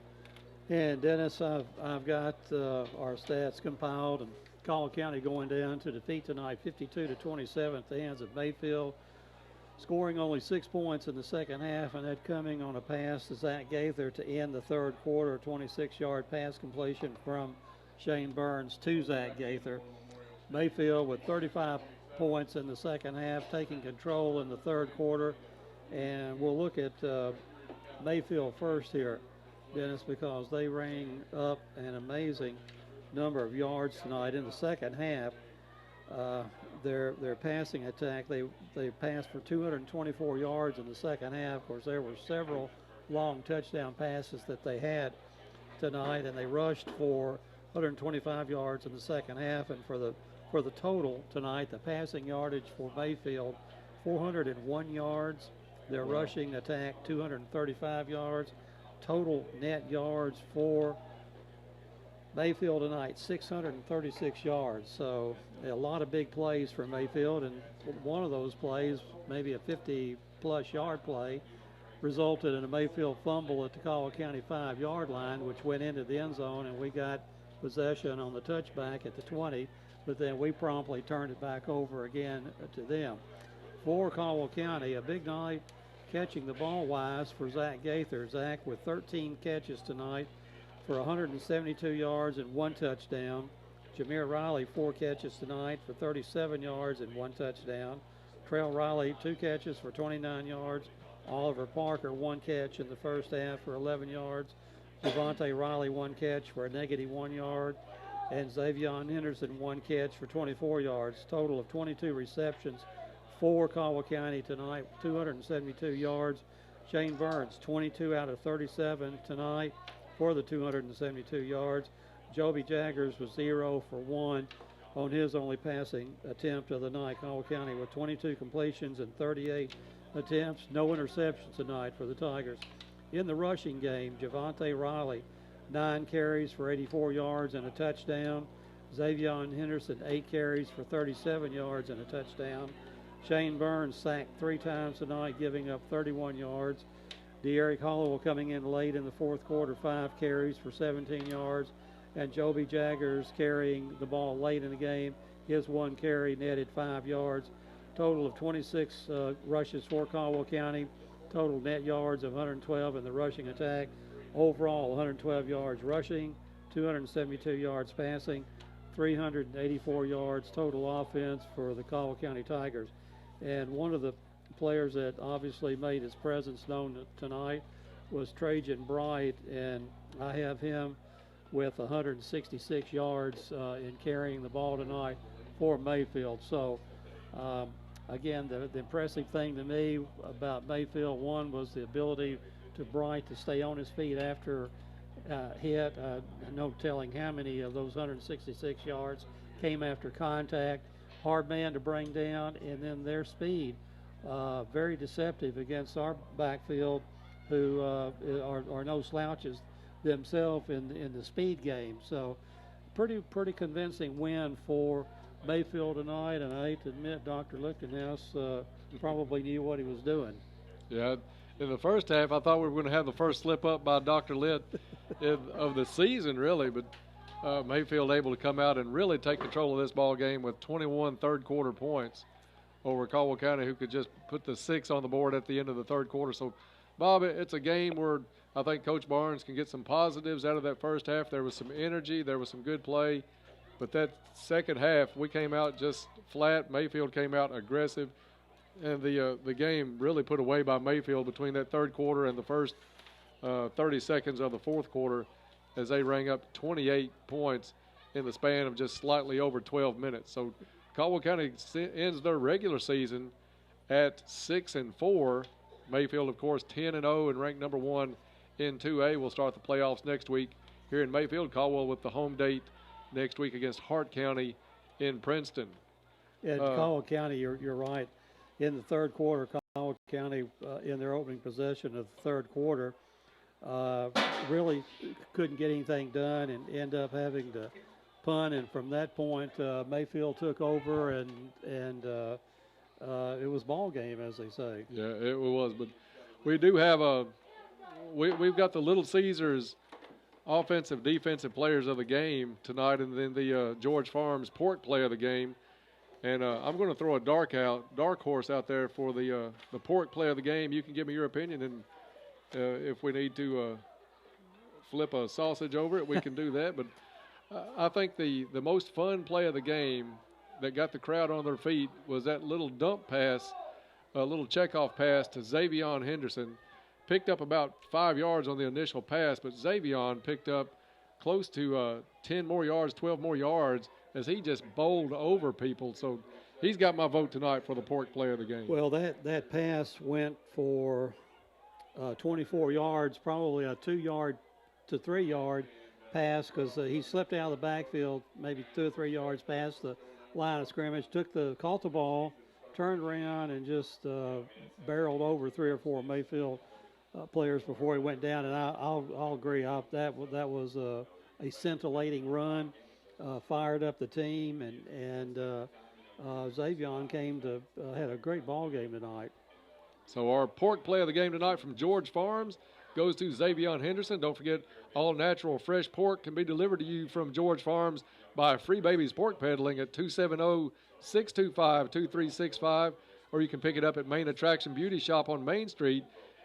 And Dennis, I've got our stats compiled, and Caldwell County going down to defeat tonight 52-27 at the hands of Mayfield, scoring only 6 points in the second half, and that coming on a pass to Zach Gaither to end the third quarter, 26-yard pass completion from Shane Burns to Zach Gaither. Mayfield with 35 points in the second half, taking control in the third quarter. And we'll look at Mayfield first here, Dennis, because they rang up an amazing number of yards tonight. In the second half, their passing attack, they passed for 224 yards in the second half. Of course, there were several long touchdown passes that they had tonight, and they rushed for 125 yards in the second half. And for the total tonight, the passing yardage for Mayfield, 401 yards. Their rushing attack, 235 yards. Total net yards for Mayfield tonight, 636 yards. So a lot of big plays for Mayfield, and one of those plays, maybe a 50-plus yard play, resulted in a Mayfield fumble at the Caldwell County 5-yard line, which went into the end zone, and we got possession on the touchback at the 20, but then we promptly turned it back over again to them. For Caldwell County, a big night catching the ball wise for Zach Gaither. Zach with 13 catches tonight for 172 yards and 1 touchdown. Jameer Riley, 4 catches tonight for 37 yards and 1 touchdown. Trail Riley, 2 catches for 29 yards. Oliver Parker, 1 catch in the first half for 11 yards. Devontae Riley, 1 catch for a -1 yard. And Xavion Henderson, 1 catch for 24 yards. Total of 22 receptions for Caldwell County tonight, 272 yards. Shane Burns, 22 out of 37 tonight for the 272 yards. Joby Jaggers was 0 for 1 on his only passing attempt of the night. Caldwell County with 22 completions and 38 attempts. No interceptions tonight for the Tigers. In the rushing game, Javante Riley, 9 carries for 84 yards and a touchdown. Xavion Henderson, 8 carries for 37 yards and a touchdown. Shane Burns sacked 3 times tonight, giving up 31 yards. De'Eric Hollowell coming in late in the fourth quarter, 5 carries for 17 yards. And Joby Jaggers carrying the ball late in the game. His 1 carry netted 5 yards. Total of 26 rushes for Caldwell County. Total net yards of 112 in the rushing attack. Overall, 112 yards rushing, 272 yards passing, 384 yards total offense for the Caldwell County Tigers. And one of the players that obviously made his presence known tonight was Trajan Bright, and I have him with 166 yards in carrying the ball tonight for Mayfield. So, again, the impressive thing to me about Mayfield, one was the ability to Bright to stay on his feet after hit. No telling how many of those 166 yards came after contact. Hard man to bring down, and then their speed, very deceptive against our backfield, who are no slouches themselves in the speed game. So pretty convincing win for Mayfield tonight, and I hate to admit Dr. Lichtenhouse probably knew what he was doing. Yeah, in the first half I thought we were going to have the first slip up by Dr. Litt of the season, really, but Mayfield able to come out and really take control of this ball game with 21 third-quarter points over Caldwell County, who could just put the 6 on the board at the end of the third quarter. So, Bob, it's a game where I think Coach Barnes can get some positives out of that first half. There was some energy. There was some good play. But that second half, we came out just flat. Mayfield came out aggressive. And the game really put away by Mayfield between that third quarter and the first 30 seconds of the fourth quarter, as they rang up 28 points in the span of just slightly over 12 minutes. So Caldwell County ends their regular season at 6-4. Mayfield, of course, 10-0 and ranked number 1 in 2A. We'll start the playoffs next week here in Mayfield. Caldwell with the home date next week against Hart County in Princeton. Yeah, Caldwell County, you're right. In the third quarter, Caldwell County, in their opening possession of the third quarter, really couldn't get anything done and end up having to punt. And from that point, Mayfield took over, and it was ball game, as they say. Yeah, it was. But we do have we've got the Little Caesars offensive, defensive players of the game tonight, and then the George Farms Pork play of the game. And I'm going to throw a dark horse out there for the Pork play of the game. You can give me your opinion, and if we need to flip a sausage over it, we can do that. But I think the most fun play of the game that got the crowd on their feet was that little dump pass, a little checkoff pass to Xavion Henderson. Picked up about 5 yards on the initial pass, but Xavion picked up close to 10 more yards, 12 more yards, as he just bowled over people. So he's got my vote tonight for the Pork Player of the game. Well, that pass went for 24 yards, probably a 2-yard to 3-yard pass, because he slipped out of the backfield maybe 2 or 3 yards past the line of scrimmage, caught the ball, turned around, and just barreled over 3 or 4 Mayfield players before he went down. And I'll agree, that was a scintillating run, fired up the team, and Xavion had a great ball game tonight. So our Pork Play of the game tonight from George Farms goes to Xavion Henderson. Don't forget, all natural fresh pork can be delivered to you from George Farms by Free Babies Pork Peddling at 270-625-2365, or you can pick it up at Main Attraction Beauty Shop on Main Street.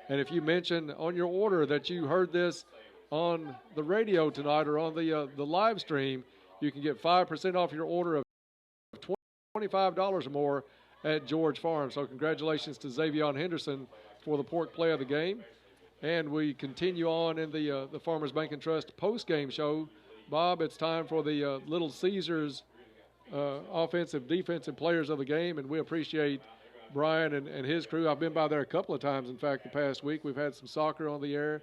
And if you mention on your order that you heard this on the radio tonight or on the live stream, you can get 5% off your order of $25 or more at George Farms. So congratulations to Xavion Henderson for the Pork Play of the game. And we continue on in the Farmers Bank and Trust post-game show. Bob, it's time for the Little Caesars offensive, defensive players of the game, and we appreciate Brian and his crew. I've been by there a couple of times, in fact, the past week. We've had some soccer on the air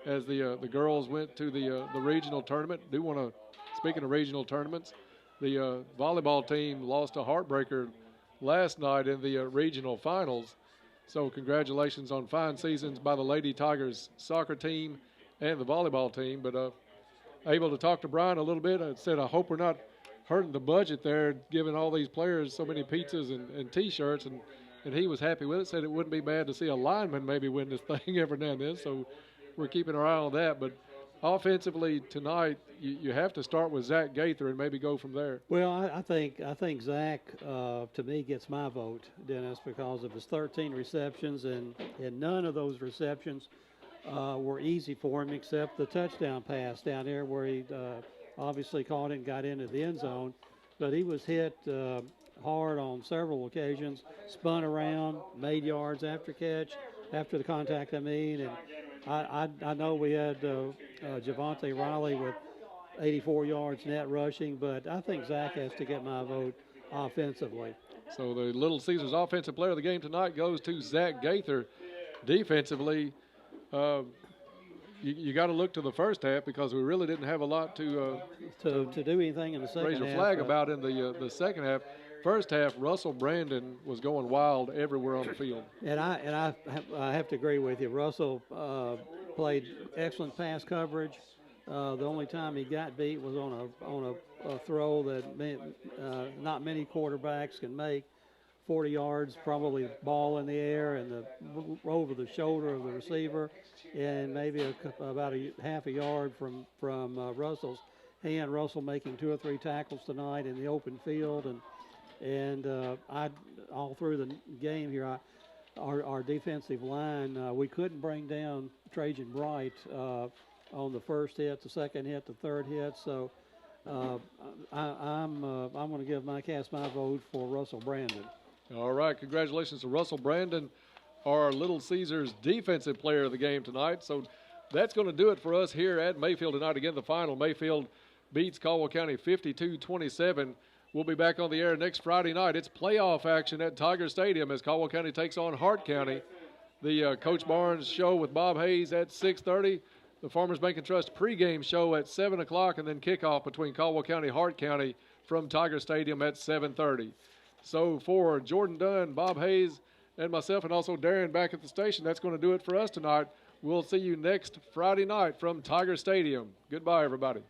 as the girls went to the regional tournament. Do want to, speaking of regional tournaments, the volleyball team lost a heartbreaker last night in the regional finals. So congratulations on fine seasons by the Lady Tigers soccer team and the volleyball team. But able to talk to Brian a little bit. I said, I hope we're not hurting the budget there, giving all these players so many pizzas and T-shirts, and he was happy with it. Said it wouldn't be bad to see a lineman maybe win this thing every now and then. So we're keeping our eye on that. But offensively tonight, you have to start with Zach Gaither and maybe go from there. Well, I think Zach, to me, gets my vote, Dennis, because of his 13 receptions, and none of those receptions were easy for him except the touchdown pass down there where he obviously caught it and got into the end zone. But he was hit hard on several occasions, spun around, made yards after the contact, I mean. And I know we had Javante Riley with 84 yards net rushing, but I think Zach has to get my vote offensively. So the Little Caesars offensive player of the game tonight goes to Zach Gaither. Defensively, you got to look to the first half because we really didn't have a lot to do anything in the second half. Raise your flag about in the second half. First half, Russell Brandon was going wild everywhere on the field. And I have to agree with you. Russell played excellent pass coverage. The only time he got beat was on a throw that not many quarterbacks can make. 40 yards, probably ball in the air and over the shoulder of the receiver, and maybe about half a yard from Russell's hand. Russell making 2 or 3 tackles tonight in the open field, and I all through the game here, our defensive line, we couldn't bring down Trajan Bright on the first hit, the second hit, the third hit. So I'm going to cast my vote for Russell Brandon. All right, congratulations to Russell Brandon, our Little Caesars defensive player of the game tonight. So that's going to do it for us here at Mayfield tonight. Again, the final, Mayfield beats Caldwell County 52-27. We'll be back on the air next Friday night. It's playoff action at Tiger Stadium as Caldwell County takes on Hart County. The Coach Barnes show with Bob Hayes at 6:30. The Farmers Bank and Trust pregame show at 7 o'clock, and then kickoff between Caldwell County, Hart County from Tiger Stadium at 7:30. So for Jordan Dunn, Bob Hayes, and myself, and also Darren back at the station, that's going to do it for us tonight. We'll see you next Friday night from Tiger Stadium. Goodbye, everybody.